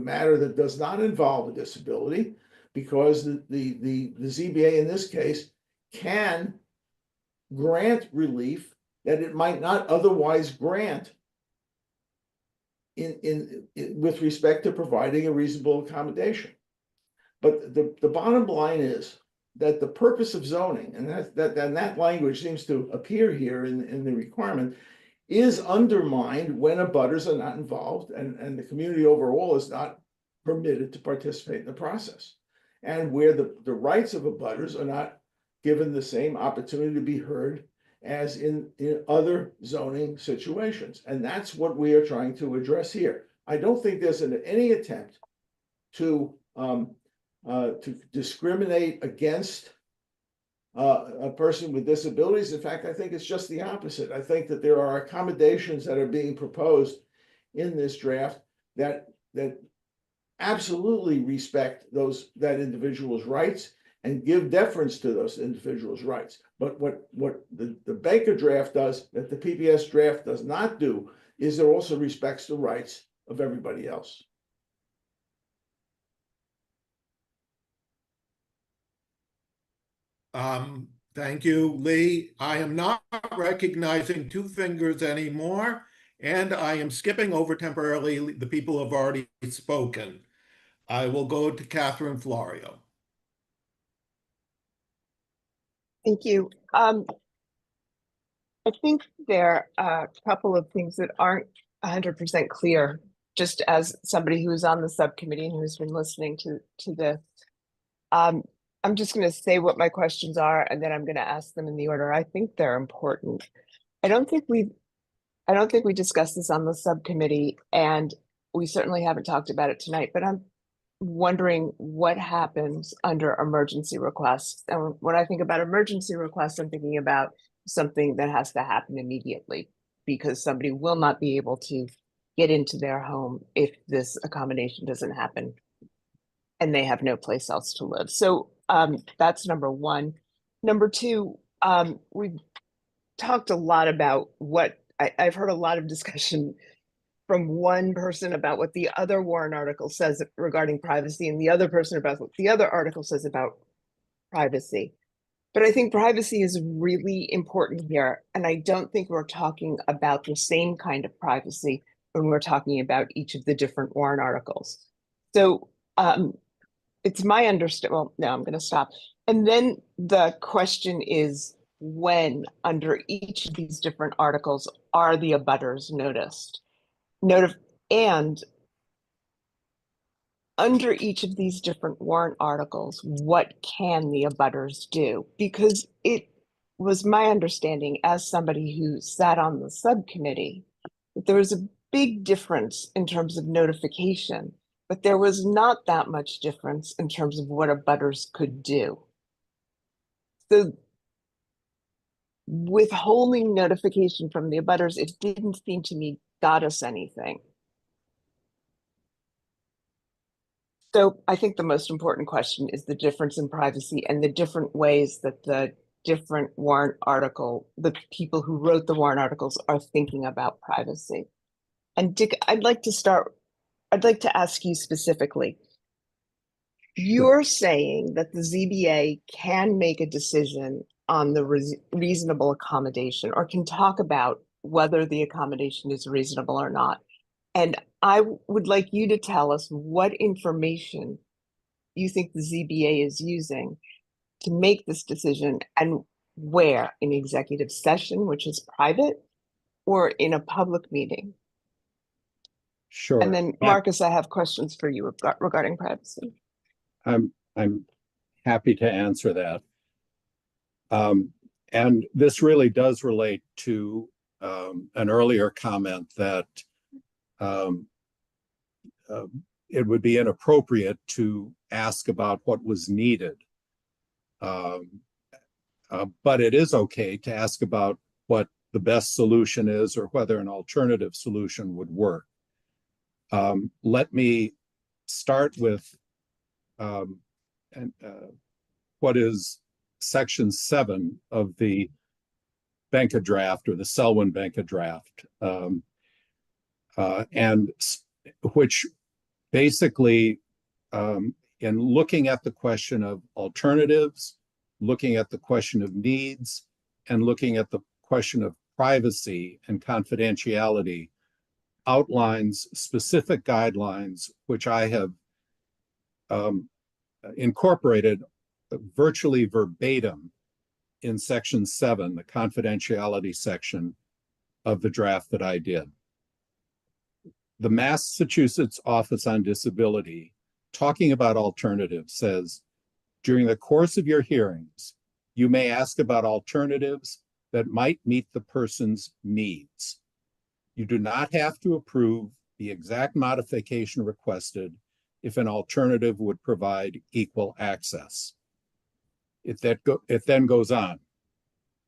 matter that does not involve a disability, because the ZBA in this case can grant relief that it might not otherwise grant in with respect to providing a reasonable accommodation. But the bottom line is that the purpose of zoning, and that language seems to appear here in the requirement, is undermined when abutters are not involved and the community overall is not permitted to participate in the process. And where the rights of abutters are not given the same opportunity to be heard as in other zoning situations. And that's what we are trying to address here. I don't think there's any attempt to discriminate against a person with disabilities. In fact, I think it's just the opposite. I think that there are accommodations that are being proposed in this draft that absolutely respect that individual's rights and give deference to those individuals' rights. But what the Baker draft does, that the PPS draft does not do, is it also respects the rights of everybody else. Thank you, Lee. I am not recognizing two fingers anymore, and I am skipping over temporarily the people who have already spoken. I will go to Catherine Florio. Thank you. I think there are a couple of things that aren't 100% clear, just as somebody who's on the subcommittee and who's been listening to this. I'm just going to say what my questions are, and then I'm going to ask them in the order I think they're important. I don't think we discussed this on the subcommittee, and we certainly haven't talked about it tonight, but I'm wondering what happens under emergency requests. And when I think about emergency requests, I'm thinking about something that has to happen immediately because somebody will not be able to get into their home if this accommodation doesn't happen and they have no place else to live. So that's number one. Number two, we've talked a lot about what I've heard a lot of discussion from one person about what the other Warren article says regarding privacy and the other person about what the other article says about privacy. But I think privacy is really important here. And I don't think we're talking about the same kind of privacy when we're talking about each of the different Warren articles. So it's my understanding, well, no, I'm going to stop. And then the question is, when under each of these different articles are the abutters noticed? And under each of these different warrant articles, what can the abutters do? Because it was my understanding as somebody who sat on the subcommittee, that there was a big difference in terms of notification, but there was not that much difference in terms of what abutters could do. So withholding notification from the abutters, it didn't seem to me got us anything. So I think the most important question is the difference in privacy and the different ways that the different warrant article, the people who wrote the warrant articles are thinking about privacy. And Dick, I'd like to ask you specifically, you're saying that the ZBA can make a decision on the reasonable accommodation or can talk about whether the accommodation is reasonable or not. And I would like you to tell us what information you think the ZBA is using to make this decision and where, in executive session, which is private, or in a public meeting. Sure. And then Marcus, I have questions for you regarding privacy. I'm happy to answer that. And this really does relate to an earlier comment that it would be inappropriate to ask about what was needed. But it is okay to ask about what the best solution is or whether an alternative solution would work. Let me start with what is section 7 of the Benka draft, or the Selwyn Benka draft, and which basically, in looking at the question of alternatives, looking at the question of needs, and looking at the question of privacy and confidentiality, outlines specific guidelines, which I have incorporated virtually verbatim in section 7, the confidentiality section of the draft that I did. The Massachusetts Office on Disability, talking about alternatives, says, during the course of your hearings, you may ask about alternatives that might meet the person's needs. You do not have to approve the exact modification requested if an alternative would provide equal access. It then goes on.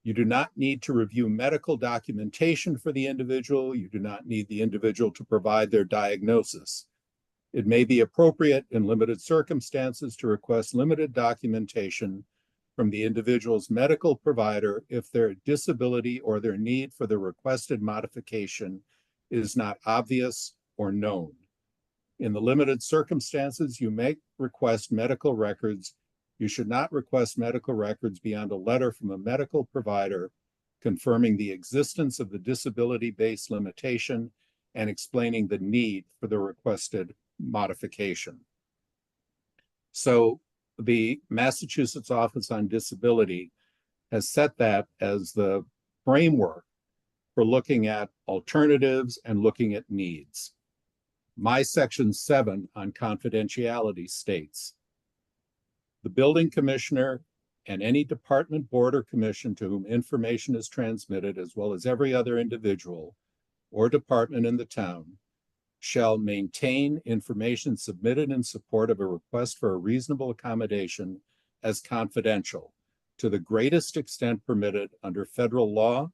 You do not need to review medical documentation for the individual. You do not need the individual to provide their diagnosis. It may be appropriate in limited circumstances to request limited documentation from the individual's medical provider if their disability or their need for the requested modification is not obvious or known. In the limited circumstances, you may request medical records. You should not request medical records beyond a letter from a medical provider confirming the existence of the disability-based limitation and explaining the need for the requested modification. So the Massachusetts Office on Disability has set that as the framework for looking at alternatives and looking at needs. My section 7 on confidentiality states, the building commissioner and any department, board, or commission to whom information is transmitted, as well as every other individual or department in the town, shall maintain information submitted in support of a request for a reasonable accommodation as confidential to the greatest extent permitted under federal law,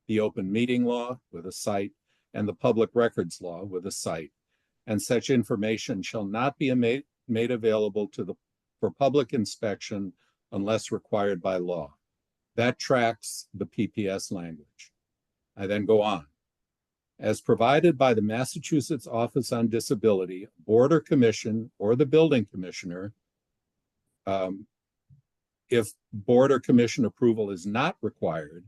the open meeting law with a cite, and the public records law with a cite. And such information shall not be made available for public inspection unless required by law. That tracks the PPS language. I then go on. As provided by the Massachusetts Office on Disability, board or commission or the building commissioner, if board or commission approval is not required,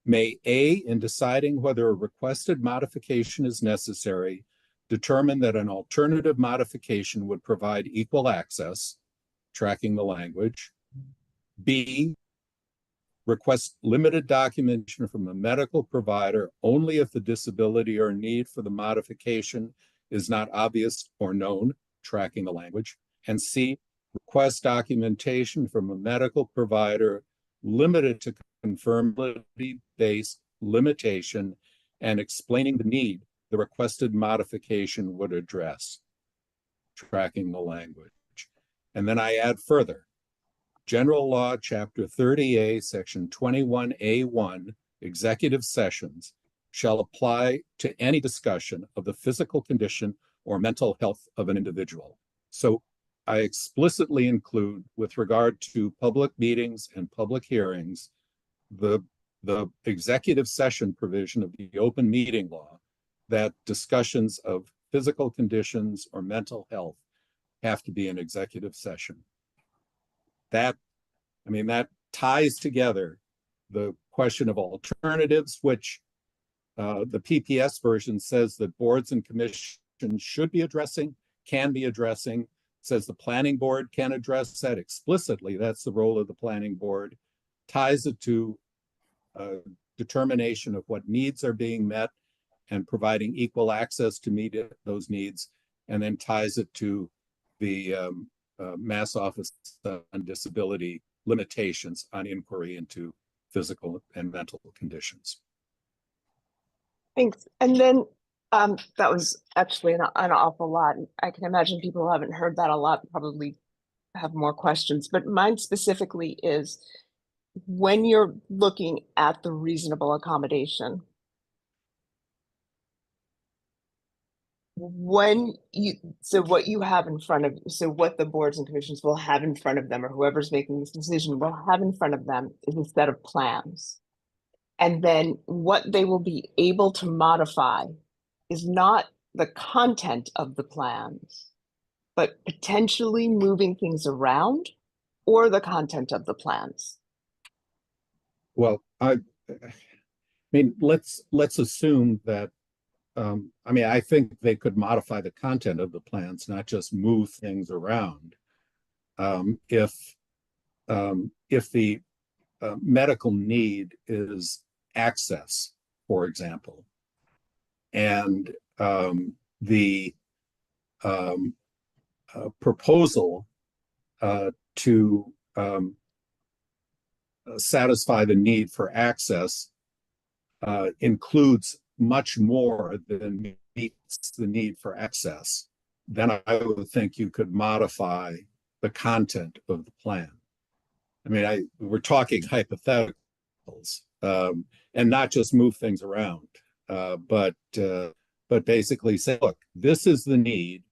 may A, in deciding whether a requested modification is necessary, determine that an alternative modification would provide equal access, tracking the language. B, request limited documentation from a medical provider only if the disability or need for the modification is not obvious or known, tracking the language. And C, request documentation from a medical provider limited to confirmability-based limitation and explaining the need the requested modification would address, tracking the language. And then I add further, General Law, Chapter 30A, Section 21A1, executive sessions shall apply to any discussion of the physical condition or mental health of an individual. So I explicitly include, with regard to public meetings and public hearings, the executive session provision of the open meeting law, that discussions of physical conditions or mental health have to be an executive session. That ties together the question of alternatives, which the PPS version says that boards and commissions should be addressing, can be addressing, says the planning board can address that explicitly. That's the role of the planning board, ties it to determination of what needs are being met and providing equal access to meet those needs, and then ties it to the Mass Office on Disability limitations on inquiry into physical and mental conditions. Thanks. And then that was actually an awful lot. I can imagine people who haven't heard that a lot probably have more questions, but mine specifically is, when you're looking at the reasonable accommodation, when you, so what you have in front of, so what the boards and commissions will have in front of them, or whoever's making this decision will have in front of them, is a set of plans. And then what they will be able to modify is not the content of the plans, but potentially moving things around or the content of the plans. Well, I mean, let's assume that, I mean, I think they could modify the content of the plans, not just move things around. If the medical need is access, for example, and the proposal to satisfy the need for access includes much more than meets the need for access, then I would think you could modify the content of the plan. I mean, we're talking hypotheticals, and not just move things around, but basically say, look, this is the need.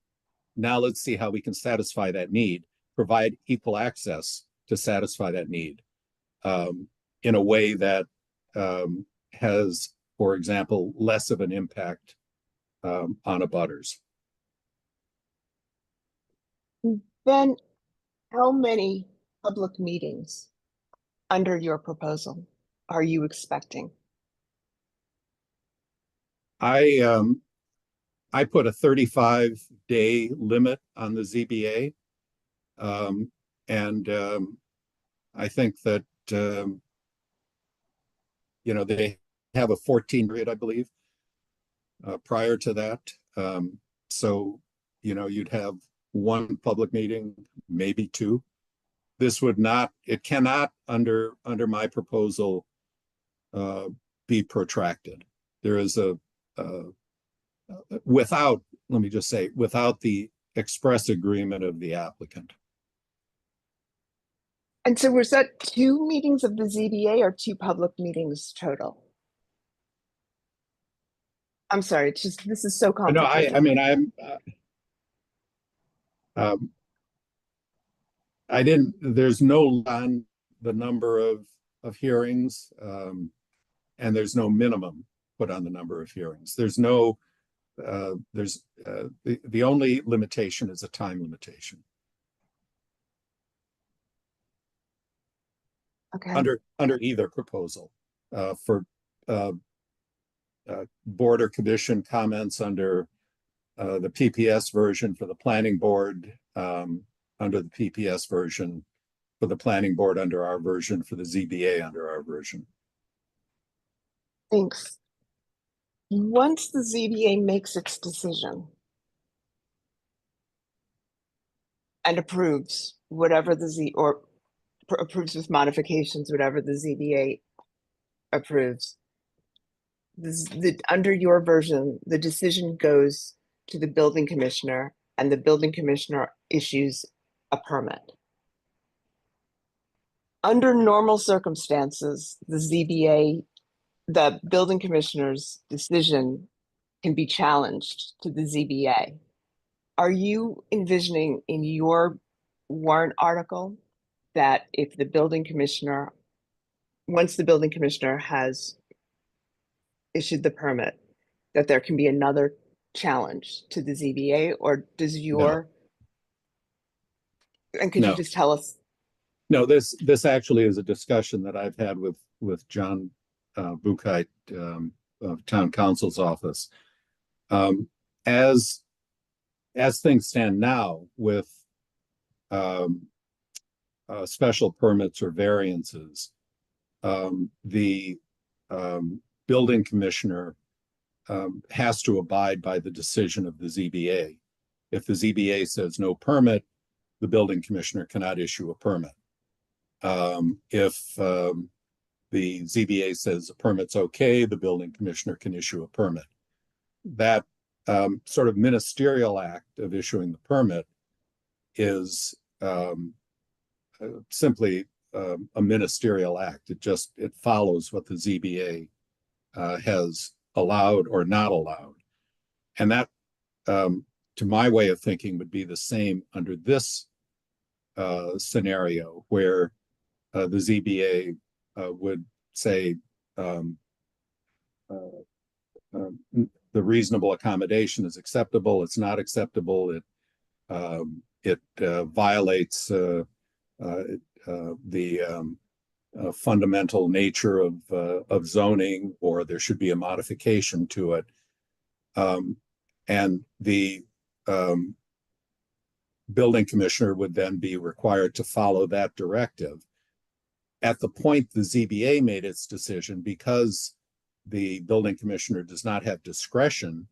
Now let's see how we can satisfy that need, provide equal access to satisfy that need in a way that has, for example, less of an impact on abutters. Then how many public meetings under your proposal are you expecting? I put a 35-day limit on the ZBA. I think that, you know, they have a 14 period, I believe, prior to that. So, you know, you'd have one public meeting, maybe two. This would not, it cannot under my proposal be protracted. There is without, let me just say, without the express agreement of the applicant. And so was that 2 meetings of the ZBA or 2 public meetings total? I'm sorry, it's just, this is so complicated. No, I mean, I didn't, there's no on the number of hearings, and there's no minimum put on the number of hearings. There's no, the only limitation is a time limitation. Okay. Under either proposal, for board or commission comments under the PPS version for the planning board, under the PPS version for the planning board, under our version for the ZBA under our version. Thanks. Once the ZBA makes its decision and approves whatever or approves with modifications, whatever the ZBA approves, under your version, the decision goes to the building commissioner, and the building commissioner issues a permit. Under normal circumstances, the building commissioner's decision can be challenged to the ZBA. Are you envisioning in your warrant article that if the building commissioner, once the building commissioner has issued the permit, that there can be another challenge to the ZBA, or does your, and could you just tell us? No, this actually is a discussion that I've had with John Buchheit of Town Council's office. As things stand now with special permits or variances, the building commissioner has to abide by the decision of the ZBA. If the ZBA says no permit, the building commissioner cannot issue a permit. If the ZBA says a permit's okay, the building commissioner can issue a permit. That sort of ministerial act of issuing the permit is simply a ministerial act. It follows what the ZBA has allowed or not allowed. And that to my way of thinking, would be the same under this scenario where the ZBA would say the reasonable accommodation is acceptable, it's not acceptable, it violates the fundamental nature of zoning, or there should be a modification to it. And the building commissioner would then be required to follow that directive. At the point the ZBA made its decision, because the building commissioner does not have discretion,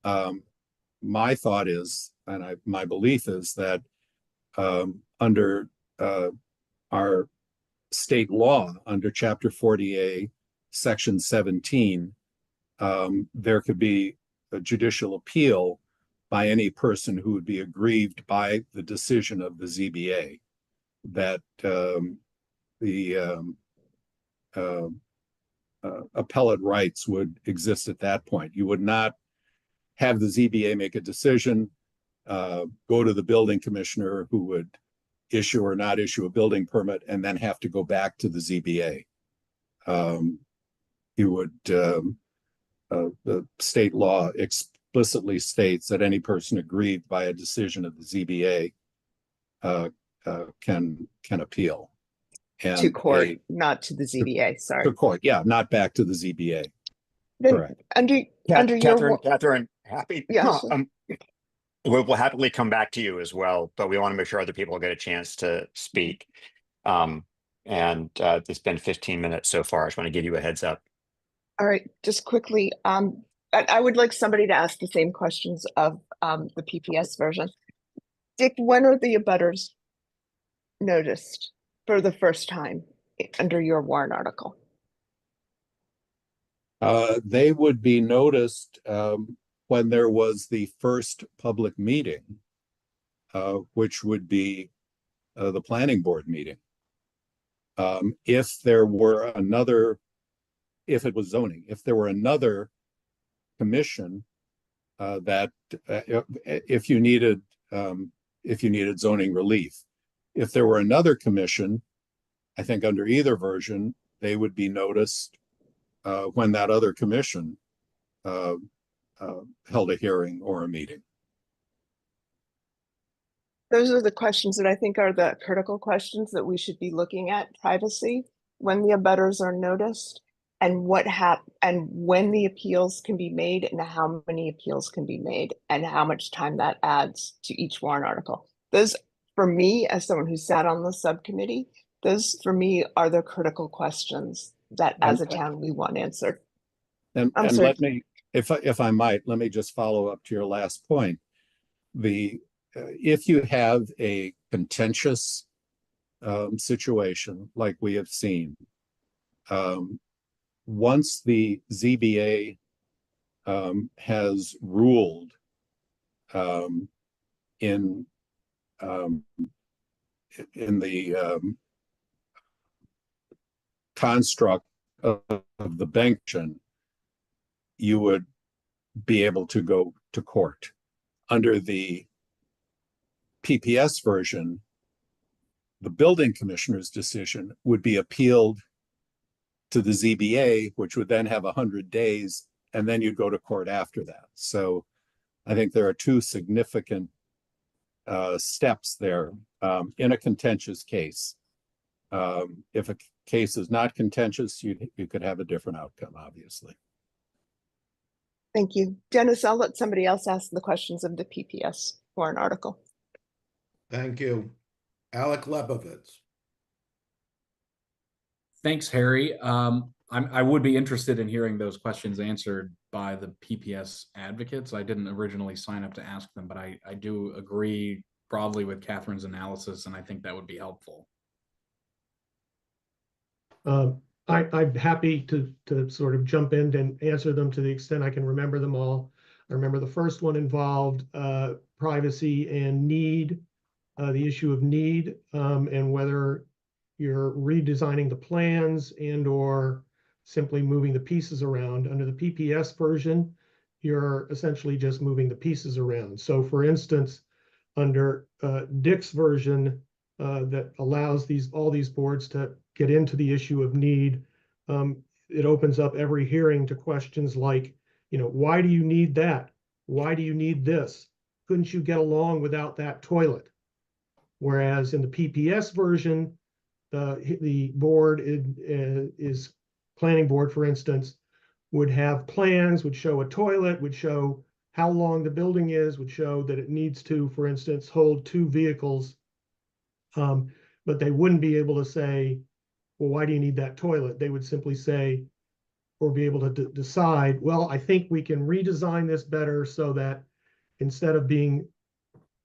my thought is, and my belief is that under our state law, under Chapter 40A, Section 17, there could be a judicial appeal by any person who would be aggrieved by the decision of the ZBA, that appellate rights would exist at that point. You would not have the ZBA make a decision, go to the building commissioner, who would issue or not issue a building permit, and then have to go back to the ZBA. You would, the state law explicitly states that any person aggrieved by a decision of the ZBA can appeal. And to court, not to the ZBA, sorry. To court, yeah, not back to the ZBA. Then Correct. under your Catherine, happy. Yeah. We'll happily come back to you as well, but we want to make sure other people get a chance to speak. It's been 15 minutes so far. I just want to give you a heads up. All right, just quickly, I would like somebody to ask the same questions of the PPS version. Dick, when are the abutters noticed for the first time under your warrant article? They would be noticed when there was the first public meeting, which would be the planning board meeting. If there were another, if it was zoning, if there were another commission that if you needed zoning relief, if there were another commission, I think under either version, they would be noticed when that other commission held a hearing or a meeting. Those are the questions that I think are the critical questions that we should be looking at: privacy, when the abutters are noticed, and and when the appeals can be made, and how many appeals can be made, and how much time that adds to each warrant article. Those, for me, as someone who sat on the subcommittee, those for me are the critical questions that as a town we want answered. And let me, if I might, let me just follow up to your last point. If you have a contentious situation like we have seen, once the ZBA has ruled in the construct of the bench, you would be able to go to court. Under the PPS version, the building commissioner's decision would be appealed to the ZBA, which would then have 100 days, and then you'd go to court after that. So I think there are two significant steps there in a contentious case. If a case is not contentious, you could have a different outcome, obviously. Thank you. Dennis, I'll let somebody else ask the questions of the PPS warrant article. Thank you. Alec Lebovitz. Thanks, Harry. I would be interested in hearing those questions answered by the PPS advocates. I didn't originally sign up to ask them, but I do agree broadly with Catherine's analysis, and I think that would be helpful. I'm happy to sort of jump in and answer them to the extent I can remember them all. I remember the first one involved privacy and need, the issue of need, and whether you're redesigning the plans and or simply moving the pieces around. Under the PPS version, you're essentially just moving the pieces around. So for instance, under Dick's version that allows all these boards to get into the issue of need, it opens up every hearing to questions like, why do you need that? Why do you need this? Couldn't you get along without that toilet? Whereas in the PPS version, the board is planning board, for instance, would have plans, would show a toilet, would show how long the building is, would show that it needs to, for instance, hold 2 vehicles. But they wouldn't be able to say, well, why do you need that toilet? They would simply say, or be able to decide, well, I think we can redesign this better so that instead of being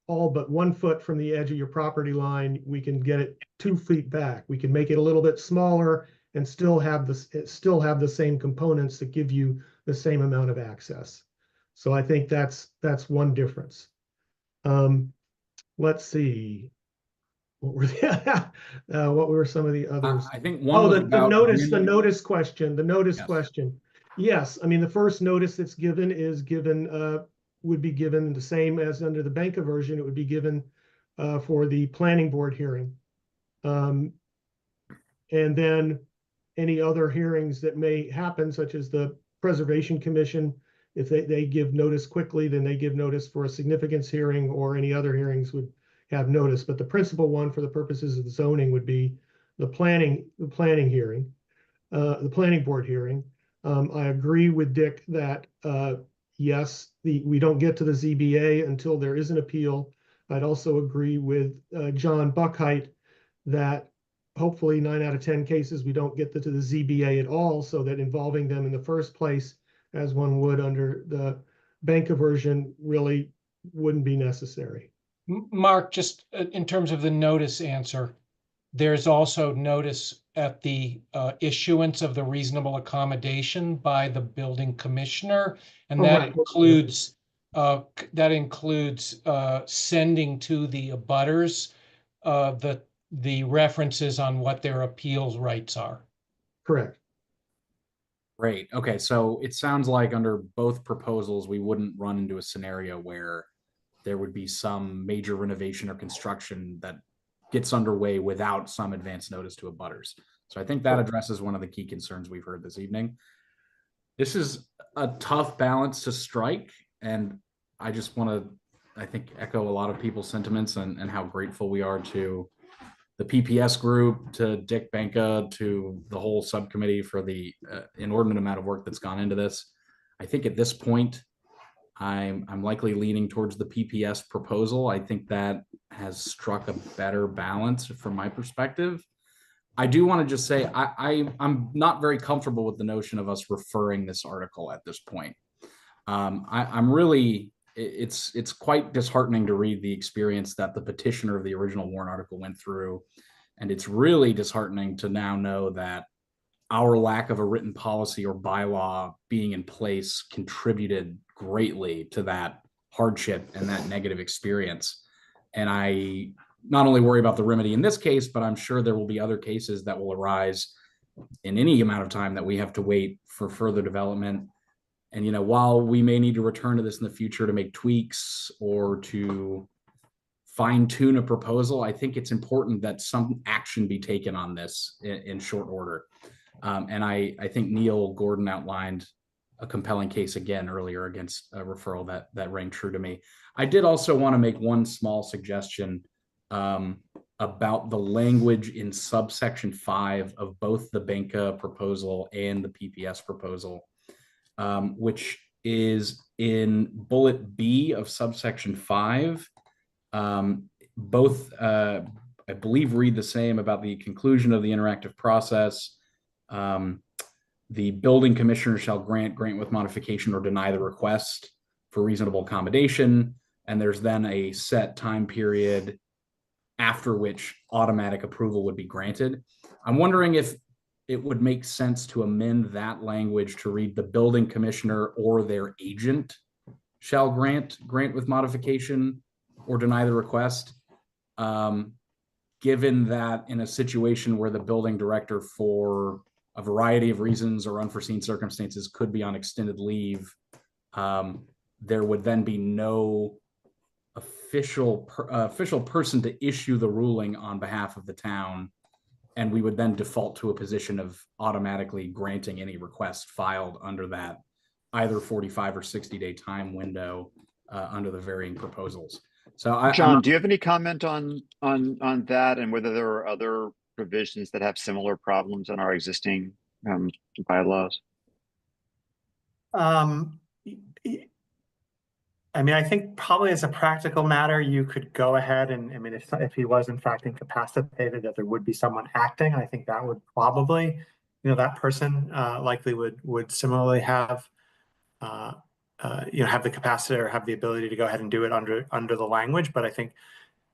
all but 1 foot from the edge of your property line, we can get it 2 feet back. We can make it a little bit smaller and still have the same components that give you the same amount of access. So I think that's one difference. Let's see. What were some of the others? I think one was the notice question. Yes. Yes, I mean, the first notice that's given would be given the same as under the Banca version. It would be given for the planning board hearing. And then any other hearings that may happen, such as the Preservation Commission, if they give notice quickly, then they give notice for a significance hearing, or any other hearings would have notice. But the principal one for the purposes of the zoning would be the planning hearing, the planning board hearing. I agree with Dick that yes, we don't get to the ZBA until there is an appeal. I'd also agree with John Buckheit that hopefully 9 out of 10 cases we don't get to the ZBA at all, so that involving them in the first place, as one would under the Banca version, really wouldn't be necessary. Mark, just in terms of the notice answer, there's also notice at the issuance of the reasonable accommodation by the building commissioner, and that includes sending to the abutters the references on what their appeals rights are. Correct. Great. Okay, so it sounds like under both proposals, we wouldn't run into a scenario where there would be some major renovation or construction that gets underway without some advance notice to abutters. So I think that addresses one of the key concerns we've heard this evening. This is a tough balance to strike, and I just want to, I think, echo a lot of people's sentiments and how grateful we are to the PPS group, to Dick Banca, to the whole subcommittee for the inordinate amount of work that's gone into this. I think at this point, I'm likely leaning towards the PPS proposal. I think that has struck a better balance from my perspective. I do want to just say I'm not very comfortable with the notion of us referring this article at this point. I'm really, it's quite disheartening to read the experience that the petitioner of the original warrant article went through. And it's really disheartening to now know that our lack of a written policy or bylaw being in place contributed greatly to that hardship and that negative experience. And I not only worry about the remedy in this case, but I'm sure there will be other cases that will arise in any amount of time that we have to wait for further development. And, while we may need to return to this in the future to make tweaks or to fine tune a proposal, I think it's important that some action be taken on this in short order. And I think Neil Gordon outlined a compelling case again earlier against a referral that rang true to me. I did also want to make one small suggestion about the language in subsection 5 of both the Banca proposal and the PPS proposal, which is in bullet B of subsection 5. Both, I believe, read the same about the conclusion of the interactive process. The building commissioner shall grant with modification or deny the request for reasonable accommodation. And there's then a set time period after which automatic approval would be granted. I'm wondering if it would make sense to amend that language to read the building commissioner or their agent shall grant with modification or deny the request. Given that in a situation where the building director, for a variety of reasons or unforeseen circumstances, could be on extended leave there would then be no official person to issue the ruling on behalf of the town, and we would then default to a position of automatically granting any request filed under that either 45 or 60-day time window under the varying proposals. So John, do you have any comment on that, and whether there are other provisions that have similar problems in our existing bylaws? I mean, I think probably as a practical matter, you could go ahead and, I mean, if he was in fact incapacitated, that there would be someone acting. I think that would probably, that person likely would similarly have, have the capacity or have the ability to go ahead and do it under the language. But I think,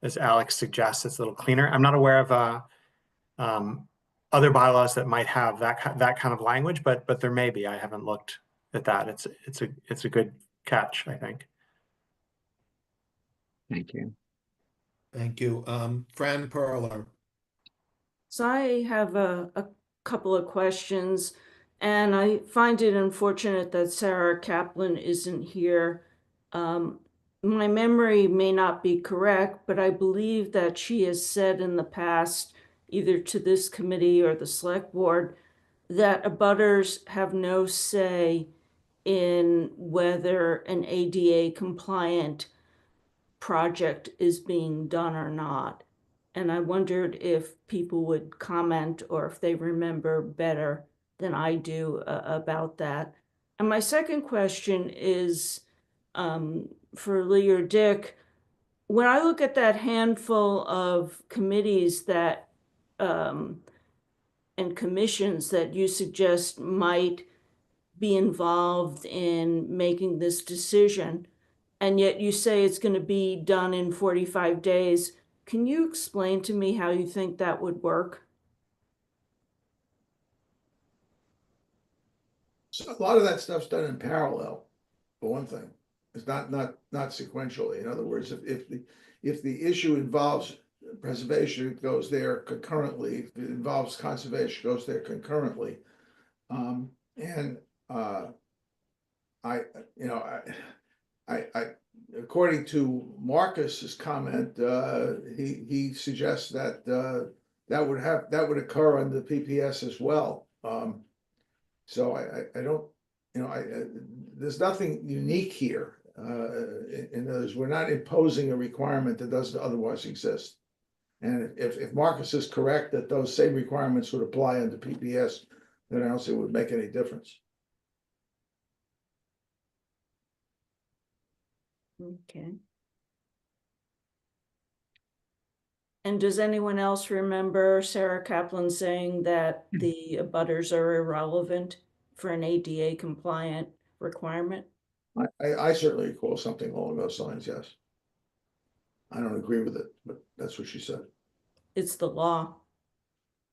as Alex suggests, it's a little cleaner. I'm not aware of other bylaws that might have that kind of language, but there may be. I haven't looked at that. It's a good catch, I think. Thank you. Thank you. Fran Perler. So I have a couple of questions, and I find it unfortunate that Sarah Kaplan isn't here. My memory may not be correct, but I believe that she has said in the past, either to this committee or the select board, that abutters have no say in whether an ADA compliant project is being done or not. And I wondered if people would comment or if they remember better than I do about that. And my second question is for Lee or Dick. When I look at that handful of committees that and commissions that you suggest might be involved in making this decision, and yet you say it's going to be done in 45 days. Can you explain to me how you think that would work? So a lot of that stuff's done in parallel, for one thing. It's not sequentially. In other words, if the issue involves preservation, it goes there concurrently. If it involves conservation, it goes there concurrently. According to Marcus's comment, he suggests that that would occur on the PPS as well. So I don't, there's nothing unique here. In other words, we're not imposing a requirement that doesn't otherwise exist. And if Marcus is correct that those same requirements would apply under PPS, then I don't see it would make any difference. Okay. And does anyone else remember Sarah Kaplan saying that the abutters are irrelevant for an ADA compliant requirement? I certainly recall something along those lines, yes. I don't agree with it, but that's what she said. It's the law.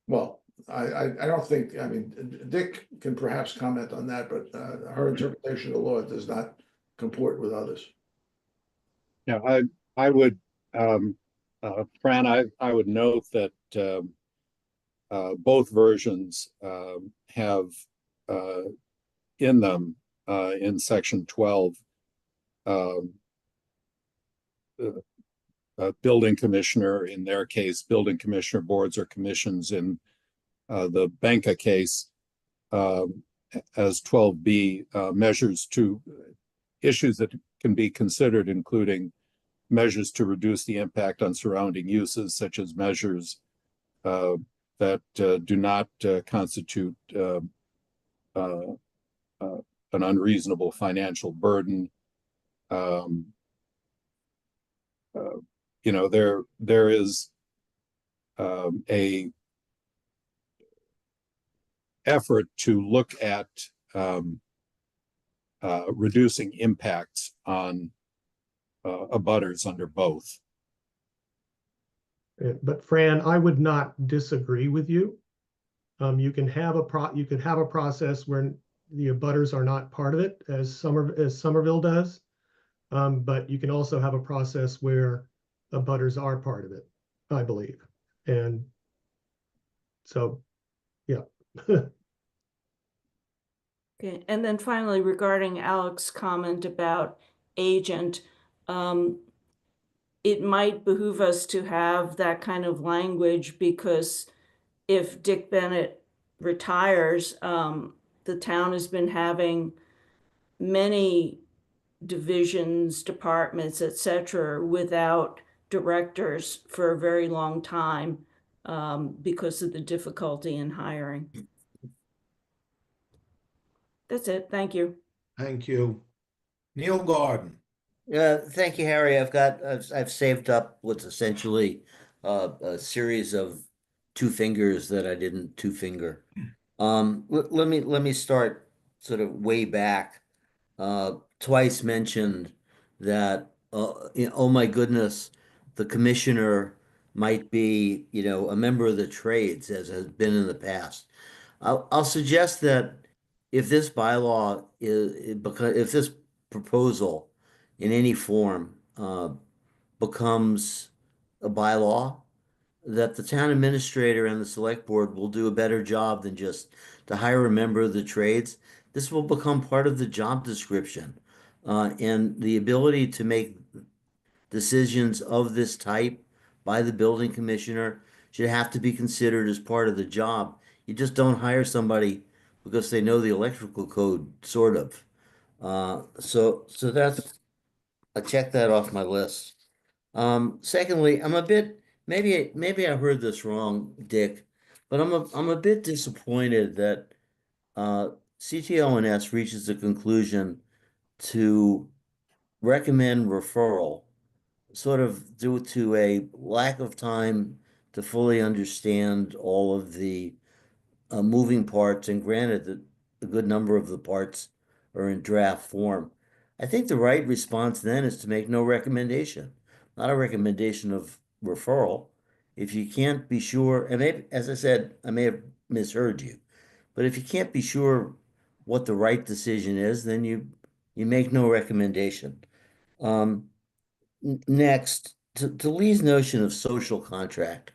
Well, I don't think, I mean, Dick can perhaps comment on that, but her interpretation of the law does not comport with others. Yeah, I would, Fran, I would note that both versions have in them in section 12 building commissioner, in their case, building commissioner boards or commissions in the Benka case as 12B measures to issues that can be considered, including measures to reduce the impact on surrounding uses, such as measures that do not constitute an unreasonable financial burden. There is a effort to look at reducing impacts on abutters under both. But Fran, I would not disagree with you. You can have a process where the abutters are not part of it, as Somerville does. But you can also have a process where abutters are part of it, I believe. And so, yeah. Okay, and then finally, regarding Alex's comment about agent, it might behoove us to have that kind of language, because if Dick Bennett retires, the town has been having many divisions, departments, etc., without directors for a very long time, because of the difficulty in hiring. That's it. Thank you. Thank you. Neil Gordon. Thank you, Harry. I've saved up what's essentially a series of two fingers that I didn't two finger. Let me start sort of way back. Twice mentioned that oh my goodness, the commissioner might be, you know, a member of the trades, as has been in the past. I'll suggest that if this bylaw if this proposal in any form becomes a bylaw, that the town administrator and the select board will do a better job than just to hire a member of the trades. This will become part of the job description. And the ability to make decisions of this type by the building commissioner should have to be considered as part of the job. You just don't hire somebody because they know the electrical code, sort of. So that's, I check that off my list. Secondly, I'm a bit, maybe I heard this wrong, Dick, but I'm a bit disappointed that CTO&S reaches the conclusion to recommend referral, sort of due to a lack of time to fully understand all of the moving parts, and granted that a good number of the parts are in draft form. I think the right response then is to make no recommendation, not a recommendation of referral. If you can't be sure, and maybe, as I said, I may have misheard you, but if you can't be sure what the right decision is, then you make no recommendation. Next, to Lee's notion of social contract,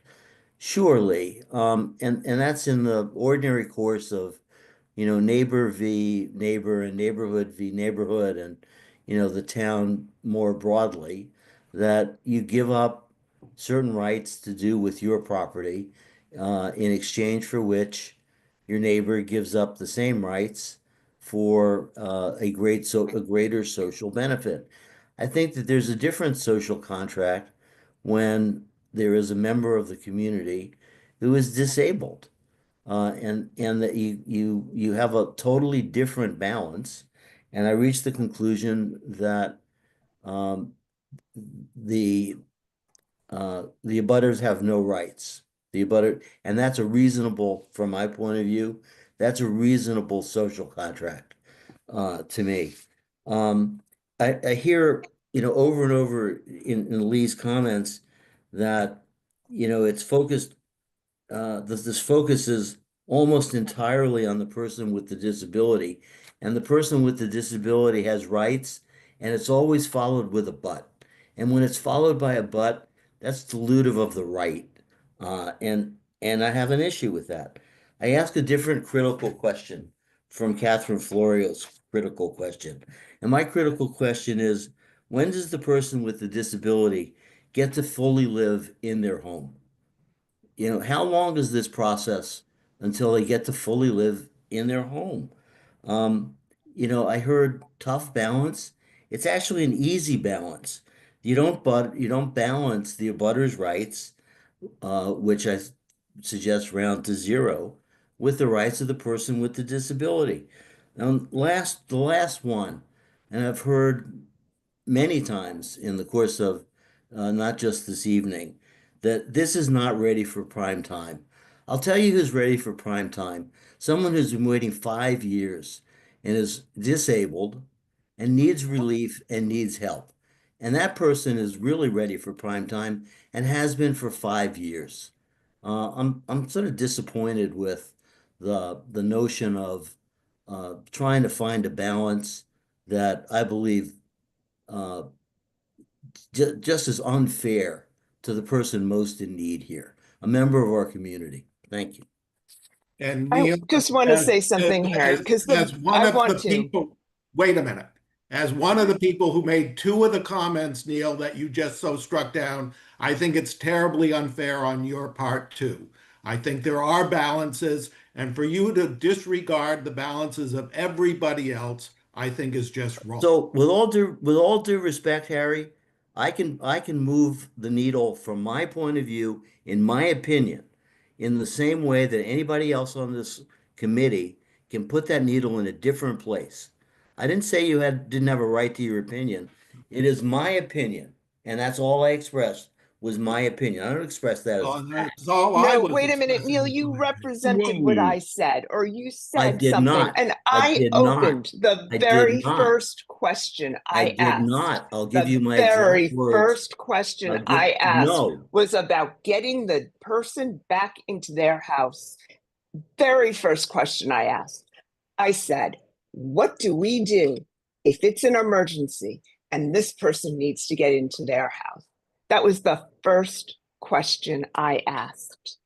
surely, and that's in the ordinary course of, you know, neighbor v. neighbor and neighborhood v. neighborhood, and, you know, the town more broadly, that you give up certain rights to do with your property, in exchange for which your neighbor gives up the same rights for a greater social benefit. I think that there's a different social contract when there is a member of the community who is disabled, and that you have a totally different balance. And I reached the conclusion that the abutters have no rights. And that's a reasonable, from my point of view, that's a reasonable social contract to me. I hear, you know, over and over in Lee's comments that, you know, it's focused, this focus is almost entirely on the person with the disability, and the person with the disability has rights, and it's always followed with a but. And when it's followed by a but, that's dilutive of the right. And I have an issue with that. I ask a different critical question from Catherine Florio's critical question. And my critical question is, when does the person with the disability get to fully live in their home? You know, how long is this process until they get to fully live in their home? You know, I heard tough balance. It's actually an easy balance. You don't balance the abutter's rights, which I suggest round to zero, with the rights of the person with the disability. And the last one, and I've heard many times in the course of not just this evening, that this is not ready for prime time. I'll tell you who's ready for prime time. Someone who's been waiting 5 years and is disabled and needs relief and needs help. And that person is really ready for prime time and has been for 5 years. I'm sort of disappointed with the notion of trying to find a balance that I believe just as unfair to the person most in need here, a member of our community. Thank you. And I Neil, just want to as- say something, Harry, because as one I of want the to. people, wait a minute. As one of the people who made two of the comments, Neil, that you just so struck down, I think it's terribly unfair on your part too. I think there are balances, and for you to disregard the balances of everybody else, I think is just wrong. So with all due respect, Harry, I can move the needle from my point of view, in my opinion, in the same way that anybody else on this committee can put that needle in a different place. I didn't say you didn't have a right to your opinion. It is my opinion, and that's all I expressed was my opinion. I don't express that as Oh, that's all I No, was wait a minute, expressing Neil, was you my represented Whoa. what I said, or you I said did something, not. and I I did not. opened the I did very not. first question I I did asked. not. I'll give you The my very exact words. first question I asked No. was about getting the person back into their house. Very first question I asked. I said, what do we do if it's an emergency and this person needs to get into their house? That was the first question I asked.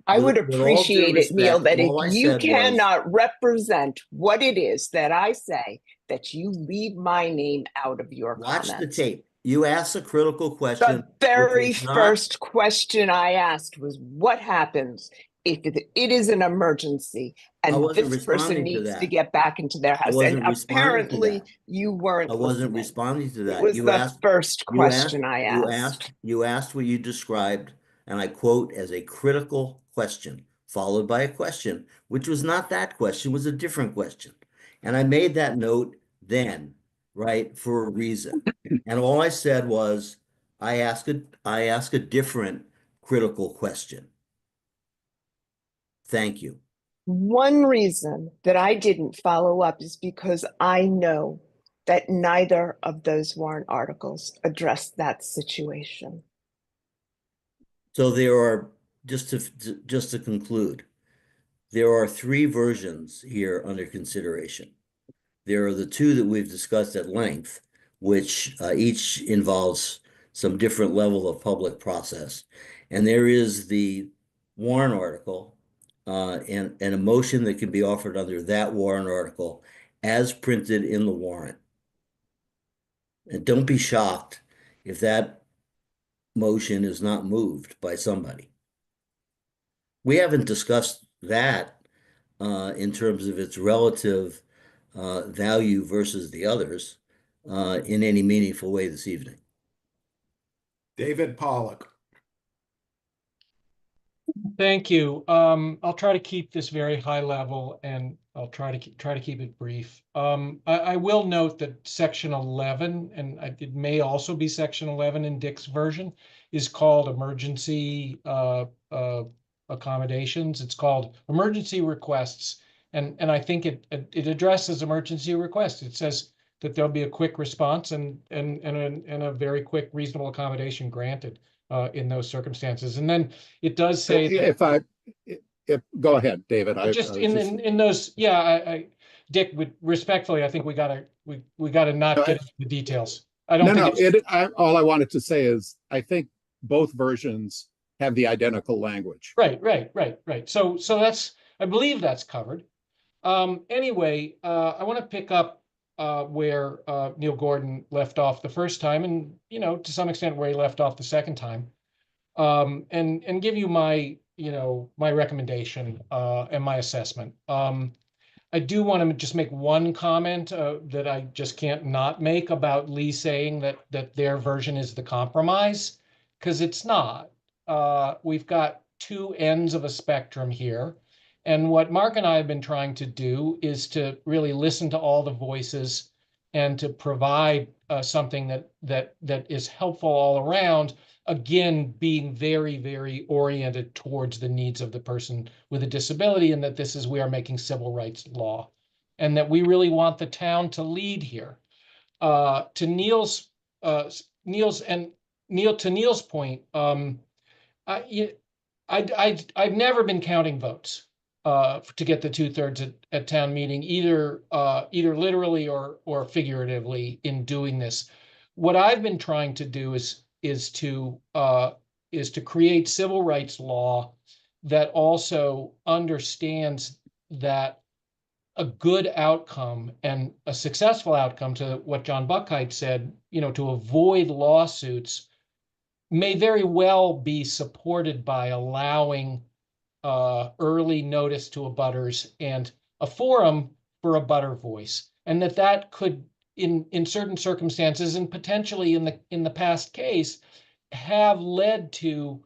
I would With all due appreciate it, Neil, respect, that if all I you said was- cannot represent what it is that I say, that you leave my name out of your Watch comments. the tape. You asked a critical question. The very which was not- first question I asked was, what happens if it is an emergency I and wasn't this person responding to needs to that. get back into their house? And wasn't responding to apparently that. you weren't I wasn't listening. responding to that. It was You the asked- first you asked- question I asked. You asked what you described, and I quote, as a critical question, followed by a question, which was not that question, was a different question. And I made that note then, right, for a reason. And all I said was, I ask a different critical question. Thank you. One reason that I didn't follow up is because I know that neither of those warrant articles addressed that situation. So there are, just to conclude, there are three versions here under consideration. There are the two that we've discussed at length, which each involves some different level of public process. And there is the warrant article and a motion that can be offered under that warrant article as printed in the warrant. And don't be shocked if that motion is not moved by somebody. We haven't discussed that in terms of its relative value versus the others in any meaningful way this evening. David Pollock. Thank you. I'll try to keep this very high level, and I'll try to keep it brief. I will note that section 11, and it may also be section 11 in Dick's version, is called emergency accommodations. It's called emergency requests, and I think it addresses emergency requests. It says that there'll be a quick response and a very quick reasonable accommodation granted in those circumstances. And then it does say that, Go ahead, David. just in those, yeah, Dick, respectfully, I think we gotta not get into the details. I don't think all I wanted to say is I think both versions have the identical language. Right. So that's, I believe that's covered. Anyway, I want to pick up where Neil Gordon left off the first time, and to some extent where he left off the second time, and give you my my recommendation and my assessment. I do want to just make one comment that I just can't not make about Lee saying that their version is the compromise, because it's not. We've got two ends of a spectrum here. And what Mark and I have been trying to do is to really listen to all the voices and to provide something that is helpful all around, again, being very, very oriented towards the needs of the person with a disability, and that this is, we are making civil rights law, and that we really want the town to lead here. To Neil's point, I've never been counting votes to get the 2/3 at town meeting, either literally or figuratively in doing this. What I've been trying to do is to create civil rights law that also understands that a good outcome and a successful outcome, to what John Buckheit said, to avoid lawsuits, may very well be supported by allowing early notice to abutters and a forum for a butter voice, and that could, in certain circumstances, and potentially in the past case, have led to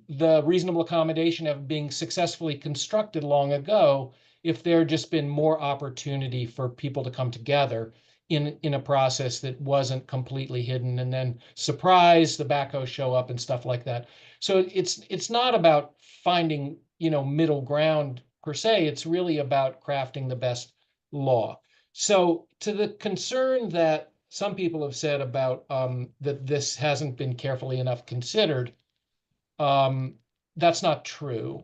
the reasonable accommodation of being successfully constructed long ago, if there had just been more opportunity for people to come together in a process that wasn't completely hidden, and then surprise, the backhoe show up and stuff like that. So it's not about finding, middle ground per se. It's really about crafting the best law. So to the concern that some people have said about that this hasn't been carefully enough considered, that's not true.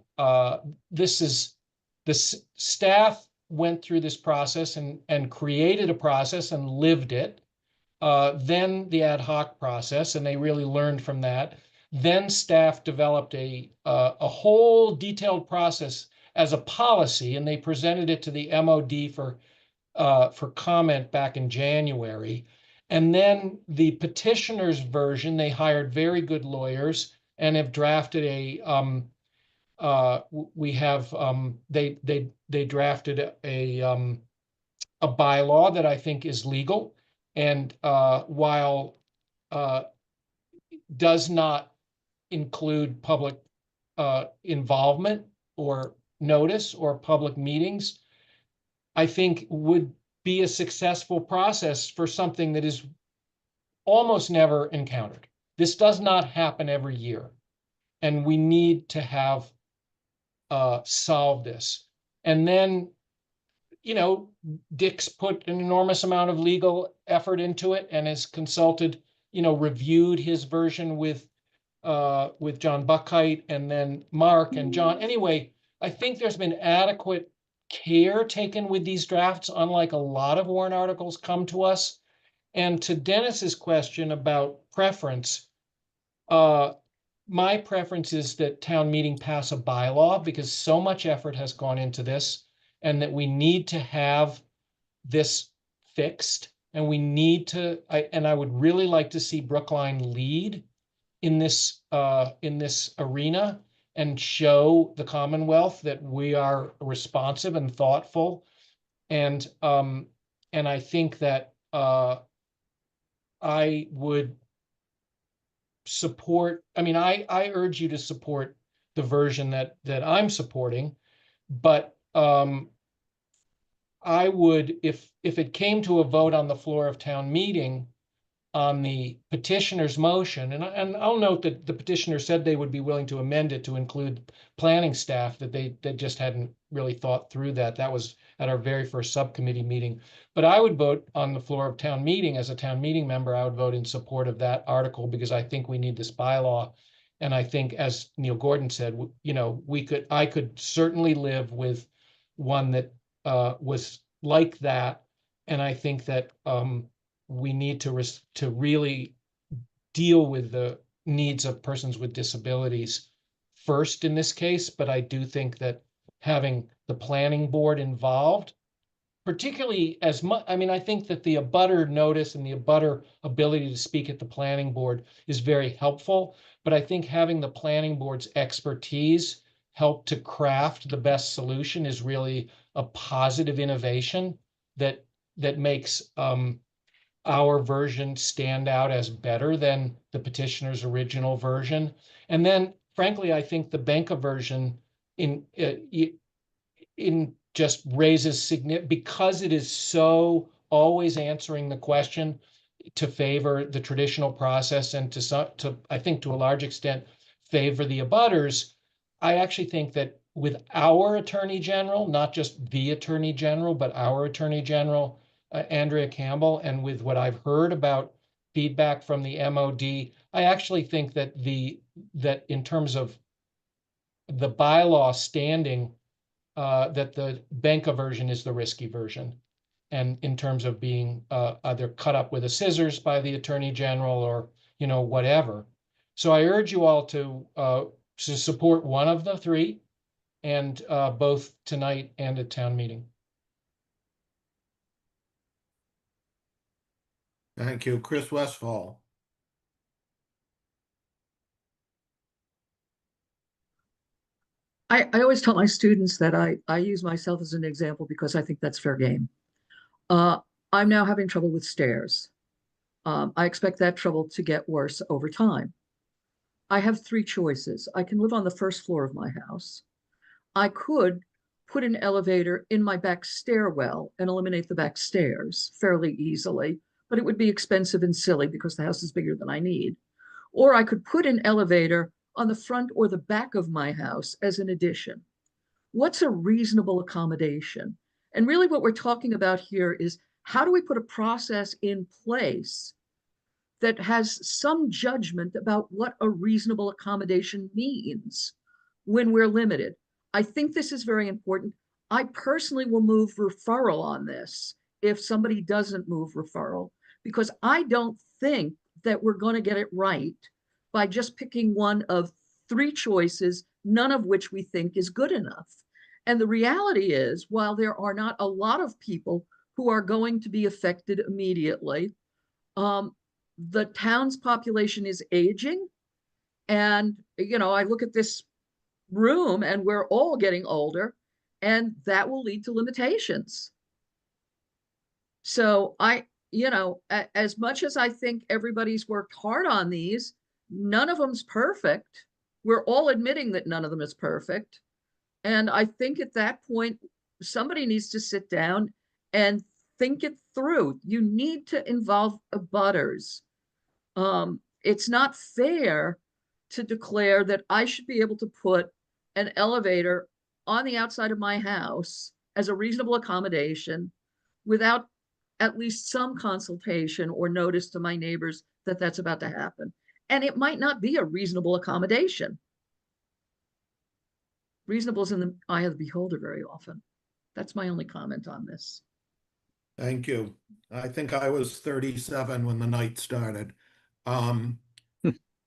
The staff went through this process and created a process and lived it. Then the ad hoc process, and they really learned from that. Then staff developed a whole detailed process as a policy, and they presented it to the MOD for comment back in January. And then the petitioner's version, they hired very good lawyers and have drafted they drafted a bylaw that I think is legal, and while does not include public involvement or notice or public meetings, I think would be a successful process for something that is almost never encountered. This does not happen every year, and we need to have solved this. And then, Dick's put an enormous amount of legal effort into it and has consulted, reviewed his version with John Buckheit and then Mark and John. Anyway, I think there's been adequate care taken with these drafts, unlike a lot of warrant articles come to us. And to Dennis's question about preference, my preference is that town meeting pass a bylaw, because so much effort has gone into this, and that we need to have this fixed, and we need to, I would really like to see Brookline lead in this arena and show the Commonwealth that we are responsive and thoughtful. And I think that I would support, I urge you to support the version that I'm supporting, but I would, if it came to a vote on the floor of town meeting on the petitioner's motion, and I'll note that the petitioner said they would be willing to amend it to include planning staff, that they just hadn't really thought through that. That was at our very first subcommittee meeting. But I would vote on the floor of town meeting. As a town meeting member, I would vote in support of that article, because I think we need this bylaw. And I think, as Neil Gordon said, I could certainly live with one that was like that. And I think that we need to really deal with the needs of persons with disabilities first in this case. But I do think that having the planning board involved, particularly as much, I think that the abutter notice and the abutter ability to speak at the planning board is very helpful. But I think having the planning board's expertise help to craft the best solution is really a positive innovation that makes our version stand out as better than the petitioner's original version. And then, frankly, I think the Benka version in just raises significant, because it is so always answering the question to favor the traditional process, and to I think to a large extent favor the abutters. I actually think that with our Attorney General, not just the Attorney General, but our Attorney General, Andrea Campbell, and with what I've heard about feedback from the MOD, I actually think that that in terms of the bylaw standing, that the Benka version is the risky version, and in terms of being either cut up with a scissors by the Attorney General or whatever. So I urge you all to to support one of the three, and both tonight and at town meeting. Thank you. Chris Westfall. I always tell my students that I use myself as an example because I think that's fair game. I'm now having trouble with stairs. I expect that trouble to get worse over time. I have three choices. I can live on the first floor of my house. I could put an elevator in my back stairwell and eliminate the back stairs fairly easily, but it would be expensive and silly because the house is bigger than I need. Or I could put an elevator on the front or the back of my house as an addition. What's a reasonable accommodation? And really what we're talking about here is how do we put a process in place that has some judgment about what a reasonable accommodation means when we're limited? I think this is very important. I personally will move referral on this if somebody doesn't move referral, because I don't think that we're going to get it right by just picking one of three choices, none of which we think is good enough. And the reality is, while there are not a lot of people who are going to be affected immediately, the town's population is aging. And, you know, I look at this room and we're all getting older, and that will lead to limitations. So you know, as much as I think everybody's worked hard on these, none of them's perfect. We're all admitting that none of them is perfect. And I think at that point, somebody needs to sit down and think it through. You need to involve abutters. It's not fair to declare that I should be able to put an elevator on the outside of my house as a reasonable accommodation without at least some consultation or notice to my neighbors that that's about to happen. And it might not be a reasonable accommodation. Reasonable is in the eye of the beholder very often. That's my only comment on this. Thank you. I think I was 37 when the night started.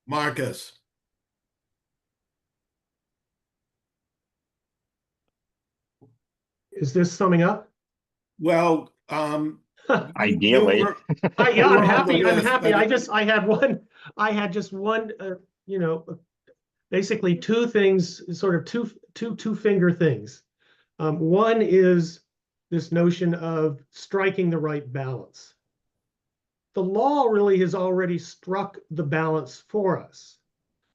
Marcus. Is this summing up? Well, ideally. Yeah, I'm happy. I'm happy. I had just one, you know, basically two things, sort of two finger things. One is this notion of striking the right balance. The law really has already struck the balance for us.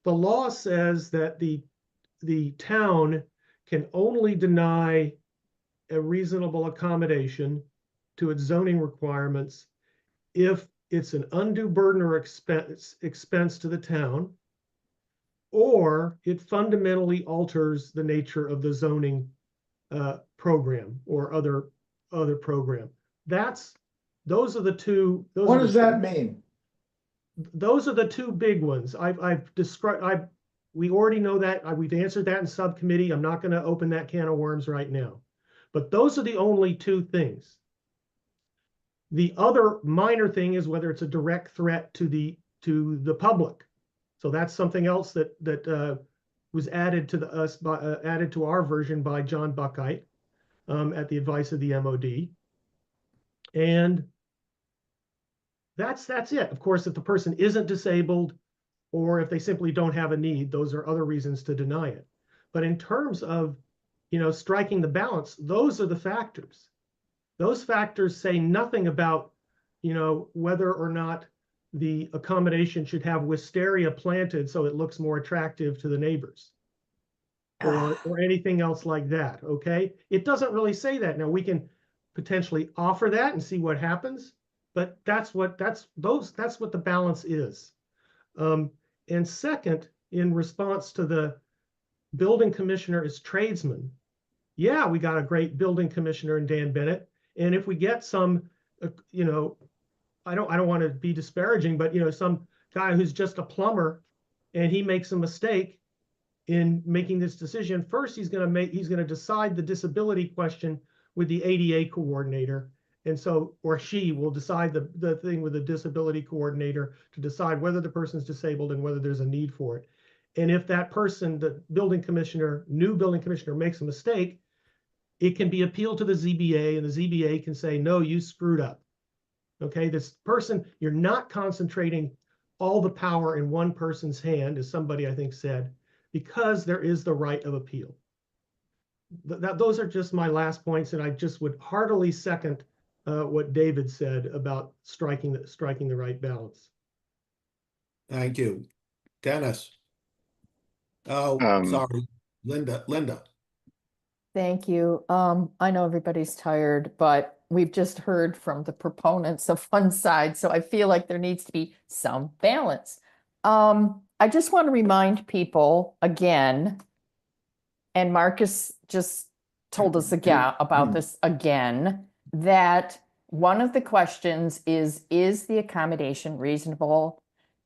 The law says that the town can only deny a reasonable accommodation to its zoning requirements if it's an undue burden or expense to the town, or it fundamentally alters the nature of the zoning program or other program. Those are the two. What does that mean? Those are the two big ones. I've described. We already know that. We've answered that in subcommittee. I'm not going to open that can of worms right now. But those are the only two things. The other minor thing is whether it's a direct threat to the public. So that's something else that was added to added to our version by John Buckheit at the advice of the MOD. And that's it. Of course, if the person isn't disabled or if they simply don't have a need, those are other reasons to deny it. But in terms of, you know, striking the balance, those are the factors. Those factors say nothing about, you know, whether or not the accommodation should have wisteria planted so it looks more attractive to the neighbors or anything else like that, okay? It doesn't really say that. Now, we can potentially offer that and see what happens, but that's what the balance is. And second, in response to the building commissioner as tradesman, yeah, we got a great building commissioner in Dan Bennett. And if we get some, you know, I don't want to be disparaging, but, you know, some guy who's just a plumber and he makes a mistake in making this decision, first he's going to decide the disability question with the ADA coordinator. And so, or she will decide the thing with the disability coordinator to decide whether the person's disabled and whether there's a need for it. And if that person, the building commissioner, new building commissioner makes a mistake, it can be appealed to the ZBA and the ZBA can say, no, you screwed up. Okay, this person, you're not concentrating all the power in one person's hand, as somebody I think said, because there is the right of appeal. Those are just my last points, and I just would heartily second what David said about striking the right balance. Thank you. Dennis. Oh, sorry, Linda. Thank you. I know everybody's tired, but we've just heard from the proponents of one side, so I feel like there needs to be some balance. I just want to remind people again, and Marcus just told us again about this again, that one of the questions is the accommodation reasonable?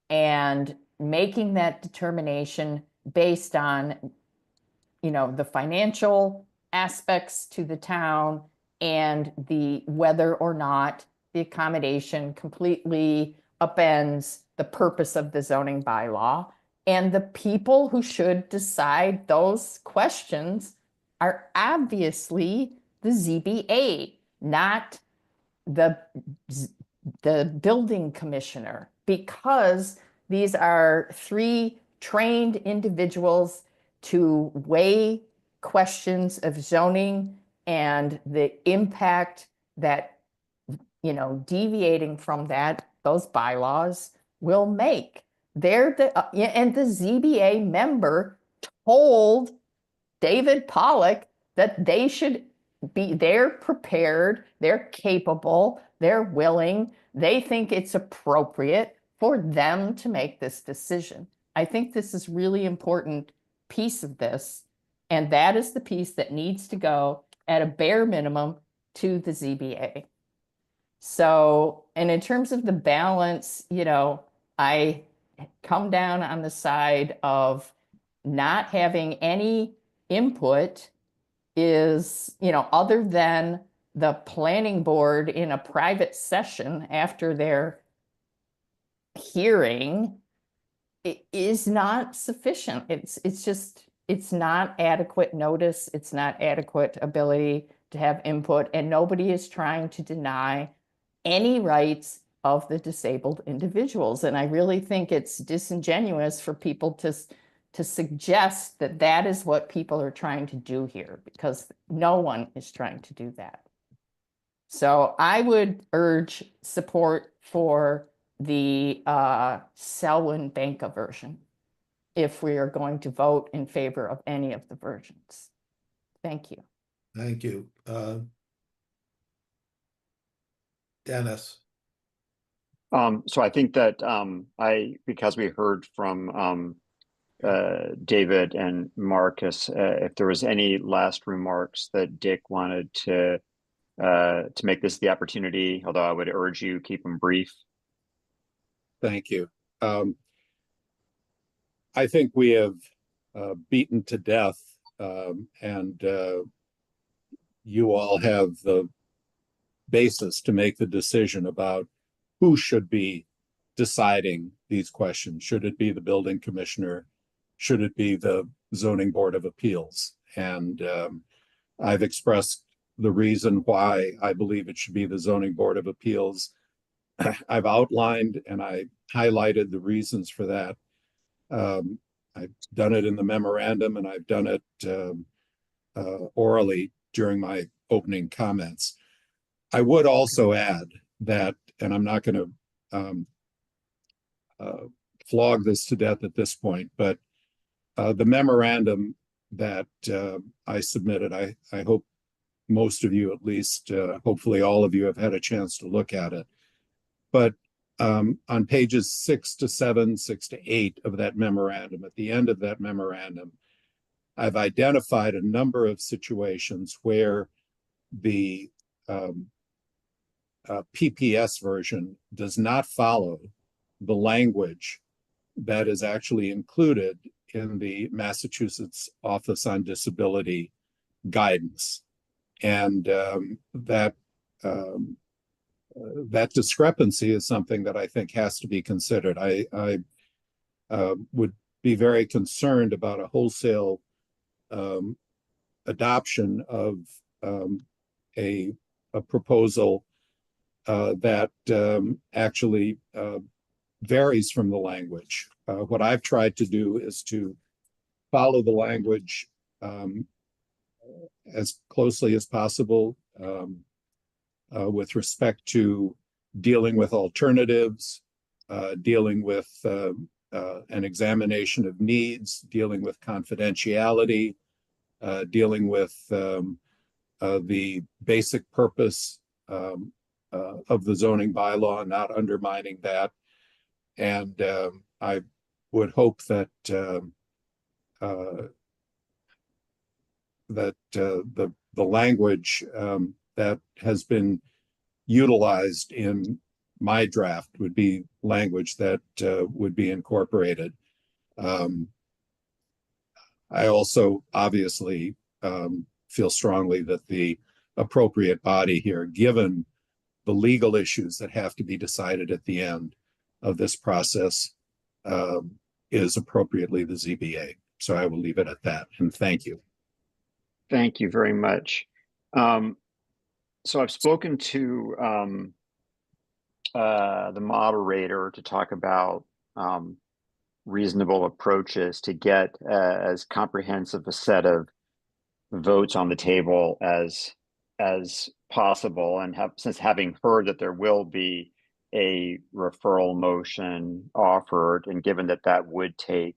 And making that determination based on, you know, the financial aspects to the town and the whether or not the accommodation completely upends the purpose of the zoning bylaw. And the people who should decide those questions are obviously the ZBA, not the building commissioner, because these are three trained individuals to weigh questions of zoning and the impact that, you know, deviating from that, those bylaws will make. They're and the ZBA member told David Pollock that they should be, they're prepared, they're capable, they're willing, they think it's appropriate for them to make this decision. I think this is really important piece of this, and that is the piece that needs to go at a bare minimum to the ZBA. So, and in terms of the balance, you know, I come down on the side of not having any input is, you know, other than the planning board in a private session after their hearing, it is not sufficient. It's not adequate notice. It's not adequate ability to have input, and nobody is trying to deny any rights of the disabled individuals. And I really think it's disingenuous for people to suggest that that is what people are trying to do here, because no one is trying to do that. So I would urge support for the Selwyn-Benka version if we are going to vote in favor of any of the versions. Thank you. Thank you. Dennis. So I think that because we heard from David and Marcus, if there was any last remarks that Dick wanted to make this the opportunity, although I would urge you keep them brief. Thank you. I think we have beaten to death, and you all have the basis to make the decision about who should be deciding these questions. Should it be the building commissioner? Should it be the zoning board of appeals? And I've expressed the reason why I believe it should be the zoning board of appeals. I've outlined and I highlighted the reasons for that. I've done it in the memorandum, and I've done it orally during my opening comments. I would also add that, and I'm not going to flog this to death at this point, but the memorandum that I submitted, I hope most of you, at least, hopefully all of you, have had a chance to look at it. But on pages 6 to 7, 6 to 8 of that memorandum, at the end of that memorandum, I've identified a number of situations where the PPS version does not follow the language that is actually included in the Massachusetts Office on Disability guidance. And that discrepancy is something that I think has to be considered. I would be very concerned about a wholesale adoption of a proposal that actually varies from the language. What I've tried to do is to follow the language as closely as possible with respect to dealing with alternatives, dealing with an examination of needs, dealing with confidentiality, dealing with the basic purpose of the zoning bylaw, not undermining that. And I would hope that the language that has been utilized in my draft would be language that would be incorporated. I also obviously feel strongly that the appropriate body here, given the legal issues that have to be decided at the end of this process, is appropriately the ZBA. So I will leave it at that, and thank you. Thank you very much. So I've spoken to the moderator to talk about reasonable approaches to get as comprehensive a set of votes on the table as possible, and since having heard that there will be a referral motion offered, and given that that would take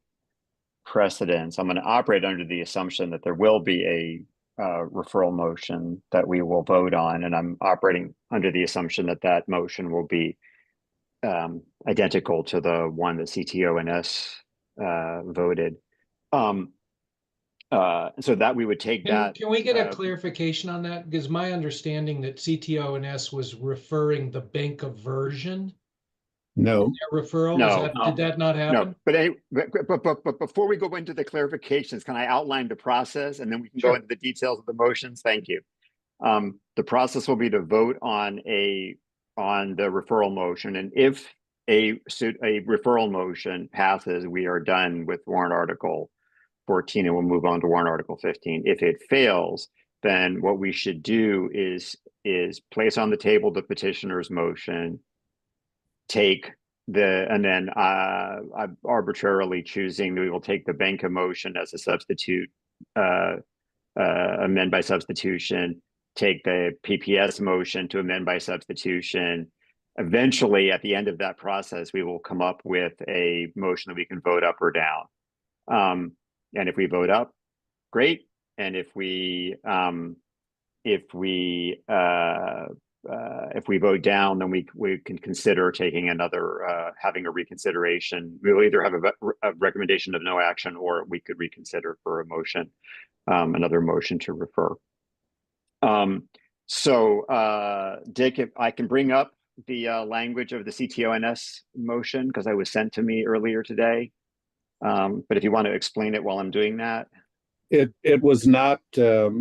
precedence, I'm going to operate under the assumption that there will be a referral motion that we will vote on, and I'm operating under the assumption that that motion will be identical to the one that CTO&S voted. So that we would take that. Can we get a clarification on that? Because my understanding that CTO&S was referring the Benka version. No. Their referral? No, Did that not happen? No, but before we go into the clarifications, can I outline the process and then we can go into the details of the motions? Thank you. The process will be to vote on the referral motion, and if a referral motion passes, we are done with warrant article 14 and we'll move on to warrant article 15. If it fails, then what we should do is place on the table the petitioner's motion, and then I'm arbitrarily choosing that we will take the Benka motion as a substitute, amend by substitution, take the PPS motion to amend by substitution. Eventually, at the end of that process, we will come up with a motion that we can vote up or down. And if we vote up, great. And if we vote down, then we can consider taking another, having a reconsideration. We'll either have a recommendation of no action, or we could reconsider for a motion, another motion to refer. So Dick, if I can bring up the language of the CTO&S motion, because it was sent to me earlier today. But if you want to explain it while I'm doing that. It was not, there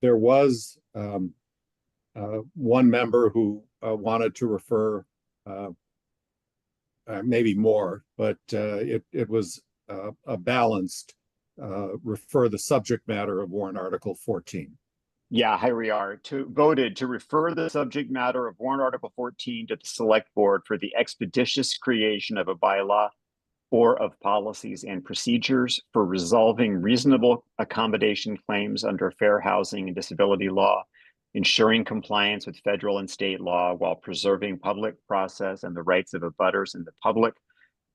was one member who wanted to refer, maybe more, but it was a balanced refer the subject matter of warrant article 14. Yeah, here we are. Voted to refer the subject matter of warrant article 14 to the select board for the expeditious creation of a bylaw or of policies and procedures for resolving reasonable accommodation claims under fair housing and disability law, ensuring compliance with federal and state law while preserving public process and the rights of abutters and the public,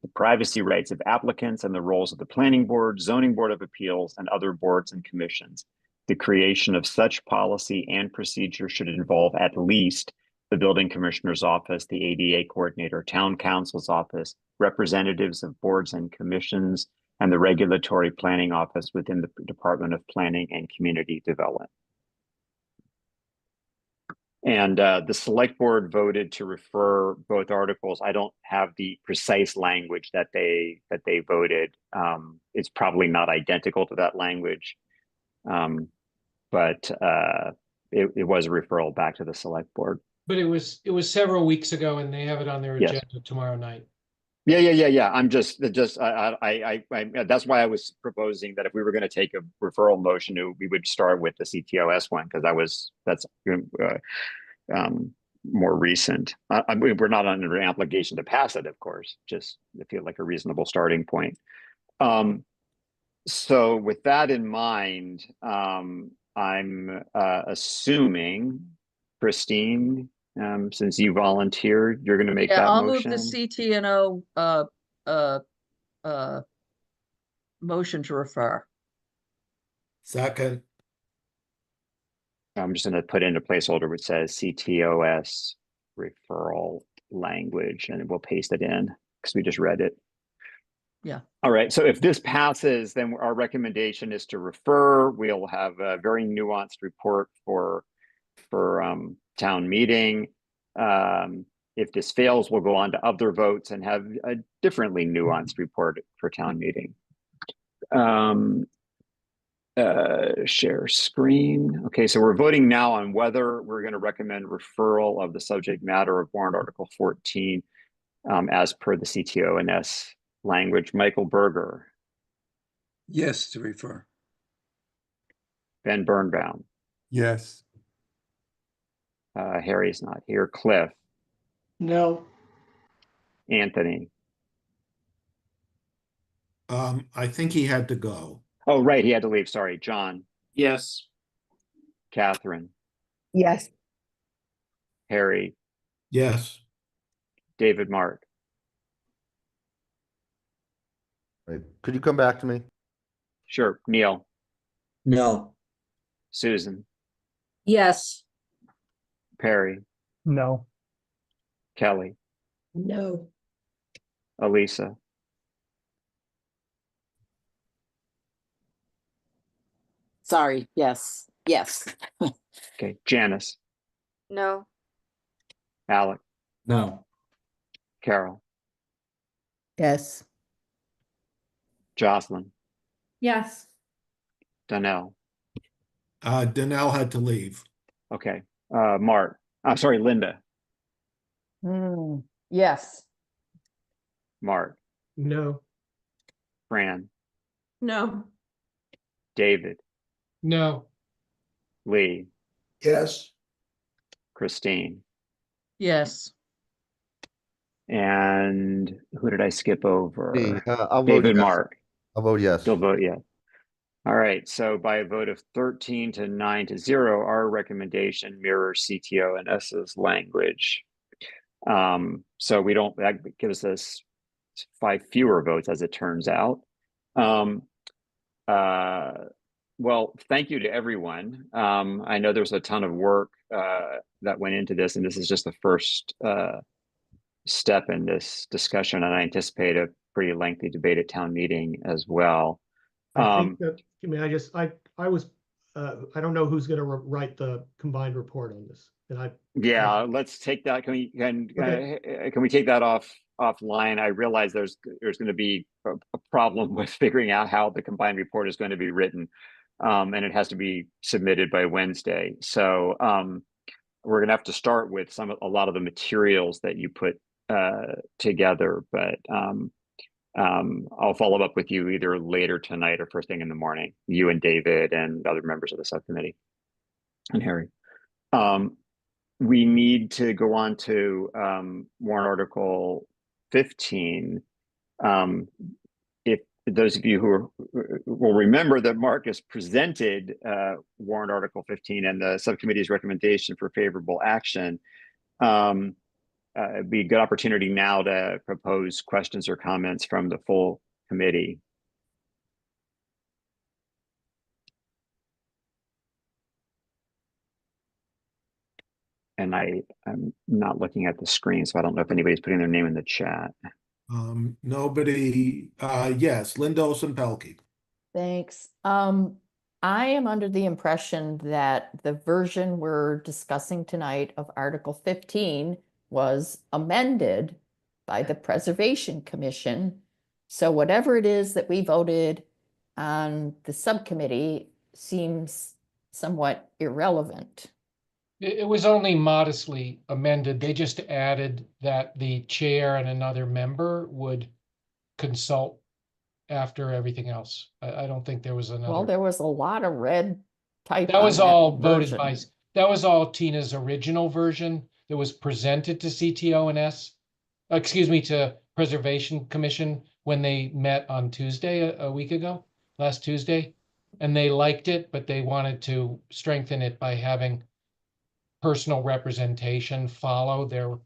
the privacy rights of applicants and the roles of the planning board, zoning board of appeals, and other boards and commissions. The creation of such policy and procedure should involve at least the building commissioner's office, the ADA coordinator, town council's office, representatives of boards and commissions, and the regulatory planning office within the Department of Planning and Community Development. And the select board voted to refer both articles. I don't have the precise language that they voted. It's probably not identical to that language, but it was a referral back to the select board. But it was several weeks ago, and they have it on their Yes. agenda tomorrow night. Yeah. I'm just, that's why I was proposing that if we were going to take a referral motion, we would start with the CTOS one, because that's more recent. I mean, we're not under an obligation to pass it, of course, just to feel like a reasonable starting point. So with that in mind, I'm assuming, Christine, since you volunteered, you're going to make Yeah, that I'll motion. move the CTNO motion to refer. Second. I'm just going to put in a placeholder which says CTOS referral language, and we'll paste it in because we just read it. Yeah. All right. So if this passes, then our recommendation is to refer. We'll have a very nuanced report for town meeting. If this fails, we'll go on to other votes and have a differently nuanced report for town meeting. Share screen. Okay, so we're voting now on whether we're going to recommend referral of the subject matter of warrant article 14 as per the CTO&S language. Michael Berger. Yes, to refer. Ben Birnbaum. Yes. Harry's not here. Cliff. No. Anthony. I think he had to go. Oh, right. He had to leave. Sorry. John. Yes. Catherine. Yes. Harry. Yes. David Mark. Right. Could you come back to me? Sure. Neil. No. Susan. Yes. Perry. No. Kelly. No. Elisa. Sorry. Yes. Yes. Okay. Janice. No. Alec. No. Carol. Yes. Jocelyn. Yes. Donnell. Donnell had to leave. Okay. Mark. I'm sorry, Linda. Yes. Mark. No. Fran. No. David. No. Lee. Yes. Christine. Yes. And who did I skip over? Me. I'll vote David yes. Mark. I'll vote yes. Still vote yes. All right. So by a vote of 13 to 9 to 0, our recommendation mirrors CTO&S's language. So we don't, that gives us 5 fewer votes as it turns out. Well, thank you to everyone. I know there was a ton of work that went into this, and this is just the first step in this discussion, and I anticipate a pretty lengthy debate at town meeting as well. I think that, I mean, I don't know who's going to write the combined report on this. And yeah, let's take that. Can we take that offline? I realize there's going to be a problem with figuring out how the combined report is going to be written, and it has to be submitted by Wednesday. So we're going to have to start with a lot of the materials that you put together, but I'll follow up with you either later tonight or first thing in the morning, you and David and other members of the subcommittee and Harry. We need to go on to warrant article 15. If those of you who will remember that Marcus presented warrant article 15 and the subcommittee's recommendation for favorable action, it'd be a good opportunity now to propose questions or comments from the full committee. And I'm not looking at the screen, so I don't know if anybody's putting their name in the chat. Nobody. Yes, Linda Olsen-Pelkey. Thanks. I am under the impression that the version we're discussing tonight of Article 15 was amended by the Preservation Commission. So whatever it is that we voted on the subcommittee seems somewhat irrelevant. It was only modestly amended. They just added that the chair and another member would consult after everything else. I don't think there was Well, another. there was a lot of red type That on was all voted version. by, that was all Tina's original version that was presented to CTO&S, excuse me, to Preservation Commission when they met on Tuesday, a week ago, last Tuesday. And they liked it, but they wanted to strengthen it by having personal representation follow their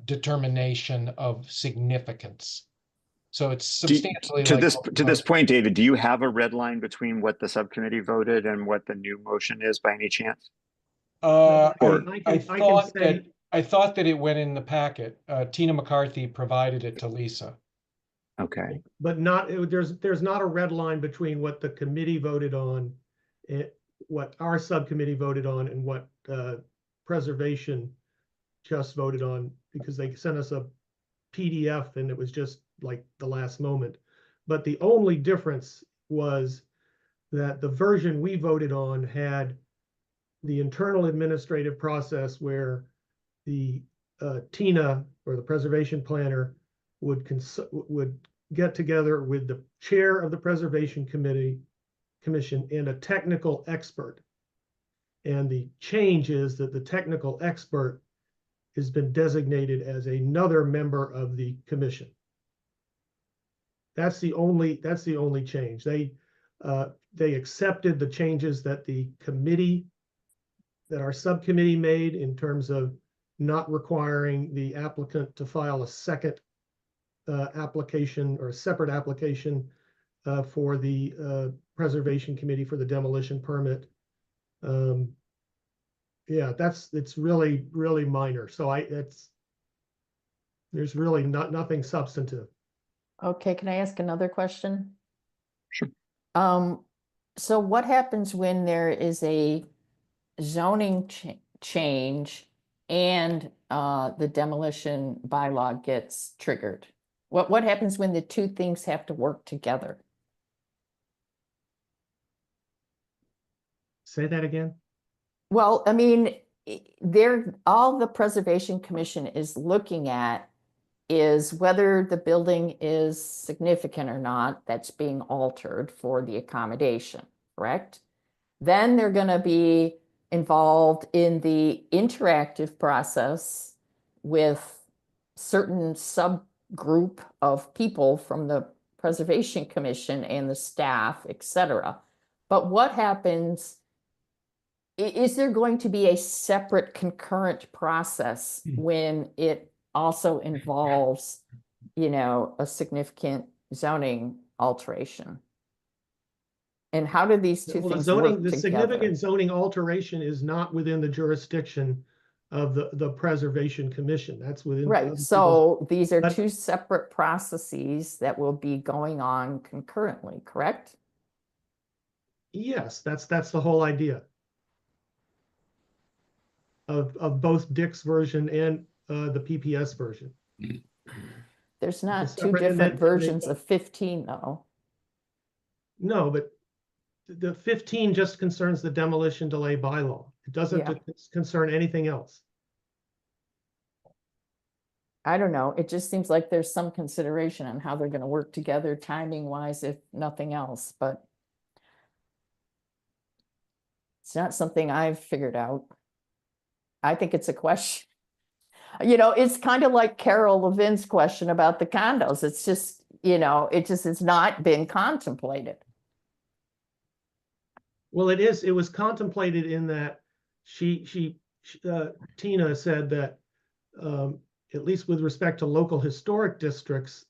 determination of significance. So it's substantially To like this what we to this voted. point, David, do you have a red line between what the subcommittee voted and what the new motion is by any chance? I I can say, thought that it went in the packet. Tina McCarthy provided it to Lisa. Okay. but not, there's not a red line between what the committee voted on, what our subcommittee voted on, and what preservation just voted on, because they sent us a PDF and it was just like the last moment. But the only difference was that the version we voted on had the internal administrative process where the Tina, or the preservation planner, would get together with the chair of the preservation commission and a technical expert. And the change is that the technical expert has been designated as another member of the commission. That's the only change. They accepted the changes that our subcommittee made in terms of not requiring the applicant to file a second application or a separate application for the preservation committee for the demolition permit. Yeah, it's really, really minor. So there's really nothing substantive. Okay, can I ask another question? Sure. So what happens when there is a zoning change and the demolition bylaw gets triggered? What happens when the two things have to work together? Say that again. Well, I mean, all the Preservation Commission is looking at is whether the building is significant or not that's being altered for the accommodation, correct? Then they're going to be involved in the interactive process with certain subgroup of people from the Preservation Commission and the staff, etc. But what happens? Is there going to be a separate concurrent process when it also involves, a significant zoning alteration? And how do these two things work The together? significant zoning alteration is not within the jurisdiction of the Preservation Commission. That's within. Right. So these are two separate processes that will be going on concurrently, correct? Yes, that's the whole idea of both Dick's version and the PPS version. There's not It's two separate, and different then- versions of 15 though. No, but the 15 just concerns the demolition delay bylaw. It doesn't concern anything else. I don't know. It just seems like there's some consideration on how they're going to work together timing wise, if nothing else, but it's not something I've figured out. I think it's a question. It's kind of like Carol Levin's question about the condos. It's just, it just has not been contemplated. Well, it was contemplated in that Tina said that at least with respect to local historic districts,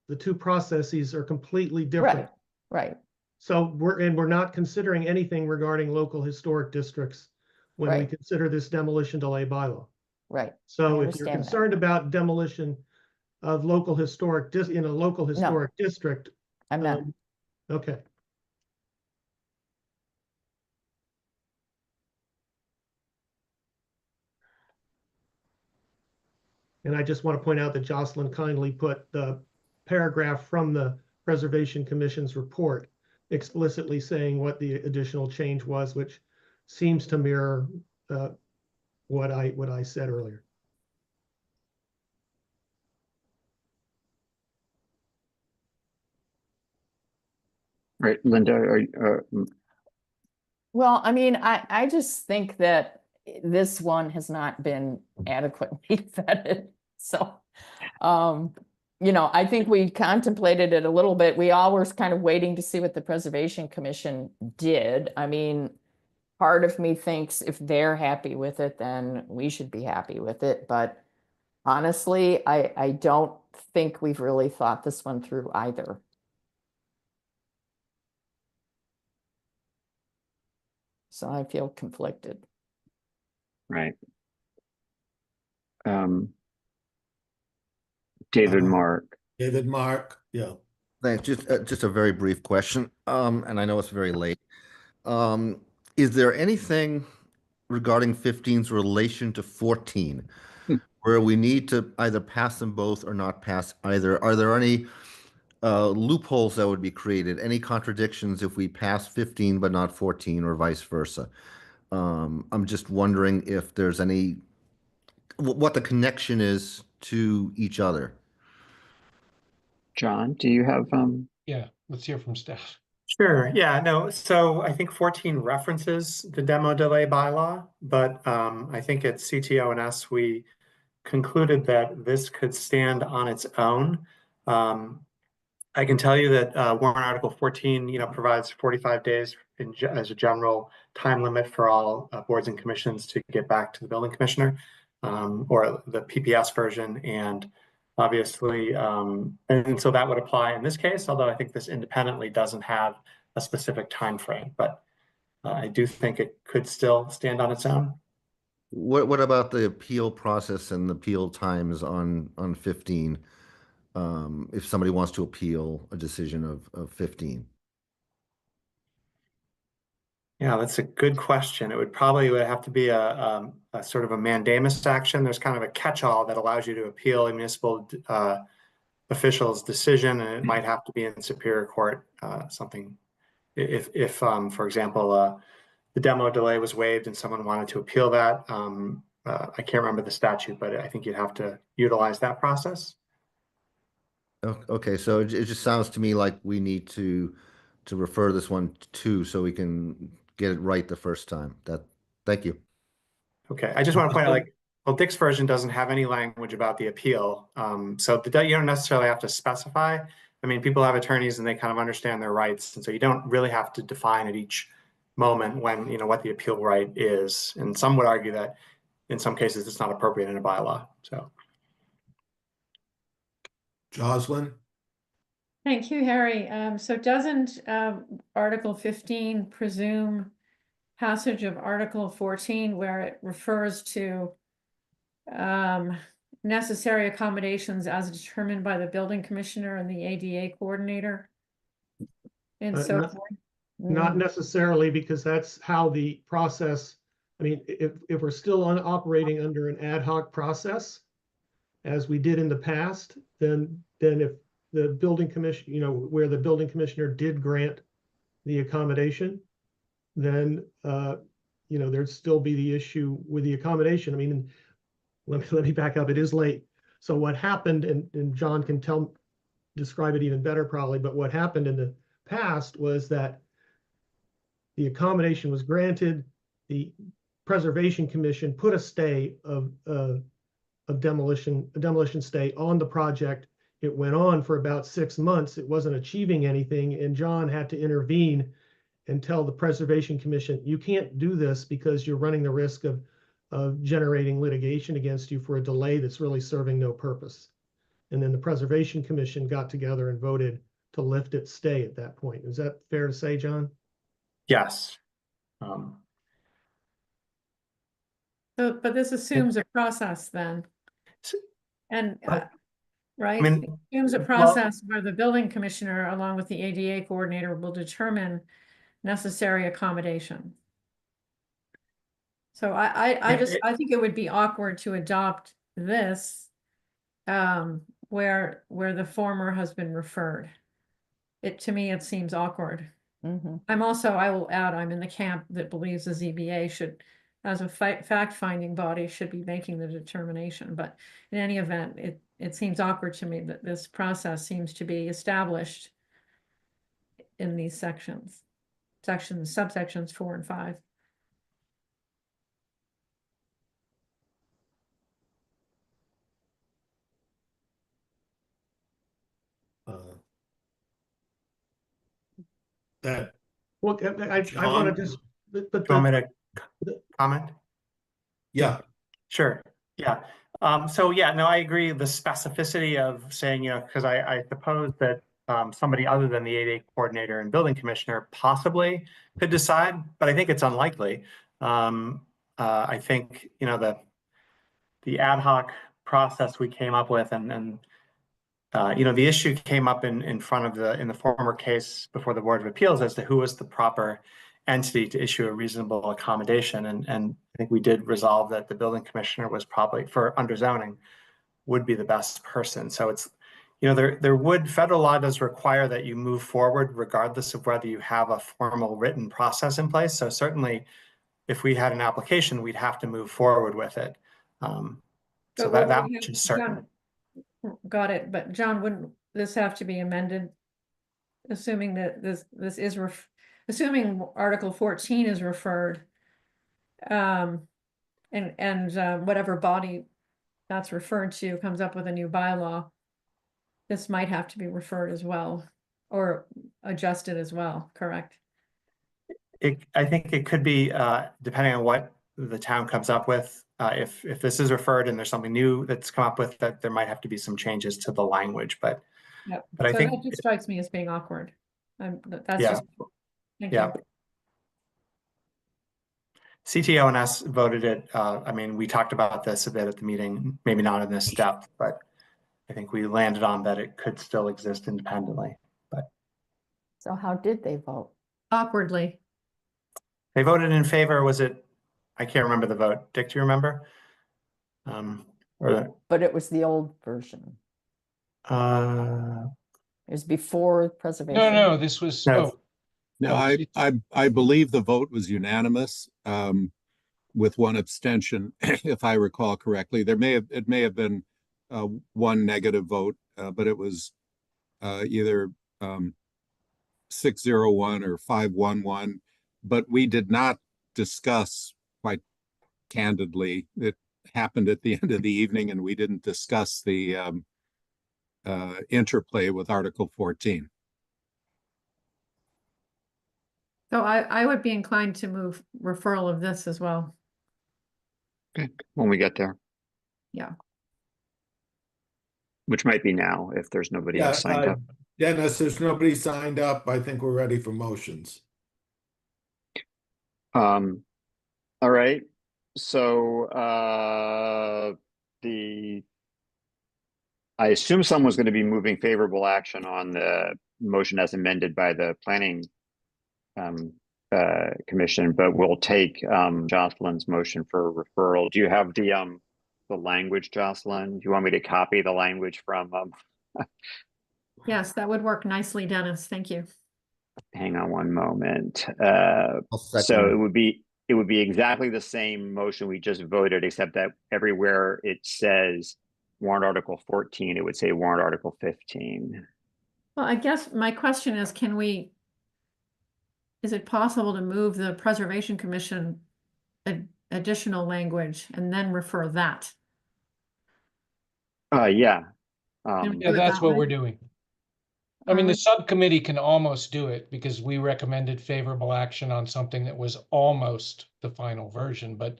the two processes are completely different. Right. So we're not considering anything regarding local historic districts when we consider this demolition delay bylaw. Right. So if you're concerned about demolition of local historic in a local historic district, I'm not. Okay. And I just want to point out that Jocelyn kindly put the paragraph from the Preservation Commission's report explicitly saying what the additional change was, which seems to mirror what I said earlier. Right, Linda, Well, I mean, I just think that this one has not been adequately vetted. So, you know, I think we contemplated it a little bit. We all were kind of waiting to see what the Preservation Commission did. I mean, part of me thinks if they're happy with it, then we should be happy with it. But honestly, I don't think we've really thought this one through either. So I feel conflicted. right. David, Mark. David, Mark, yeah. Thanks. Just a very brief question. And I know it's very late. Is there anything regarding 15's relation to 14 where we need to either pass them both or not pass either? Are there any loopholes that would be created? Any contradictions if we pass 15 but not 14 or vice versa? I'm just wondering if there's any, what the connection is to each other. John, do you have Yeah, let's hear from staff. Sure, yeah, no, so I think 14 references the demo delay bylaw, but I think at CTO&S, we concluded that this could stand on its own. I can tell you that warrant article 14, you know, provides 45 days as a general time limit for all boards and commissions to get back to the building commissioner, or the PPS version. And obviously, and so that would apply in this case, although I think this independently doesn't have a specific time frame, but I do think it could still stand on its own. What about the appeal process and the appeal times on 15? If somebody wants to appeal a decision of 15? Yeah, that's a good question. It would have to be a sort of a mandamus action. There's kind of a catch-all that allows you to appeal a municipal official's decision, and it might have to be in Superior Court, something. If for example, the demo delay was waived and someone wanted to appeal that, I can't remember the statute, but I think you'd have to utilize that process. Okay, so it just sounds to me like we need to refer this one to so we can get it right the first time. Thank you. Okay, I just want to point out, like, well, Dick's version doesn't have any language about the appeal, so you don't necessarily have to specify. I mean, people have attorneys and they kind of understand their rights, and so you don't really have to define at each moment when, you know, what the appeal right is. And some would argue that in some cases it's not appropriate in a bylaw. So, Jocelyn? Thank you, Harry. So doesn't Article 15 presume passage of Article 14 where it refers to necessary accommodations as determined by the building commissioner and the ADA coordinator? And so forth? Not necessarily, because that's how the process, I mean, if we're still operating under an ad hoc process, as we did in the past, then if the building commission, you know, where the building commissioner did grant the accommodation, then, you know, there'd still be the issue with the accommodation. I mean, let me back up. It is late. So what happened, and John can describe it even better probably, but what happened in the past was that the accommodation was granted, the Preservation Commission put a stay of a demolition stay on the project. It went on for about 6 months. It wasn't achieving anything, and John had to intervene and tell the Preservation Commission, you can't do this because you're running the risk of generating litigation against you for a delay that's really serving no purpose. And then the Preservation Commission got together and voted to lift its stay at that point. Is that fair to say, John? yes. But this assumes a process then. And, right? I mean, It assumes a process where the building commissioner, along with the ADA coordinator, will determine necessary accommodation. So I think it would be awkward to adopt this where the former has been referred. To me, it seems awkward. I'm also, I will add, I'm in the camp that believes the ZBA should, as a fact-finding body, should be making the determination, but in any event, it seems awkward to me that this process seems to be established in these subsections 4 and 5. That Well, I want to just, but Do you want me to comment? yeah. Sure, yeah. So yeah, no, I agree. The specificity of saying, because I suppose that somebody other than the 8A coordinator and building commissioner possibly could decide, but I think it's unlikely. I think, the ad hoc process we came up with and the issue came up in front of in the former case before the Board of Appeals as to who was the proper entity to issue a reasonable accommodation. And I think we did resolve that the building commissioner was probably, for under zoning, would be the best person. So it's, federal law does require that you move forward regardless of whether you have a formal written process in place. So certainly if we had an application, we'd have to move forward with it. So that much is certain. Got it, but John, wouldn't this have to be amended? Assuming that this is assuming Article 14 is referred, and whatever body that's referred to comes up with a new bylaw, this might have to be referred as well, or adjusted as well, correct? I think it could be, depending on what the town comes up with. If this is referred and there's something new that's come up with, that there might have to be some changes to the language, but Yep. But I So think that just strikes me as being awkward. That's Yeah. just, thank yeah. you. CTO&S voted it. We talked about this a bit at the meeting, maybe not in this depth, but I think we landed on that it could still exist independently. But So how did they vote? Awkwardly. they voted in favor. Was it? I can't remember the vote. Dick, do you remember? But it was the old version. It was before preservation. No, this was, No. No, I believe the vote was unanimous, with one abstention, if I recall correctly. It may have been one negative vote, but it was either 601 or 511. But we did not discuss, quite candidly, it happened at the end of the evening, and we didn't discuss the interplay with Article 14. So I would be inclined to move referral of this as well. Okay, when we get there, Yeah. which might be now if there's nobody Yeah, else signed up. Dennis, there's nobody signed up. I think we're ready for motions. All right. So I assume someone's going to be moving favorable action on the motion as amended by the planning commission, but we'll take Jocelyn's motion for referral. Do you have the language, Jocelyn? Do you want me to copy the language from Yes, that would work nicely, Dennis. Thank you. hang on one moment. I'll second So it. it would be exactly the same motion we just voted, except that everywhere it says warrant article 14, it would say warrant article 15. Well, I guess my question is, is it possible to move the Preservation Commission additional language and then refer that? Yeah. yeah, do it that's that what way? we're doing. I mean, the subcommittee can almost do it because we recommended favorable action on something that was almost the final version, but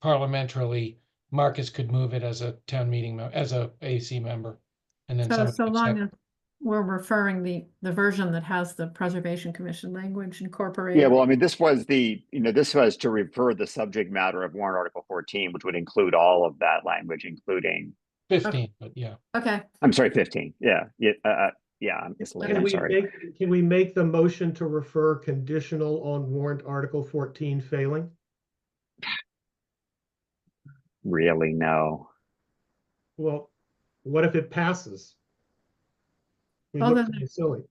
parliamentarily, Marcus could move it as a town meeting, as a AC member. And then So somebody long accept- as we're referring the version that has the Preservation Commission language incorporated. Yeah, well, I mean, this was to refer the subject matter of warrant article 14, which would include all of that language, including 15, but yeah. Okay. I'm sorry, 15. Yeah. I'm misleading. I'm sorry. Can we make the motion to refer conditional on warrant Article 14 failing? Really, no. Well, what if it passes? We Well, look then- pretty silly.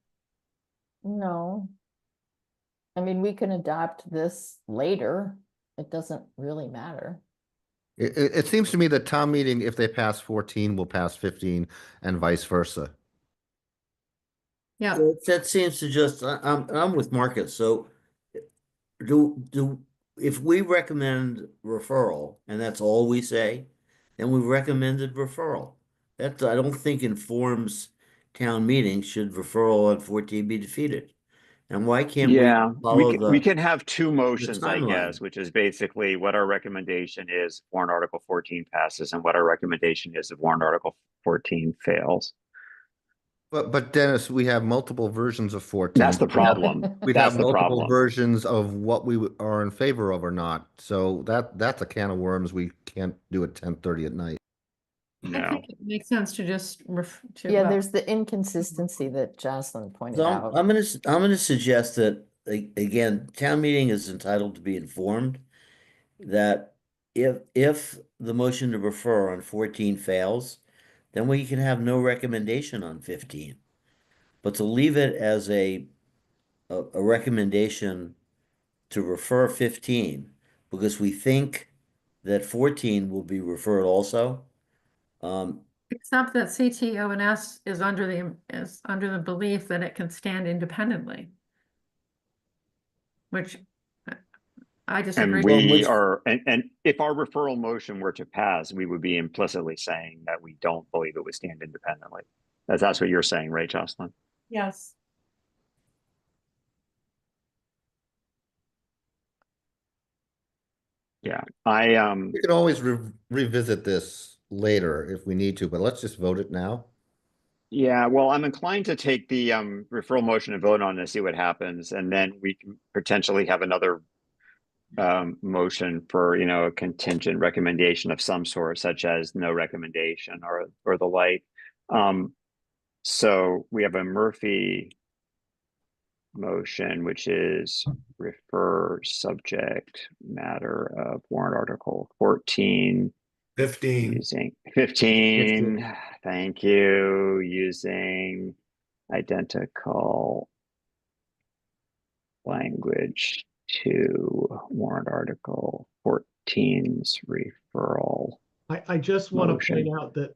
No. I mean, we can adopt this later. It doesn't really matter. It seems to me that town meeting, if they pass 14, will pass 15 and vice versa. Yeah, That seems to just, I'm with Marcus, so if we recommend referral, and that's all we say, then we recommended referral. That, I don't think informs town meeting should referral on 14 be defeated. And why can't we Yeah, follow we the, can have two motions, I timeline? guess, which is basically what our recommendation is, warrant article 14 passes, and what our recommendation is if warrant article 14 fails. But Dennis, we have multiple versions of 14. That's the problem. We'd That's have the multiple problem. versions of what we are in favor of or not. So that's a can of worms we can't do at 10:30 at night. I No. think it makes sense to just Yeah, there's the inconsistency that Jocelyn pointed So out. I'm gonna suggest that, again, town meeting is entitled to be informed that if the motion to refer on 14 fails, then we can have no recommendation on 15. But to leave it as a recommendation to refer 15, because we think that 14 will be referred also, Except that CTO&S is under the belief that it can stand independently. Which I disagree. And we are, and if our referral motion were to pass, we would be implicitly saying that we don't believe it would stand independently. That's what you're saying, right, Jocelyn? Yes. Yeah, We can always revisit this later if we need to, but let's just vote it now. yeah, well, I'm inclined to take the referral motion and vote on it and see what happens, and then we can potentially have another motion for, a contingent recommendation of some sort, such as no recommendation or the like. So we have a Murphy motion, which is refer subject matter of warrant article 14. 15. Using 15. Thank you. Using identical language to warrant article 14's referral. I just want to motion. point out that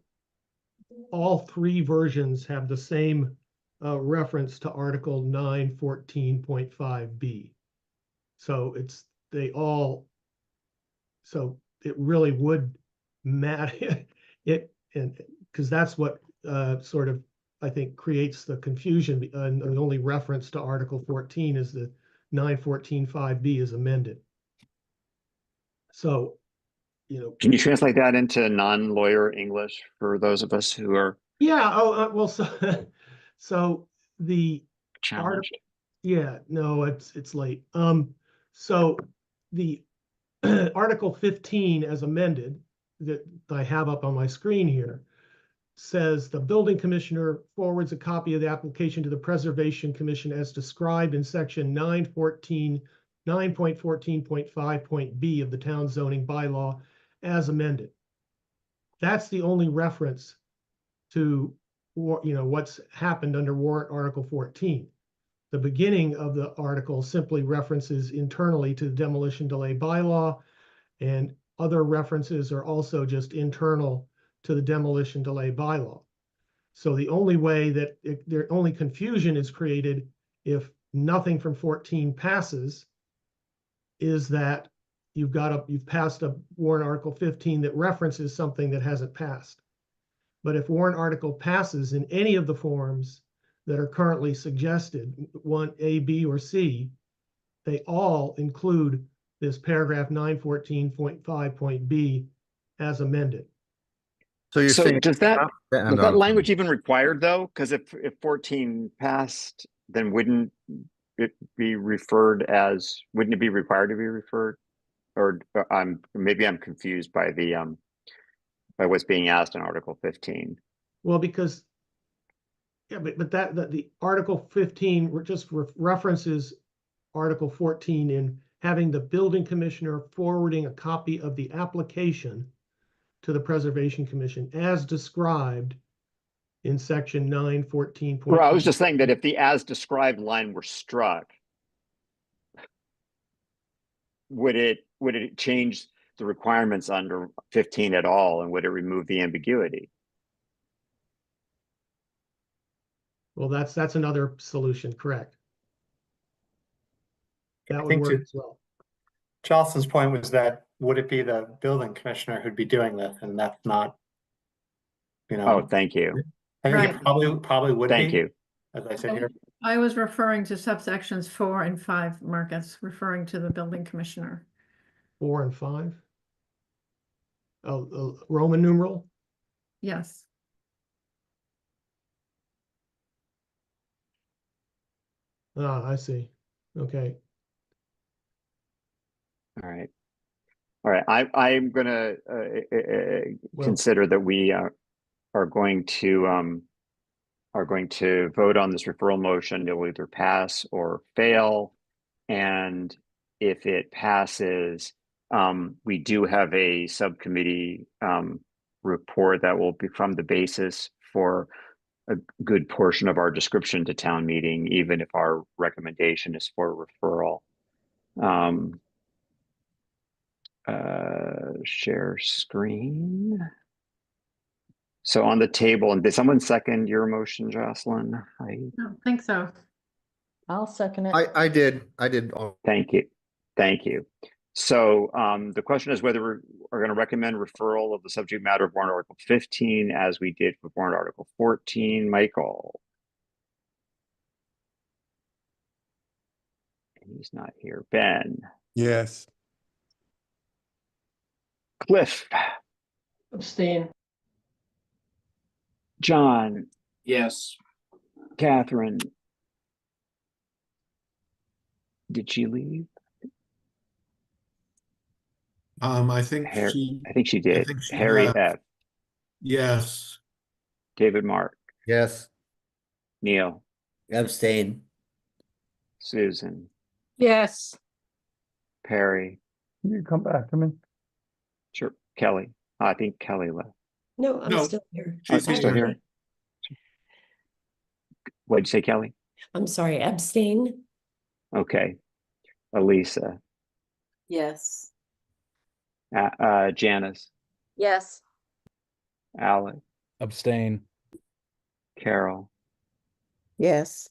all three versions have the same reference to Article 914.5B. So so it really would matter because that's what sort of, I think, creates the confusion. And the only reference to Article 14 is the 914.5B is amended. So, Can you translate that into non-lawyer English for those of us who are well, so the challenged? Yeah, no, it's late. So the Article 15 as amended that I have up on my screen here says the building commissioner forwards a copy of the application to the Preservation Commission as described in section 9.14.5.b of the town zoning bylaw as amended. That's the only reference to what's happened under warrant article 14. The beginning of the article simply references internally to the demolition delay bylaw, and other references are also just internal to the demolition delay bylaw. So the only way that the only confusion is created if nothing from 14 passes is that you've passed a warrant article 15 that references something that hasn't passed. But if warrant article passes in any of the forms that are currently suggested, 1, A, B, or C, they all include this paragraph 914.5.b as amended. So you're saying was that language even required though? Because if 14 passed, then wouldn't it be required to be referred? Or maybe I'm confused by the by what's being asked in Article 15. Well, because but the Article 15 just references Article 14 in having the building commissioner forwarding a copy of the application to the Preservation Commission as described in section 914. Well, I was just saying that if the as described line were struck, would it change the requirements under 15 at all, and would it remove the ambiguity? Well, that's another solution, correct? That I would think work to as well. Charleston's point was that would it be the building commissioner who'd be doing this, and that's not, you know. Oh, thank you. I think it Right. probably would Thank be, you. as I said here. I was referring to subsections 4 and 5, Marcus, referring to the building commissioner. 4 and 5. Oh, Roman numeral. Yes. Ah, I see. Okay. All right. All right. I'm gonna consider that we are going to vote on this referral motion. It will either pass or fail, and if it passes, we do have a subcommittee report that will become the basis for a good portion of our description to town meeting, even if our recommendation is for referral. Share screen. So on the table, and did someone second your motion, Jocelyn? I don't think so. I'll second it. I did. Thank you. Thank you. So the question is whether we're going to recommend referral of the subject matter of warrant article 15 as we did with warrant article 14. Michael. He's not here. Ben. Yes. Cliff. Abstain. John. Yes. Catherine. Did she leave? I think I think she did. I think she Harry left. F. Yes. David Mark. Yes. Neil. Abstain. Susan. Yes. Perry. You come back to me. Sure. Kelly. I think Kelly left. No, I'm No. still here. She's Oh, still here. What'd you say, Kelly? I'm sorry, abstain? Okay. Elisa. Yes. Janice. Yes. Alec. Abstain. Carol. Yes.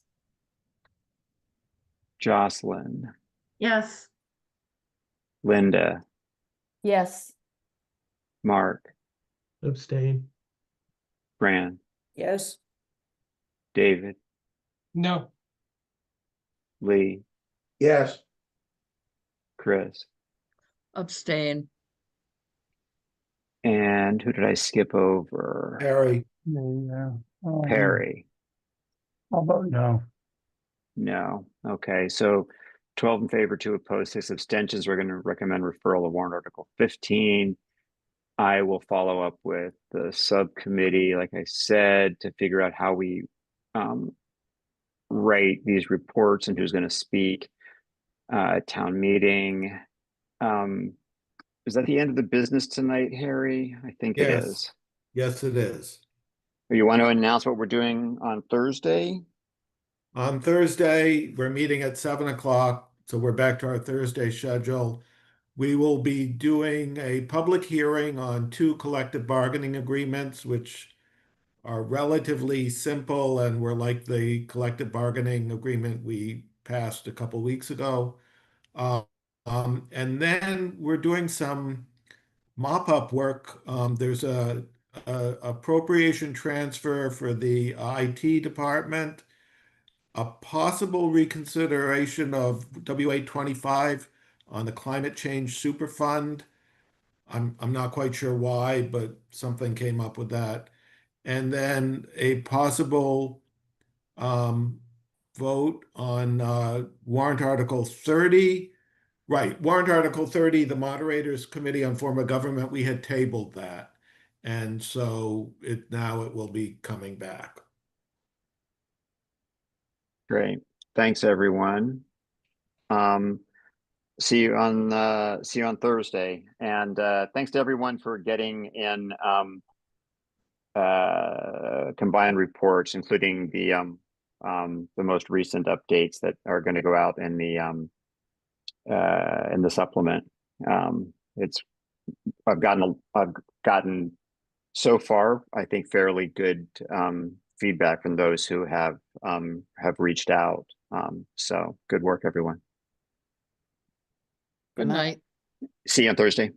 Jocelyn. Yes. Linda. Yes. Mark. Abstain. Fran. Yes. No. David. Lee. Yes. Chris. Abstain. And who did I skip over? Harry. Yeah. Perry. How about no? No. Okay. So 12 in favor, 2 opposed, 6 abstentions. We're going to recommend referral of warrant article 15. I will follow up with the subcommittee, like I said, to figure out how we write these reports and who's going to speak at town meeting. Is that the end of the business tonight, Harry? I think it Yes. is. Yes, it is. You want to announce what we're doing on Thursday? On Thursday, we're meeting at 7 o'clock, so we're back to our Thursday schedule. We will be doing a public hearing on 2 collective bargaining agreements, which are relatively simple and were like the collective bargaining agreement we passed a couple weeks ago. And then we're doing some mop-up work. There's a appropriation transfer for the IT department, a possible reconsideration of W825 on the climate change super fund. I'm not quite sure why, but something came up with that. And then a possible vote on warrant article 30. Right, warrant article 30, the moderators committee on form of government, we had tabled that. And so now it will be coming back. Great. Thanks, everyone. See you on Thursday. And thanks to everyone for getting in combined reports, including the most recent updates that are going to go out in the in the supplement. I've gotten so far, I think, fairly good feedback from those who have reached out. So good work, everyone. Good night. See you on Thursday.